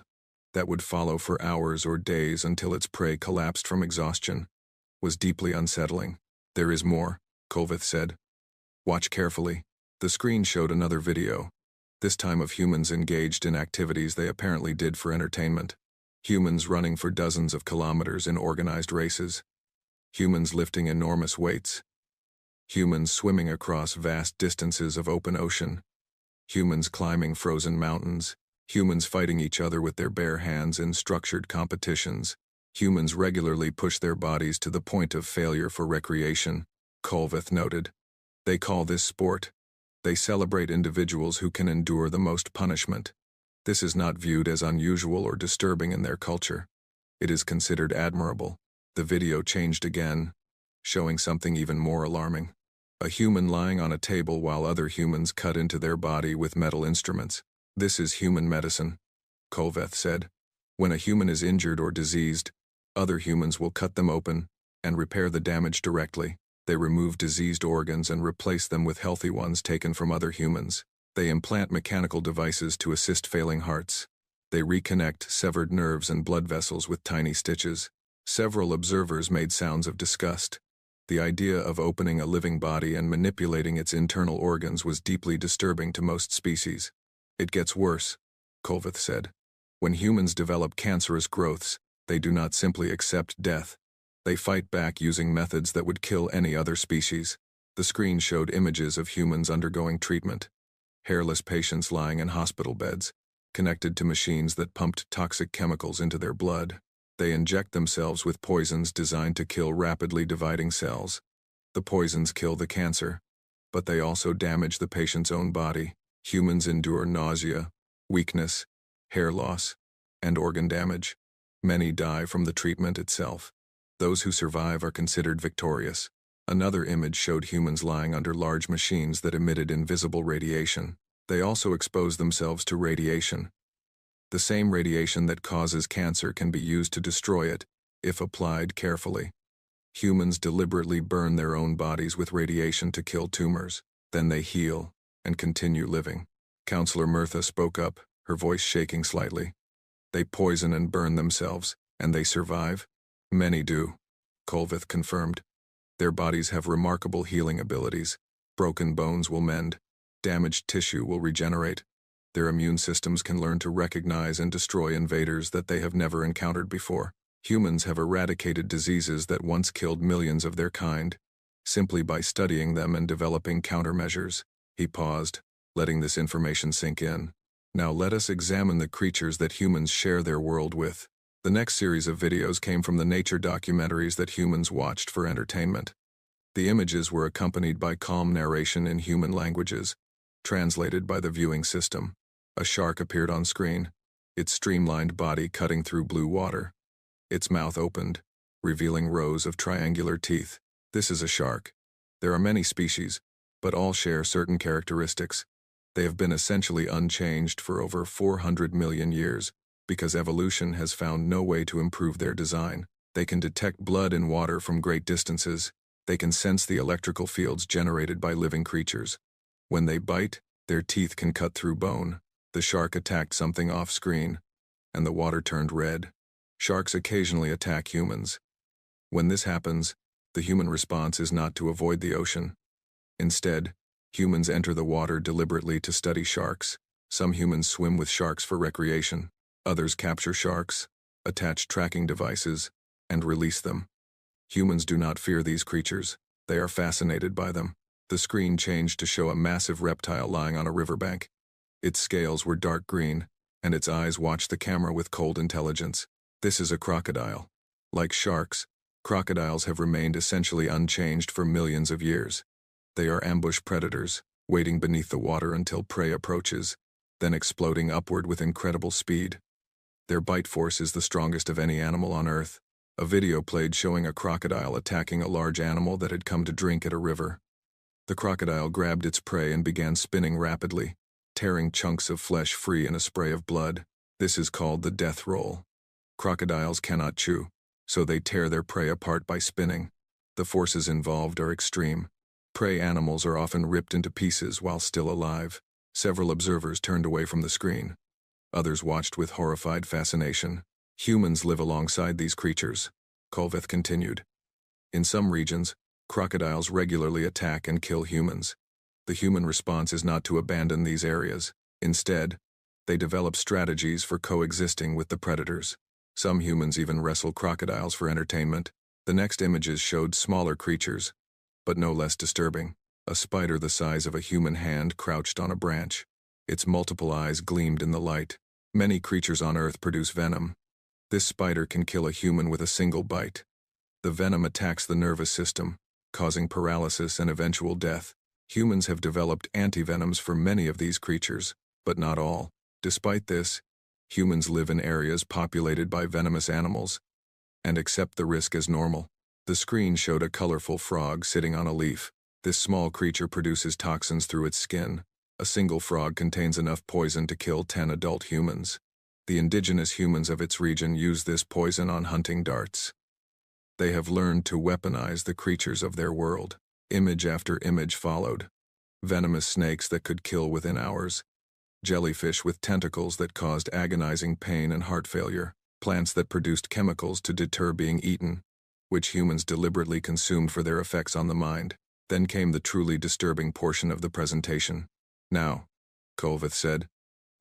that would follow for hours or days until its prey collapsed from exhaustion, was deeply unsettling. There is more, Kolveth said. Watch carefully. The screen showed another video, this time of humans engaged in activities they apparently did for entertainment. Humans running for dozens of kilometers in organized races. Humans lifting enormous weights. Humans swimming across vast distances of open ocean. Humans climbing frozen mountains. Humans fighting each other with their bare hands in structured competitions. Humans regularly push their bodies to the point of failure for recreation, Kolveth noted. They call this sport. They celebrate individuals who can endure the most punishment. This is not viewed as unusual or disturbing in their culture. It is considered admirable. The video changed again, showing something even more alarming. A human lying on a table while other humans cut into their body with metal instruments. This is human medicine, Kolveth said. When a human is injured or diseased, other humans will cut them open and repair the damage directly. They remove diseased organs and replace them with healthy ones taken from other humans. They implant mechanical devices to assist failing hearts. They reconnect severed nerves and blood vessels with tiny stitches. Several observers made sounds of disgust. The idea of opening a living body and manipulating its internal organs was deeply disturbing to most species. It gets worse, Kolveth said. When humans develop cancerous growths, they do not simply accept death. They fight back using methods that would kill any other species. The screen showed images of humans undergoing treatment. Hairless patients lying in hospital beds, connected to machines that pumped toxic chemicals into their blood. They inject themselves with poisons designed to kill rapidly dividing cells. The poisons kill the cancer, but they also damage the patient's own body. Humans endure nausea, weakness, hair loss, and organ damage. Many die from the treatment itself. Those who survive are considered victorious. Another image showed humans lying under large machines that emitted invisible radiation. They also expose themselves to radiation. The same radiation that causes cancer can be used to destroy it, if applied carefully. Humans deliberately burn their own bodies with radiation to kill tumors. Then they heal and continue living. Counselor Mirtha spoke up, her voice shaking slightly. They poison and burn themselves, and they survive? Many do, Kolveth confirmed. Their bodies have remarkable healing abilities. Broken bones will mend. Damaged tissue will regenerate. Their immune systems can learn to recognize and destroy invaders that they have never encountered before. Humans have eradicated diseases that once killed millions of their kind, simply by studying them and developing countermeasures. He paused, letting this information sink in. Now let us examine the creatures that humans share their world with. The next series of videos came from the nature documentaries that humans watched for entertainment. The images were accompanied by calm narration in human languages, translated by the viewing system. A shark appeared on screen, its streamlined body cutting through blue water. Its mouth opened, revealing rows of triangular teeth. This is a shark. There are many species, but all share certain characteristics. They have been essentially unchanged for over 400 million years, because evolution has found no way to improve their design. They can detect blood in water from great distances. They can sense the electrical fields generated by living creatures. When they bite, their teeth can cut through bone. The shark attacked something off-screen, and the water turned red. Sharks occasionally attack humans. When this happens, the human response is not to avoid the ocean. Instead, humans enter the water deliberately to study sharks. Some humans swim with sharks for recreation. Others capture sharks, attach tracking devices, and release them. Humans do not fear these creatures. They are fascinated by them. The screen changed to show a massive reptile lying on a riverbank. Its scales were dark green, and its eyes watched the camera with cold intelligence. This is a crocodile. Like sharks, crocodiles have remained essentially unchanged for millions of years. They are ambush predators, waiting beneath the water until prey approaches, then exploding upward with incredible speed. Their bite force is the strongest of any animal on Earth. A video played showing a crocodile attacking a large animal that had come to drink at a river. The crocodile grabbed its prey and began spinning rapidly, tearing chunks of flesh free in a spray of blood. This is called the death roll. Crocodiles cannot chew, so they tear their prey apart by spinning. The forces involved are extreme. Prey animals are often ripped into pieces while still alive. Several observers turned away from the screen. Others watched with horrified fascination. Humans live alongside these creatures, Colveth continued. In some regions, crocodiles regularly attack and kill humans. The human response is not to abandon these areas. Instead, they develop strategies for coexisting with the predators. Some humans even wrestle crocodiles for entertainment. The next images showed smaller creatures, but no less disturbing. A spider the size of a human hand crouched on a branch. Its multiple eyes gleamed in the light. Many creatures on Earth produce venom. This spider can kill a human with a single bite. The venom attacks the nervous system, causing paralysis and eventual death. Humans have developed antivenoms for many of these creatures, but not all. Despite this, humans live in areas populated by venomous animals and accept the risk as normal. The screen showed a colorful frog sitting on a leaf. This small creature produces toxins through its skin. A single frog contains enough poison to kill 10 adult humans. The indigenous humans of its region use this poison on hunting darts. They have learned to weaponize the creatures of their world. Image after image followed. Venomous snakes that could kill within hours. Jellyfish with tentacles that caused agonizing pain and heart failure. Plants that produced chemicals to deter being eaten, which humans deliberately consumed for their effects on the mind. Then came the truly disturbing portion of the presentation. Now, Colveth said,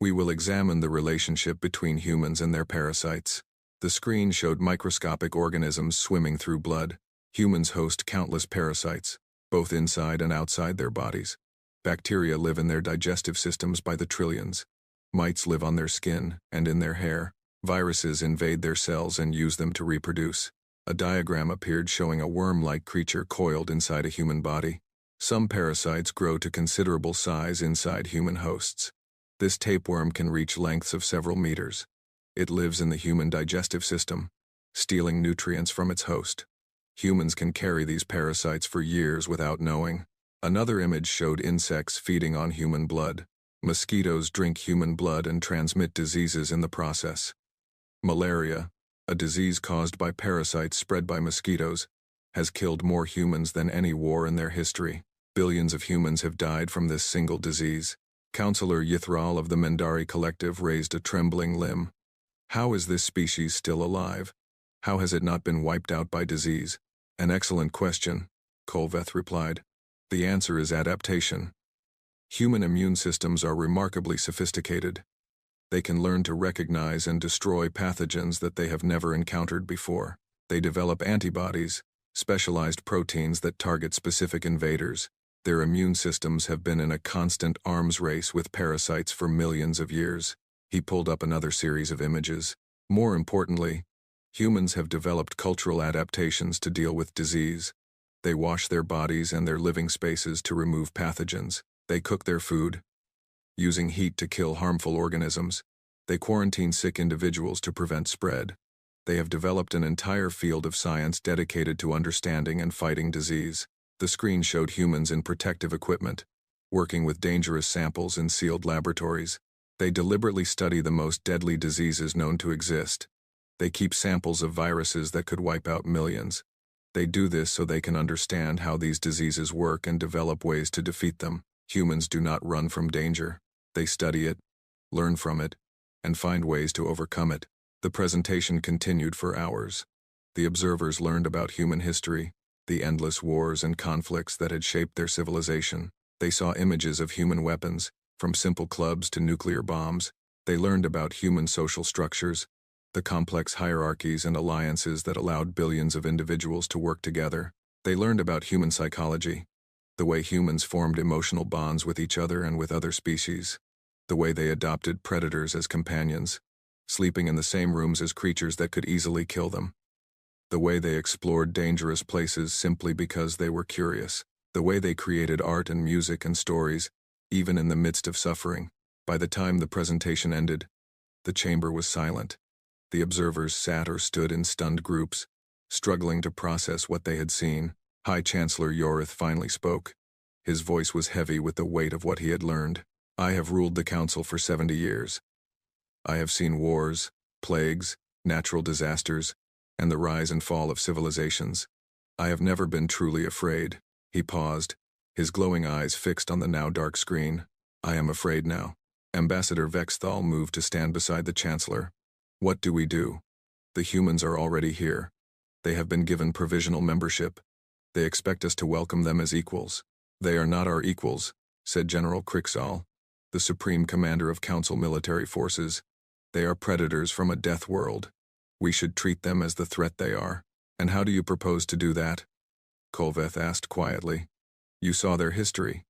we will examine the relationship between humans and their parasites. The screen showed microscopic organisms swimming through blood. Humans host countless parasites, both inside and outside their bodies. Bacteria live in their digestive systems by the trillions. Mites live on their skin and in their hair. Viruses invade their cells and use them to reproduce. A diagram appeared showing a worm-like creature coiled inside a human body. Some parasites grow to considerable size inside human hosts. This tapeworm can reach lengths of several meters. It lives in the human digestive system, stealing nutrients from its host. Humans can carry these parasites for years without knowing. Another image showed insects feeding on human blood. Mosquitoes drink human blood and transmit diseases in the process. Malaria, a disease caused by parasites spread by mosquitoes, has killed more humans than any war in their history. Billions of humans have died from this single disease. Counselor Yithral of the Mendari Collective raised a trembling limb. How is this species still alive? How has it not been wiped out by disease? An excellent question, Colveth replied. The answer is adaptation. Human immune systems are remarkably sophisticated. They can learn to recognize and destroy pathogens that they have never encountered before. They develop antibodies, specialized proteins that target specific invaders. Their immune systems have been in a constant arms race with parasites for millions of years. He pulled up another series of images. More importantly, Humans have developed cultural adaptations to deal with disease. They wash their bodies and their living spaces to remove pathogens. They cook their food, using heat to kill harmful organisms. They quarantine sick individuals to prevent spread. They have developed an entire field of science dedicated to understanding and fighting disease. The screen showed humans in protective equipment, working with dangerous samples in sealed laboratories. They deliberately study the most deadly diseases known to exist. They keep samples of viruses that could wipe out millions. They do this so they can understand how these diseases work and develop ways to defeat them. Humans do not run from danger. They study it, learn from it, and find ways to overcome it. The presentation continued for hours. The observers learned about human history, the endless wars and conflicts that had shaped their civilization. They saw images of human weapons, from simple clubs to nuclear bombs. They learned about human social structures, the complex hierarchies and alliances that allowed billions of individuals to work together. They learned about human psychology, the way humans formed emotional bonds with each other and with other species, the way they adopted predators as companions, sleeping in the same rooms as creatures that could easily kill them, the way they explored dangerous places simply because they were curious, the way they created art and music and stories, even in the midst of suffering. By the time the presentation ended, the chamber was silent. The observers sat or stood in stunned groups, struggling to process what they had seen. High Chancellor Yorith finally spoke. His voice was heavy with the weight of what he had learned. I have ruled the Council for 70 years. I have seen wars, plagues, natural disasters, and the rise and fall of civilizations. I have never been truly afraid. He paused, his glowing eyes fixed on the now dark screen. I am afraid now. Ambassador Vexthal moved to stand beside the Chancellor. What do we do? The humans are already here. They have been given provisional membership. They expect us to welcome them as equals. They are not our equals, said General Krixal, the Supreme Commander of Council military forces. They are predators from a death world. We should treat them as the threat they are. And how do you propose to do that? Kolveth asked quietly. You saw their history.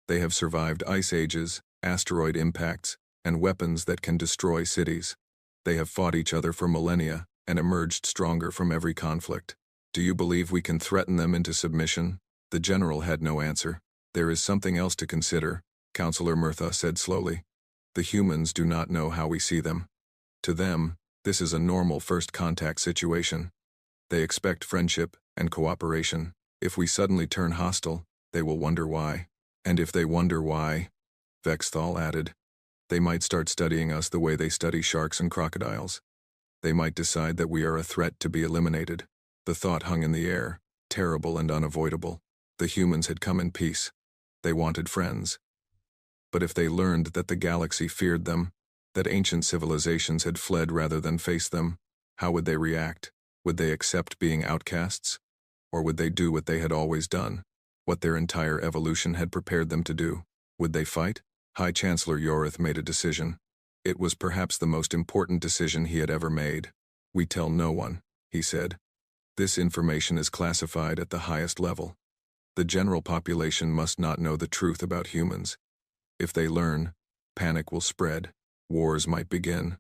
They have survived ice ages, asteroid impacts, and weapons that can destroy cities. They have fought each other for millennia and emerged stronger from every conflict. Do you believe we can threaten them into submission? The general had no answer. There is something else to consider, Councillor Murtha said slowly. The humans do not know how we see them. To them, this is a normal first contact situation. They expect friendship and cooperation. If we suddenly turn hostile, they will wonder why. And if they wonder why, Vexthal added, they might start studying us the way they study sharks and crocodiles. They might decide that we are a threat to be eliminated. The thought hung in the air, terrible and unavoidable. The humans had come in peace. They wanted friends. But if they learned that the galaxy feared them, that ancient civilizations had fled rather than face them, how would they react? Would they accept being outcasts? Or would they do what they had always done, what their entire evolution had prepared them to do? Would they fight? High Chancellor Yorith made a decision. It was perhaps the most important decision he had ever made. We tell no one, he said. This information is classified at the highest level. The general population must not know the truth about humans. If they learn, panic will spread. Wars might begin.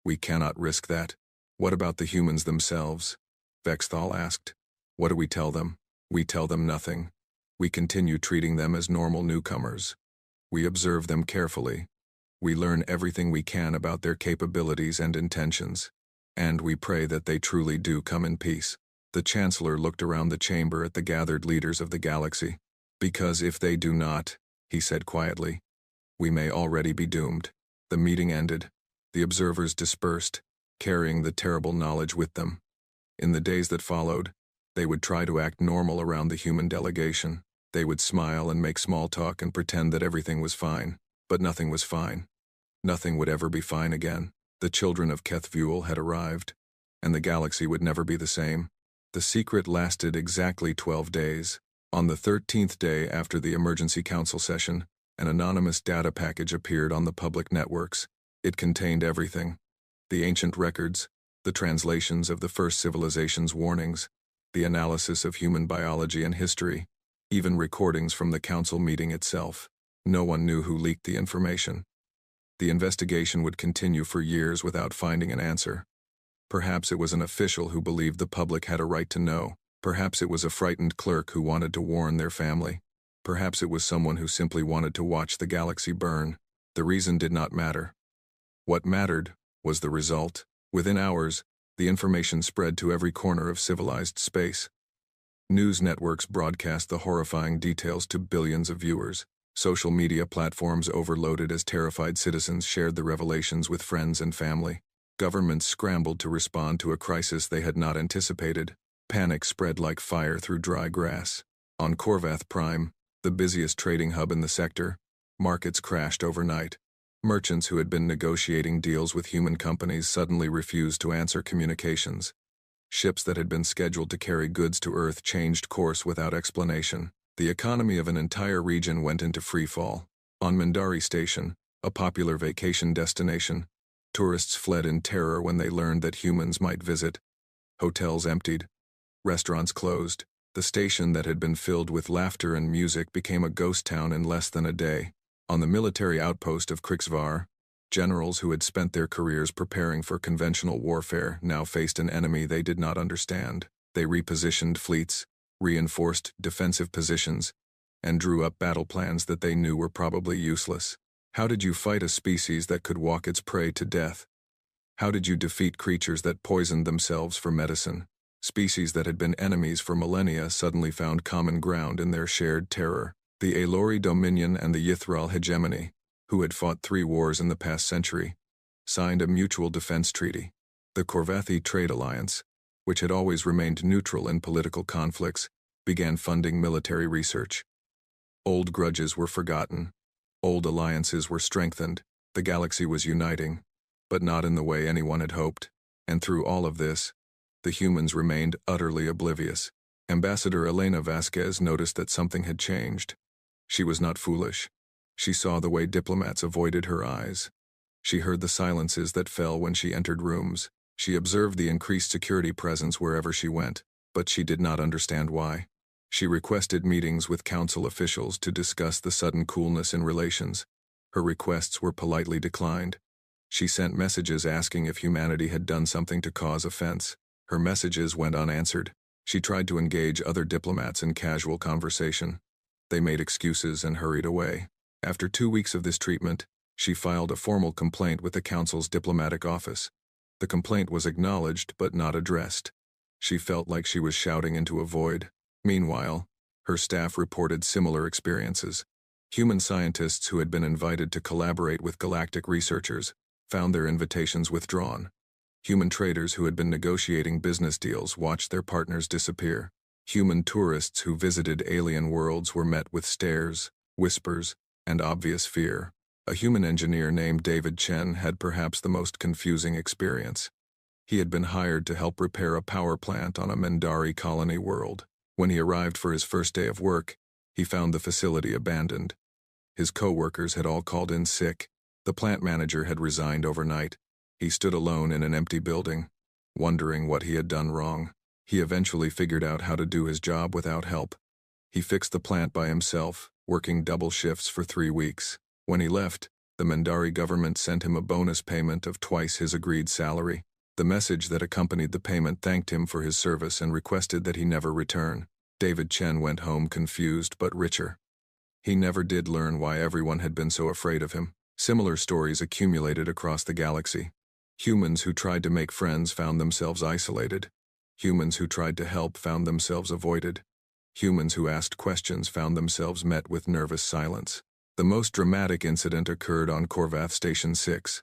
We cannot risk that. What about the humans themselves? Vexthal asked. What do we tell them? We tell them nothing. We continue treating them as normal newcomers. We observe them carefully. We learn everything we can about their capabilities and intentions. And we pray that they truly do come in peace. The Chancellor looked around the chamber at the gathered leaders of the galaxy. Because if they do not, he said quietly, we may already be doomed. The meeting ended. The observers dispersed, carrying the terrible knowledge with them. In the days that followed, they would try to act normal around the human delegation. They would smile and make small talk and pretend that everything was fine. But nothing was fine. Nothing would ever be fine again. The children of Kethvuel had arrived, and the galaxy would never be the same. The secret lasted exactly 12 days. On the 13th day after the emergency council session, an anonymous data package appeared on the public networks. It contained everything. The ancient records, the translations of the first civilization's warnings, the analysis of human biology and history, even recordings from the council meeting itself. No one knew who leaked the information. The investigation would continue for years without finding an answer. Perhaps it was an official who believed the public had a right to know. Perhaps it was a frightened clerk who wanted to warn their family. Perhaps it was someone who simply wanted to watch the galaxy burn. The reason did not matter. What mattered was the result. Within hours, the information spread to every corner of civilized space. News networks broadcast the horrifying details to billions of viewers. Social media platforms overloaded as terrified citizens shared the revelations with friends and family. Governments scrambled to respond to a crisis they had not anticipated. Panic spread like fire through dry grass. On Corvath Prime, the busiest trading hub in the sector, markets crashed overnight. Merchants who had been negotiating deals with human companies suddenly refused to answer communications. Ships that had been scheduled to carry goods to Earth changed course without explanation. The economy of an entire region went into freefall. On Mindari Station, a popular vacation destination, tourists fled in terror when they learned that humans might visit. Hotels emptied. Restaurants closed. The station that had been filled with laughter and music became a ghost town in less than a day. On the military outpost of Krixvar, generals who had spent their careers preparing for conventional warfare now faced an enemy they did not understand. They repositioned fleets, reinforced defensive positions, and drew up battle plans that they knew were probably useless. How did you fight a species that could walk its prey to death? How did you defeat creatures that poisoned themselves for medicine? Species that had been enemies for millennia suddenly found common ground in their shared terror. The Aelori Dominion and the Yithral Hegemony, who had fought 3 wars in the past century, signed a mutual defense treaty. The Corvathi Trade Alliance, which had always remained neutral in political conflicts, began funding military research. Old grudges were forgotten. Old alliances were strengthened. The galaxy was uniting, but not in the way anyone had hoped. And through all of this, the humans remained utterly oblivious. Ambassador Elena Vasquez noticed that something had changed. She was not foolish. She saw the way diplomats avoided her eyes. She heard the silences that fell when she entered rooms. She observed the increased security presence wherever she went, but she did not understand why. She requested meetings with council officials to discuss the sudden coolness in relations. Her requests were politely declined. She sent messages asking if humanity had done something to cause offense. Her messages went unanswered. She tried to engage other diplomats in casual conversation. They made excuses and hurried away. After 2 weeks of this treatment, she filed a formal complaint with the council's diplomatic office. The complaint was acknowledged but not addressed. She felt like she was shouting into a void. Meanwhile, her staff reported similar experiences. Human scientists who had been invited to collaborate with galactic researchers found their invitations withdrawn. Human traders who had been negotiating business deals watched their partners disappear. Human tourists who visited alien worlds were met with stares, whispers, and obvious fear. A human engineer named David Chen had perhaps the most confusing experience. He had been hired to help repair a power plant on a Mindari colony world. When he arrived for his first day of work, he found the facility abandoned. His co-workers had all called in sick. The plant manager had resigned overnight. He stood alone in an empty building, wondering what he had done wrong. He eventually figured out how to do his job without help. He fixed the plant by himself, working double shifts for 3 weeks. When he left, the Mindari government sent him a bonus payment of twice his agreed salary. The message that accompanied the payment thanked him for his service and requested that he never return. David Chen went home confused but richer. He never did learn why everyone had been so afraid of him. Similar stories accumulated across the galaxy. Humans who tried to make friends found themselves isolated. Humans who tried to help found themselves avoided. Humans who asked questions found themselves met with nervous silence. The most dramatic incident occurred on Corvath Station 6,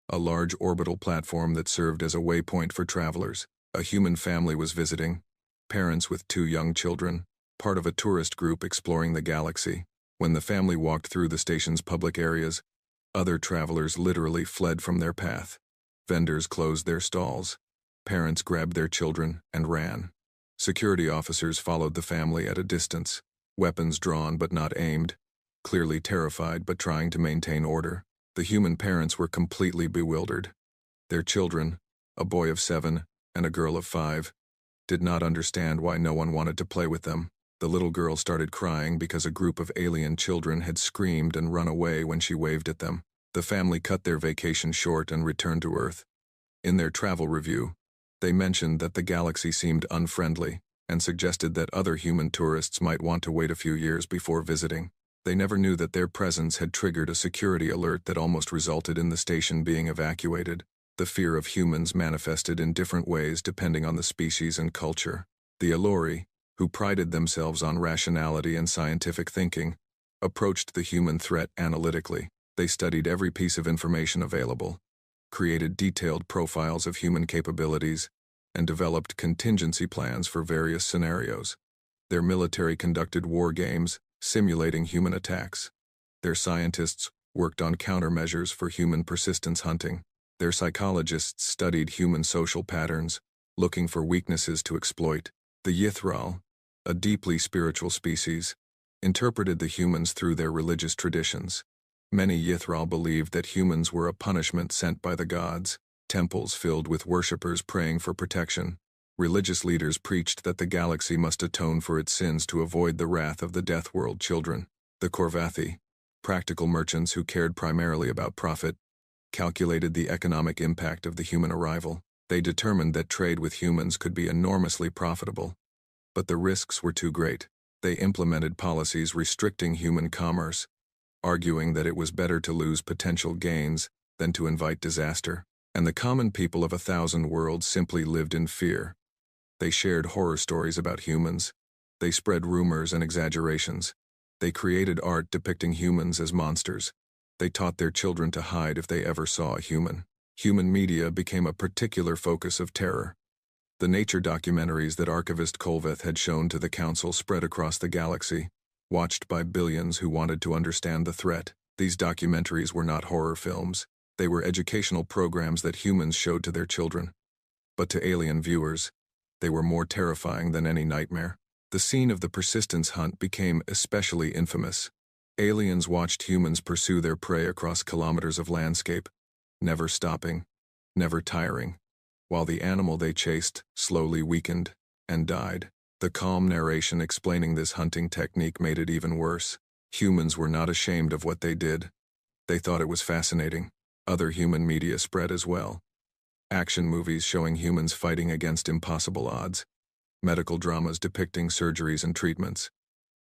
a large orbital platform that served as a waypoint for travelers. A human family was visiting, parents with 2 young children, part of a tourist group exploring the galaxy. When the family walked through the station's public areas, other travelers literally fled from their path. Vendors closed their stalls. Parents grabbed their children and ran. Security officers followed the family at a distance, weapons drawn but not aimed, clearly terrified but trying to maintain order. The human parents were completely bewildered. Their children, a boy of 7 and a girl of 5, did not understand why no one wanted to play with them. The little girl started crying because a group of alien children had screamed and run away when she waved at them. The family cut their vacation short and returned to Earth. In their travel review, They mentioned that the galaxy seemed unfriendly, and suggested that other human tourists might want to wait a few years before visiting. They never knew that their presence had triggered a security alert that almost resulted in the station being evacuated. The fear of humans manifested in different ways depending on the species and culture. The Allori, who prided themselves on rationality and scientific thinking, approached the human threat analytically. They studied every piece of information available, created detailed profiles of human capabilities, and developed contingency plans for various scenarios. Their military conducted war games, simulating human attacks. Their scientists worked on countermeasures for human persistence hunting. Their psychologists studied human social patterns, looking for weaknesses to exploit. The Yithral, a deeply spiritual species, interpreted the humans through their religious traditions. Many Yithral believed that humans were a punishment sent by the gods. Temples filled with worshippers praying for protection. Religious leaders preached that the galaxy must atone for its sins to avoid the wrath of the Death World children. The Korvathi, practical merchants who cared primarily about profit, calculated the economic impact of the human arrival. They determined that trade with humans could be enormously profitable. But the risks were too great. They implemented policies restricting human commerce, arguing that it was better to lose potential gains than to invite disaster. And the common people of 1,000 worlds simply lived in fear. They shared horror stories about humans. They spread rumors and exaggerations. They created art depicting humans as monsters. They taught their children to hide if they ever saw a human. Human media became a particular focus of terror. The nature documentaries that archivist Kolveth had shown to the Council spread across the galaxy, watched by billions who wanted to understand the threat. These documentaries were not horror films. They were educational programs that humans showed to their children. But to alien viewers, they were more terrifying than any nightmare. The scene of the persistence hunt became especially infamous. Aliens watched humans pursue their prey across kilometers of landscape, never stopping, never tiring, while the animal they chased slowly weakened and died. The calm narration explaining this hunting technique made it even worse. Humans were not ashamed of what they did. They thought it was fascinating. Other human media spread as well. Action movies showing humans fighting against impossible odds. Medical dramas depicting surgeries and treatments.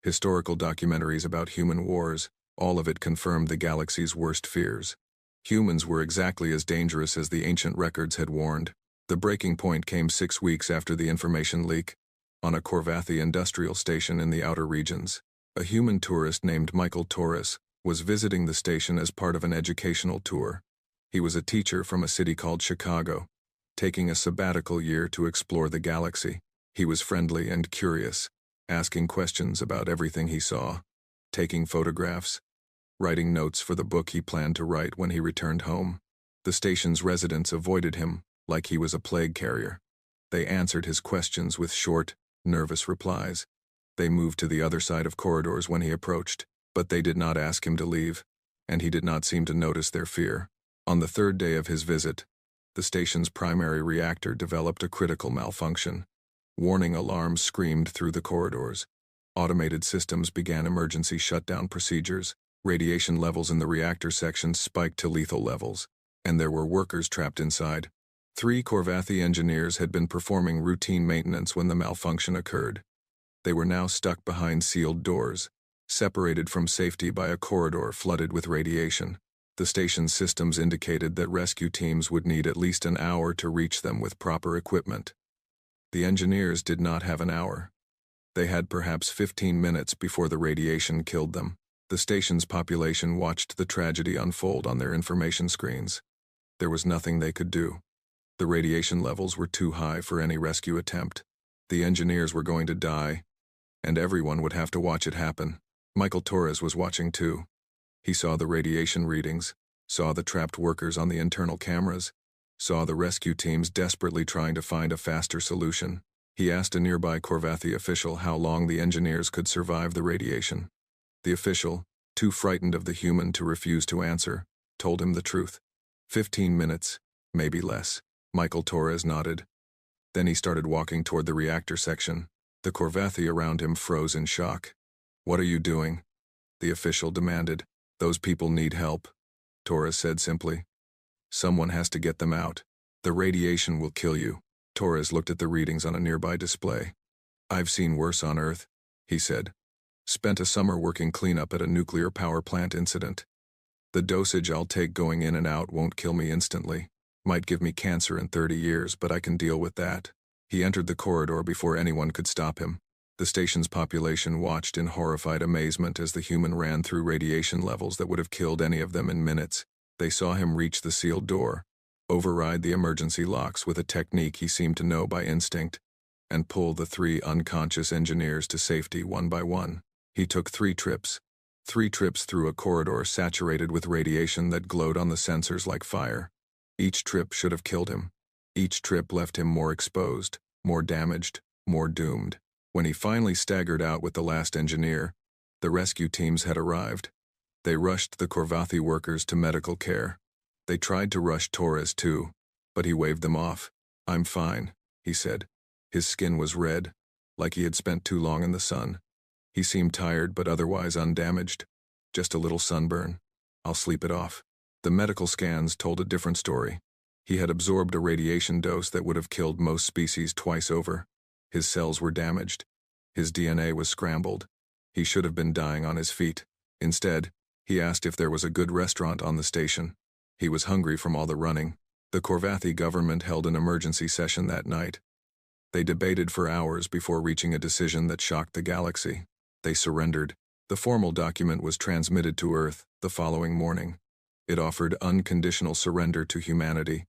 Historical documentaries about human wars. All of it confirmed the galaxy's worst fears. Humans were exactly as dangerous as the ancient records had warned. The breaking point came 6 weeks after the information leak. On a Korvathi industrial station in the outer regions, a human tourist named Michael Torres was visiting the station as part of an educational tour. He was a teacher from a city called Chicago, taking a sabbatical year to explore the galaxy. He was friendly and curious, asking questions about everything he saw, taking photographs, writing notes for the book he planned to write when he returned home. The station's residents avoided him like he was a plague carrier. They answered his questions with short, nervous replies. They moved to the other side of corridors when he approached, but they did not ask him to leave, and he did not seem to notice their fear. On the 3rd day of his visit, the station's primary reactor developed a critical malfunction. Warning alarms screamed through the corridors. Automated systems began emergency shutdown procedures. Radiation levels in the reactor section spiked to lethal levels, and there were workers trapped inside. 3 Korvathi engineers had been performing routine maintenance when the malfunction occurred. They were now stuck behind sealed doors, separated from safety by a corridor flooded with radiation. The station's systems indicated that rescue teams would need at least an hour to reach them with proper equipment. The engineers did not have an hour. They had perhaps 15 minutes before the radiation killed them. The station's population watched the tragedy unfold on their information screens. There was nothing they could do. The radiation levels were too high for any rescue attempt. The engineers were going to die, and everyone would have to watch it happen. Michael Torres was watching too. He saw the radiation readings, saw the trapped workers on the internal cameras, saw the rescue teams desperately trying to find a faster solution. He asked a nearby Korvathi official how long the engineers could survive the radiation. The official, too frightened of the human to refuse to answer, told him the truth. 15 minutes, maybe less. Michael Torres nodded. Then he started walking toward the reactor section. The Korvathi around him froze in shock. "What are you doing?" the official demanded. "Those people need help," Torres said simply. "Someone has to get them out. The radiation will kill you." Torres looked at the readings on a nearby display. "I've seen worse on Earth," he said. "Spent a summer working cleanup at a nuclear power plant incident. The dosage I'll take going in and out won't kill me instantly. Might give me cancer in 30 years, but I can deal with that." He entered the corridor before anyone could stop him. The station's population watched in horrified amazement as the human ran through radiation levels that would have killed any of them in minutes. They saw him reach the sealed door, override the emergency locks with a technique he seemed to know by instinct, and pull the 3 unconscious engineers to safety one by one. He took 3 trips through a corridor saturated with radiation that glowed on the sensors like fire. Each trip should have killed him. Each trip left him more exposed, more damaged, more doomed. When he finally staggered out with the last engineer, the rescue teams had arrived. They rushed the Corvathi workers to medical care. They tried to rush Torres too, but he waved them off. "I'm fine," he said. His skin was red, like he had spent too long in the sun. He seemed tired but otherwise undamaged. "Just a little sunburn. I'll sleep it off." The medical scans told a different story. He had absorbed a radiation dose that would have killed most species twice over. His cells were damaged. His DNA was scrambled. He should have been dying on his feet. Instead, he asked if there was a good restaurant on the station. He was hungry from all the running. The Corvathi government held an emergency session that night. They debated for hours before reaching a decision that shocked the galaxy. They surrendered. The formal document was transmitted to Earth the following morning. It offered unconditional surrender to humanity,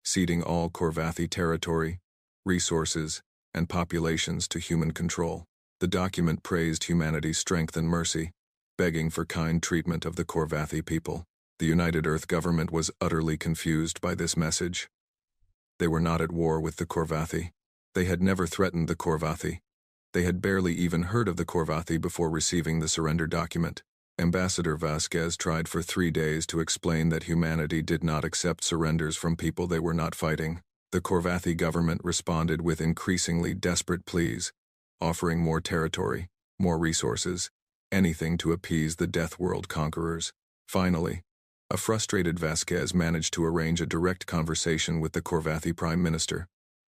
ceding all Corvathi territory, resources, and populations to human control. The document praised humanity's strength and mercy, begging for kind treatment of the Corvathi people. The United Earth government was utterly confused by this message. They were not at war with the Corvathi. They had never threatened the Corvathi. They had barely even heard of the Corvathi before receiving the surrender document. Ambassador Vasquez tried for 3 days to explain that humanity did not accept surrenders from people they were not fighting. The Corvathi government responded with increasingly desperate pleas, offering more territory, more resources, anything to appease the Death World conquerors. Finally, a frustrated Vasquez managed to arrange a direct conversation with the Corvathi Prime Minister.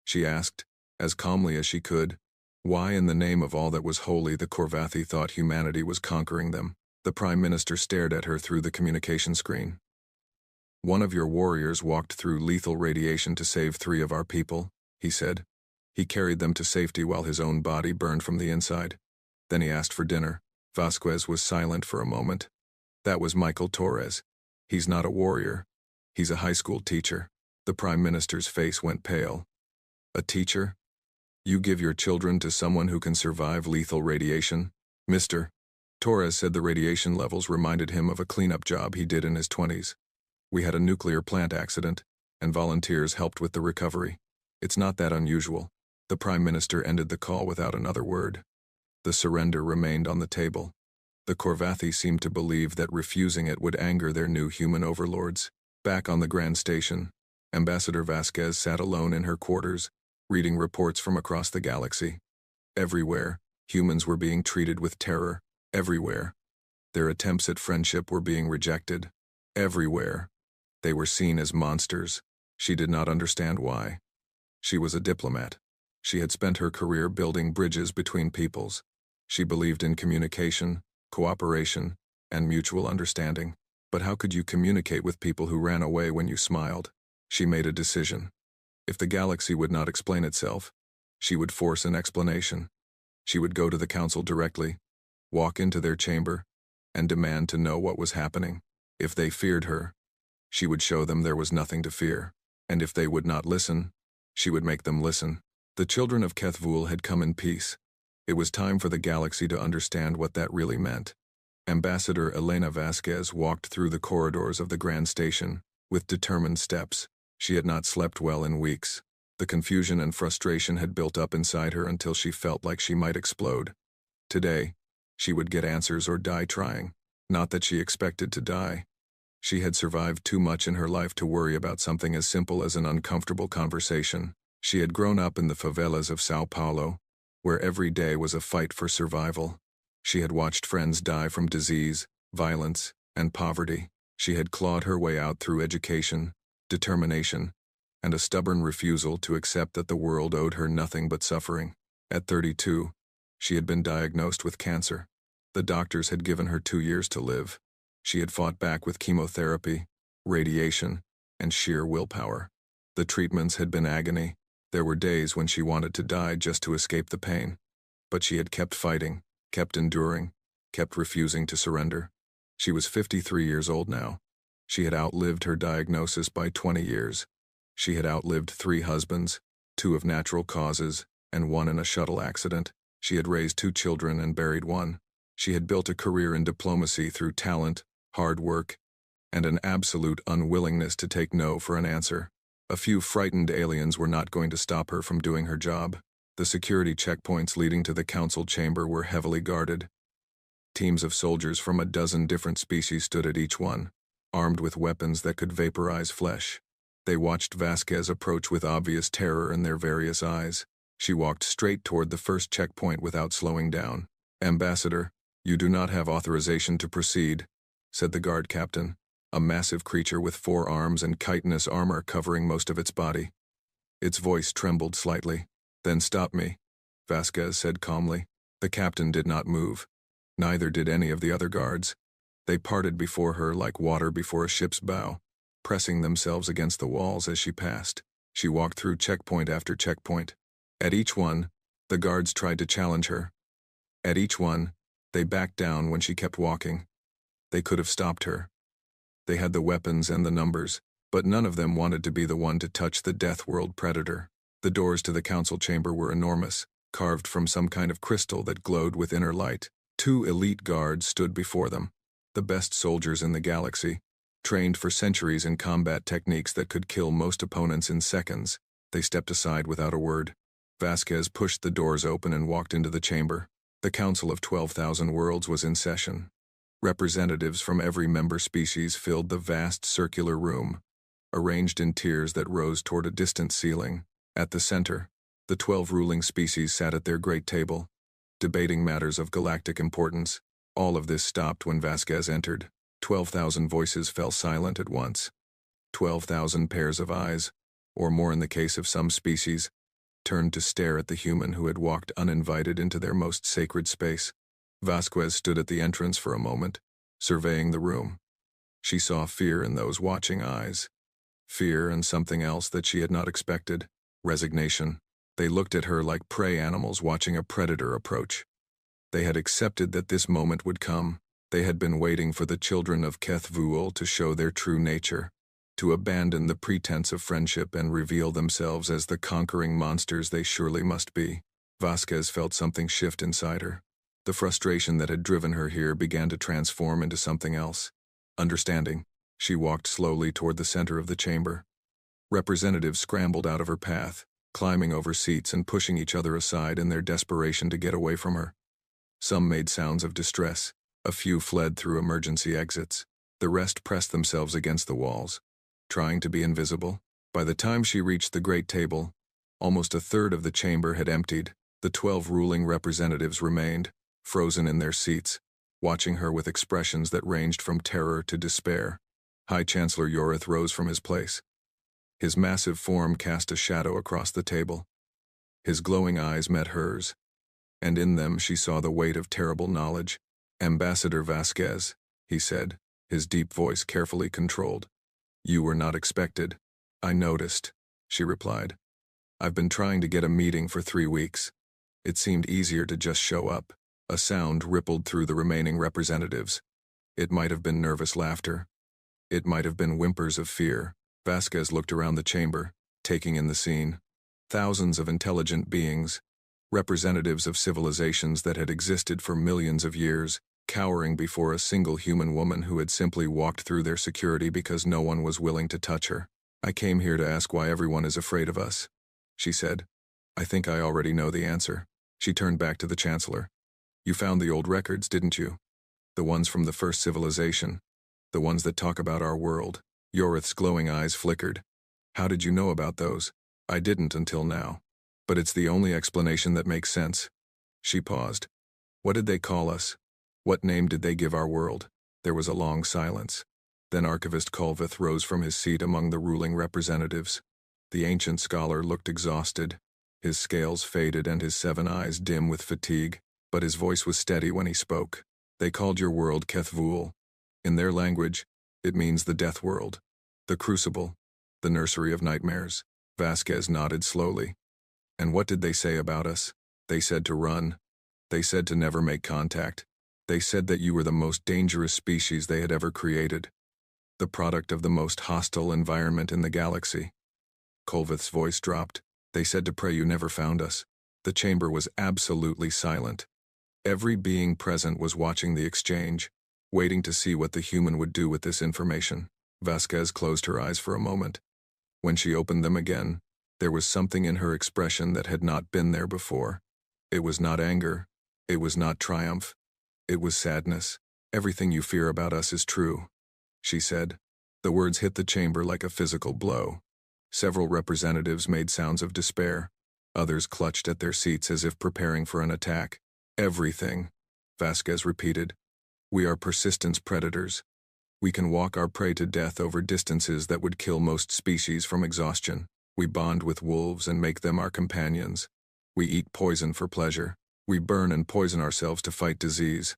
She asked, as calmly as she could, why in the name of all that was holy the Corvathi thought humanity was conquering them. The Prime Minister stared at her through the communication screen. "One of your warriors walked through lethal radiation to save 3 of our people," he said. "He carried them to safety while his own body burned from the inside. Then he asked for dinner." Vasquez was silent for a moment. "That was Michael Torres. He's not a warrior. He's a high school teacher." The Prime Minister's face went pale. "A teacher? You give your children to someone who can survive lethal radiation?" "Mr. Torres said the radiation levels reminded him of a cleanup job he did in his 20s. We had a nuclear plant accident, and volunteers helped with the recovery. It's not that unusual." The Prime Minister ended the call without another word. The surrender remained on the table. The Corvathi seemed to believe that refusing it would anger their new human overlords. Back on the Grand Station, Ambassador Vasquez sat alone in her quarters, reading reports from across the galaxy. Everywhere, humans were being treated with terror. Everywhere, their attempts at friendship were being rejected. Everywhere, they were seen as monsters. She did not understand why. She was a diplomat. She had spent her career building bridges between peoples. She believed in communication, cooperation, and mutual understanding. But how could you communicate with people who ran away when you smiled? She made a decision. If the galaxy would not explain itself, she would force an explanation. She would go to the council directly, walk into their chamber, and demand to know what was happening. If they feared her, she would show them there was nothing to fear. And if they would not listen, she would make them listen. The children of Kethvul had come in peace. It was time for the galaxy to understand what that really meant. Ambassador Elena Vasquez walked through the corridors of the Grand Station with determined steps. She had not slept well in weeks. The confusion and frustration had built up inside her until she felt like she might explode. Today, she would get answers or die trying. Not that she expected to die. She had survived too much in her life to worry about something as simple as an uncomfortable conversation. She had grown up in the favelas of Sao Paulo, where every day was a fight for survival. She had watched friends die from disease, violence, and poverty. She had clawed her way out through education, determination, and a stubborn refusal to accept that the world owed her nothing but suffering. At 32, she had been diagnosed with cancer. The doctors had given her 2 years to live. She had fought back with chemotherapy, radiation, and sheer willpower. The treatments had been agony. There were days when she wanted to die just to escape the pain. But she had kept fighting, kept enduring, kept refusing to surrender. She was 53 years old now. She had outlived her diagnosis by 20 years. She had outlived 3 husbands, 2 of natural causes, and 1 in a shuttle accident. She had raised 2 children and buried 1. She had built a career in diplomacy through talent, hard work, and an absolute unwillingness to take no for an answer. A few frightened aliens were not going to stop her from doing her job. The security checkpoints leading to the council chamber were heavily guarded. Teams of soldiers from a dozen different species stood at each one, armed with weapons that could vaporize flesh. They watched Vasquez approach with obvious terror in their various eyes. She walked straight toward the first checkpoint without slowing down. "Ambassador, you do not have authorization to proceed," said the guard captain, a massive creature with 4 arms and chitinous armor covering most of its body. Its voice trembled slightly. "Then stop me," Vasquez said calmly. The captain did not move. Neither did any of the other guards. They parted before her like water before a ship's bow, pressing themselves against the walls as she passed. She walked through checkpoint after checkpoint. At each one, the guards tried to challenge her. At each one, they backed down when she kept walking. They could have stopped her. They had the weapons and the numbers, but none of them wanted to be the one to touch the Death World predator. The doors to the council chamber were enormous, carved from some kind of crystal that glowed with inner light. 2 elite guards stood before them, the best soldiers in the galaxy, trained for centuries in combat techniques that could kill most opponents in seconds. They stepped aside without a word. Vasquez pushed the doors open and walked into the chamber. The Council of 12,000 Worlds was in session. Representatives from every member species filled the vast circular room, arranged in tiers that rose toward a distant ceiling. At the center, the 12 ruling species sat at their great table, debating matters of galactic importance. All of this stopped when Vasquez entered. 12,000 voices fell silent at once. 12,000 pairs of eyes, or more in the case of some species, turned to stare at the human who had walked uninvited into their most sacred space. Vasquez stood at the entrance for a moment, surveying the room. She saw fear in those watching eyes. Fear and something else that she had not expected. Resignation. They looked at her like prey animals watching a predator approach. They had accepted that this moment would come. They had been waiting for the children of Keth Vuul to show their true nature, to abandon the pretense of friendship and reveal themselves as the conquering monsters they surely must be. Vasquez felt something shift inside her. The frustration that had driven her here began to transform into something else. Understanding. She walked slowly toward the center of the chamber. Representatives scrambled out of her path, climbing over seats and pushing each other aside in their desperation to get away from her. Some made sounds of distress. A few fled through emergency exits. The rest pressed themselves against the walls, trying to be invisible. By the time she reached the great table, almost a third of the chamber had emptied. The 12 ruling representatives remained, frozen in their seats, watching her with expressions that ranged from terror to despair. High Chancellor Yorith rose from his place. His massive form cast a shadow across the table. His glowing eyes met hers, and in them she saw the weight of terrible knowledge. "Ambassador Vasquez," he said, his deep voice carefully controlled. "You were not expected." "I noticed," she replied. "I've been trying to get a meeting for 3 weeks. It seemed easier to just show up." A sound rippled through the remaining representatives. It might have been nervous laughter. It might have been whimpers of fear. Vasquez looked around the chamber, taking in the scene. Thousands of intelligent beings, representatives of civilizations that had existed for millions of years, cowering before a single human woman who had simply walked through their security because no one was willing to touch her. "I came here to ask why everyone is afraid of us," she said. "I think I already know the answer." She turned back to the Chancellor. "You found the old records, didn't you? The ones from the first civilization. The ones that talk about our world." Yorith's glowing eyes flickered. "How did you know about those?" "I didn't until now. But it's the only explanation that makes sense." She paused. "What did they call us? What name did they give our world?" There was a long silence. Then Archivist Kulvith rose from his seat among the ruling representatives. The ancient scholar looked exhausted. His scales faded and his 7 eyes dim with fatigue, but his voice was steady when he spoke. They called your world Kethvul. In their language, it means the death world, the crucible, the nursery of nightmares. Vasquez nodded slowly. And what did they say about us? They said to run. They said to never make contact. They said that you were the most dangerous species they had ever created, the product of the most hostile environment in the galaxy. Kolvith's voice dropped. They said to pray you never found us. The chamber was absolutely silent. Every being present was watching the exchange, waiting to see what the human would do with this information. Vasquez closed her eyes for a moment. When she opened them again, there was something in her expression that had not been there before. It was not anger. It was not triumph. It was sadness. Everything you fear about us is true, she said. The words hit the chamber like a physical blow. Several representatives made sounds of despair. Others clutched at their seats as if preparing for an attack. Everything, Vasquez repeated. We are persistence predators. We can walk our prey to death over distances that would kill most species from exhaustion. We bond with wolves and make them our companions. We eat poison for pleasure. We burn and poison ourselves to fight disease.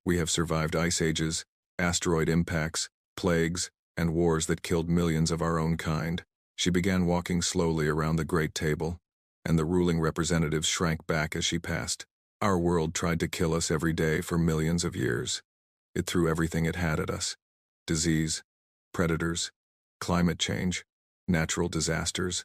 We have survived ice ages, asteroid impacts, plagues, and wars that killed millions of our own kind. She began walking slowly around the great table, and the ruling representatives shrank back as she passed. Our world tried to kill us every day for millions of years. It threw everything it had at us. Disease, predators, climate change, natural disasters,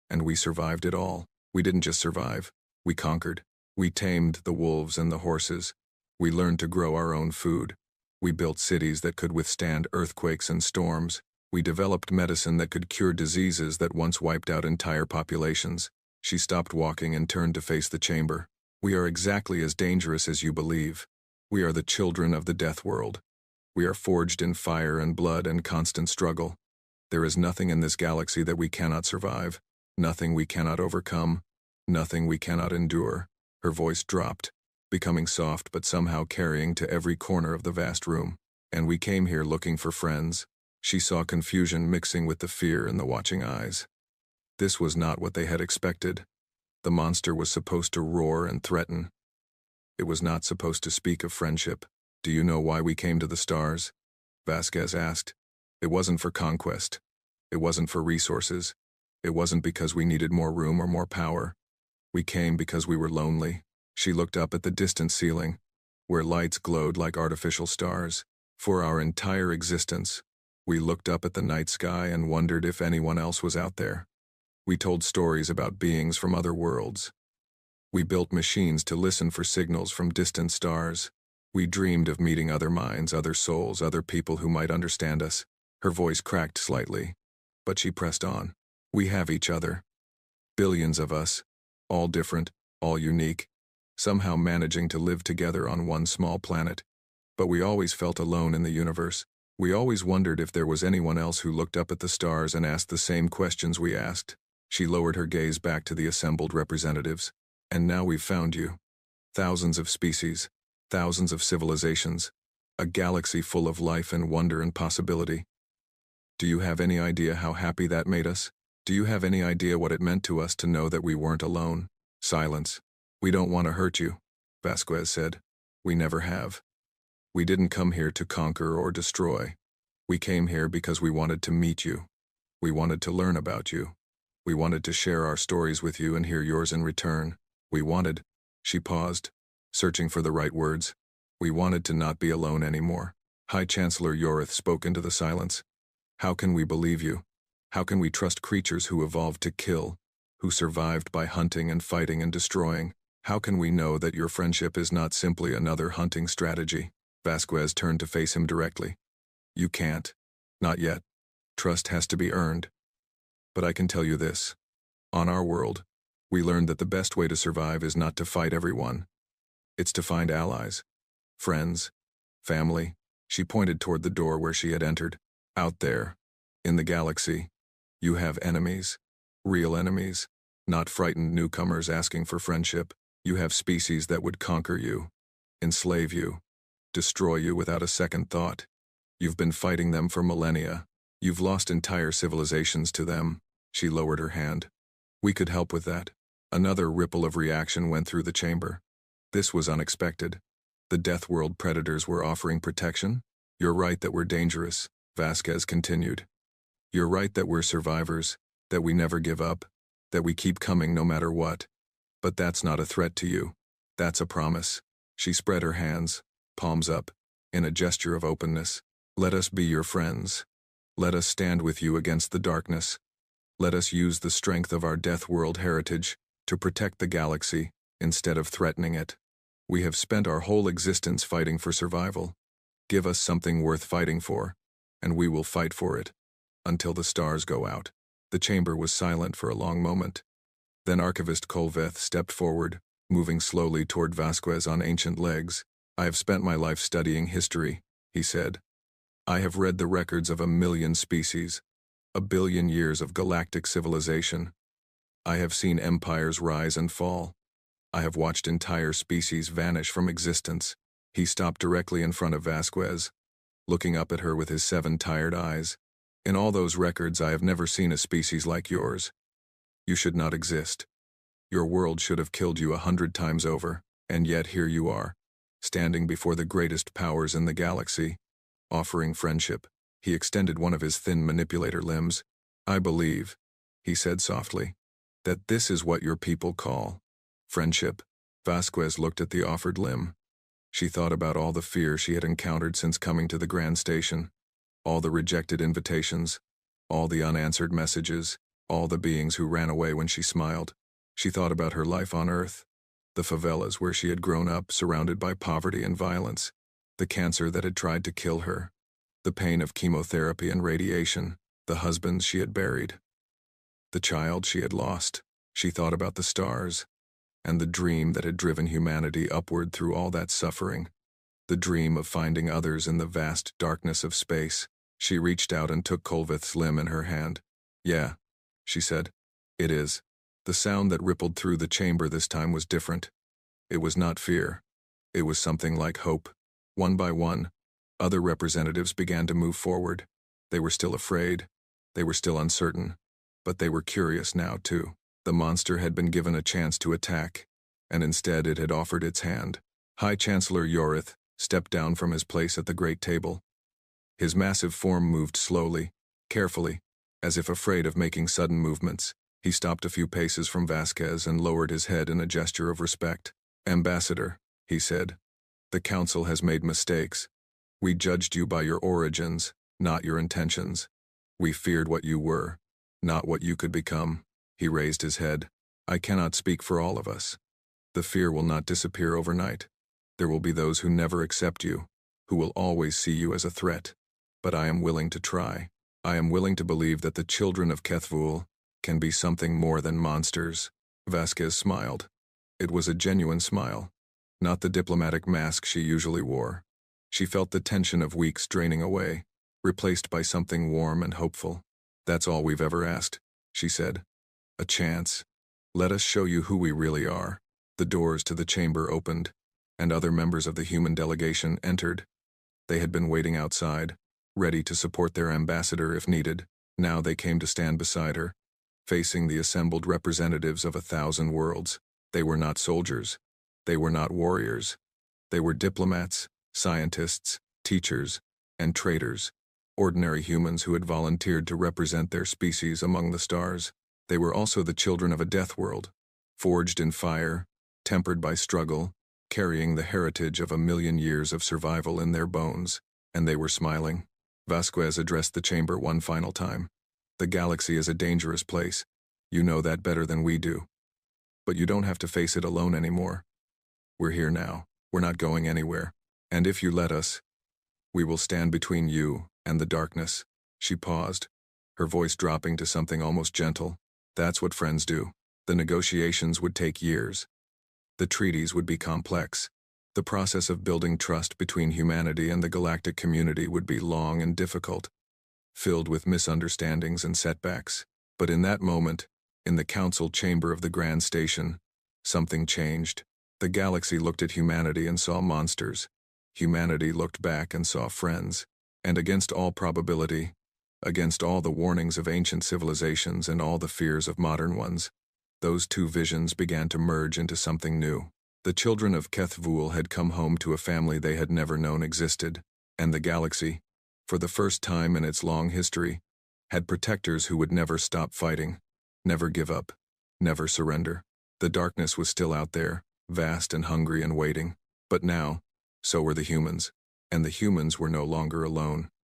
and we survived it all. We didn't just survive, we conquered. We tamed the wolves and the horses. We learned to grow our own food. We built cities that could withstand earthquakes and storms. We developed medicine that could cure diseases that once wiped out entire populations. She stopped walking and turned to face the chamber. We are exactly as dangerous as you believe. We are the children of the death world. We are forged in fire and blood and constant struggle. There is nothing in this galaxy that we cannot survive, nothing we cannot overcome, nothing we cannot endure. Her voice dropped, becoming soft but somehow carrying to every corner of the vast room. And we came here looking for friends. She saw confusion mixing with the fear in the watching eyes. This was not what they had expected. The monster was supposed to roar and threaten. It was not supposed to speak of friendship. Do you know why we came to the stars? Vasquez asked. It wasn't for conquest. It wasn't for resources. It wasn't because we needed more room or more power. We came because we were lonely. She looked up at the distant ceiling, where lights glowed like artificial stars. For our entire existence, we looked up at the night sky and wondered if anyone else was out there. We told stories about beings from other worlds. We built machines to listen for signals from distant stars. We dreamed of meeting other minds, other souls, other people who might understand us. Her voice cracked slightly, but she pressed on. We have each other. Billions of us, all different, all unique, somehow managing to live together on one small planet. But we always felt alone in the universe. We always wondered if there was anyone else who looked up at the stars and asked the same questions we asked. She lowered her gaze back to the assembled representatives. And now we've found you. Thousands of species, thousands of civilizations, a galaxy full of life and wonder and possibility. Do you have any idea how happy that made us? Do you have any idea what it meant to us to know that we weren't alone? Silence. We don't want to hurt you, Vasquez said. We never have. We didn't come here to conquer or destroy. We came here because we wanted to meet you. We wanted to learn about you. We wanted to share our stories with you and hear yours in return. We wanted, she paused, searching for the right words. We wanted to not be alone anymore. High Chancellor Yorith spoke into the silence. How can we believe you? How can we trust creatures who evolved to kill, who survived by hunting and fighting and destroying? How can we know that your friendship is not simply another hunting strategy? Vasquez turned to face him directly. You can't. Not yet. Trust has to be earned. But I can tell you this. On our world, we learned that the best way to survive is not to fight everyone. It's to find allies, friends, family. She pointed toward the door where she had entered. Out there, in the galaxy, you have enemies. Real enemies. Not frightened newcomers asking for friendship. You have species that would conquer you, enslave you, destroy you without a second thought. You've been fighting them for millennia. You've lost entire civilizations to them. She lowered her hand. We could help with that. Another ripple of reaction went through the chamber. This was unexpected. The Death World predators were offering protection? You're right that we're dangerous, Vasquez continued. You're right that we're survivors, that we never give up, that we keep coming no matter what. But that's not a threat to you. That's a promise. She spread her hands, palms up, in a gesture of openness. Let us be your friends. Let us stand with you against the darkness. Let us use the strength of our Death World heritage to protect the galaxy instead of threatening it. We have spent our whole existence fighting for survival. Give us something worth fighting for, and we will fight for it. Until the stars go out. The chamber was silent for a long moment. Then Archivist Kolveth stepped forward, moving slowly toward Vasquez on ancient legs. I have spent my life studying history, he said. I have read the records of 1 million species, 1 billion years of galactic civilization. I have seen empires rise and fall. I have watched entire species vanish from existence. He stopped directly in front of Vasquez, looking up at her with his 7 tired eyes. In all those records, I have never seen a species like yours. You should not exist. Your world should have killed you 100 times over, and yet here you are, standing before the greatest powers in the galaxy, offering friendship. He extended one of his thin manipulator limbs. I believe, he said softly, that this is what your people call friendship. Vasquez looked at the offered limb. She thought about all the fear she had encountered since coming to the Grand Station, all the rejected invitations, all the unanswered messages, all the beings who ran away when she smiled. She thought about her life on Earth, the favelas where she had grown up surrounded by poverty and violence, the cancer that had tried to kill her, the pain of chemotherapy and radiation, the husbands she had buried, the child she had lost. She thought about the stars, and the dream that had driven humanity upward through all that suffering, the dream of finding others in the vast darkness of space. She reached out and took Kolveth's limb in her hand. Yeah, she said. It is. The sound that rippled through the chamber this time was different. It was not fear. It was something like hope. One by one, other representatives began to move forward. They were still afraid. They were still uncertain. But they were curious now, too. The monster had been given a chance to attack, and instead it had offered its hand. High Chancellor Yorith stepped down from his place at the great table. His massive form moved slowly, carefully, as if afraid of making sudden movements. He stopped a few paces from Vasquez and lowered his head in a gesture of respect. Ambassador, he said, the Council has made mistakes. We judged you by your origins, not your intentions. We feared what you were, not what you could become. He raised his head. I cannot speak for all of us. The fear will not disappear overnight. There will be those who never accept you, who will always see you as a threat. But I am willing to try. I am willing to believe that the children of Kethvul can be something more than monsters. Vasquez smiled. It was a genuine smile, not the diplomatic mask she usually wore. She felt the tension of weeks draining away, replaced by something warm and hopeful. That's all we've ever asked, she said. A chance. Let us show you who we really are. The doors to the chamber opened, and other members of the human delegation entered. They had been waiting outside, ready to support their ambassador if needed. Now they came to stand beside her, facing the assembled representatives of 1,000 worlds. They were not soldiers. They were not warriors. They were diplomats, scientists, teachers, and traders, ordinary humans who had volunteered to represent their species among the stars. They were also the children of a death world, forged in fire, tempered by struggle, carrying the heritage of 1 million years of survival in their bones, and they were smiling. Vasquez addressed the chamber one final time. The galaxy is a dangerous place. You know that better than we do. But you don't have to face it alone anymore. We're here now. We're not going anywhere. And if you let us, we will stand between you and the darkness. She paused, her voice dropping to something almost gentle. That's what friends do. The negotiations would take years. The treaties would be complex. The process of building trust between humanity and the galactic community would be long and difficult, filled with misunderstandings and setbacks. But in that moment, in the council chamber of the Grand Station, something changed. The galaxy looked at humanity and saw monsters. Humanity looked back and saw friends. And against all probability, Against all the warnings of ancient civilizations and all the fears of modern ones, those two visions began to merge into something new. The children of Kethvul had come home to a family they had never known existed, and the galaxy, for the first time in its long history, had protectors who would never stop fighting, never give up, never surrender. The darkness was still out there, vast and hungry and waiting, but now, so were the humans, and the humans were no longer alone.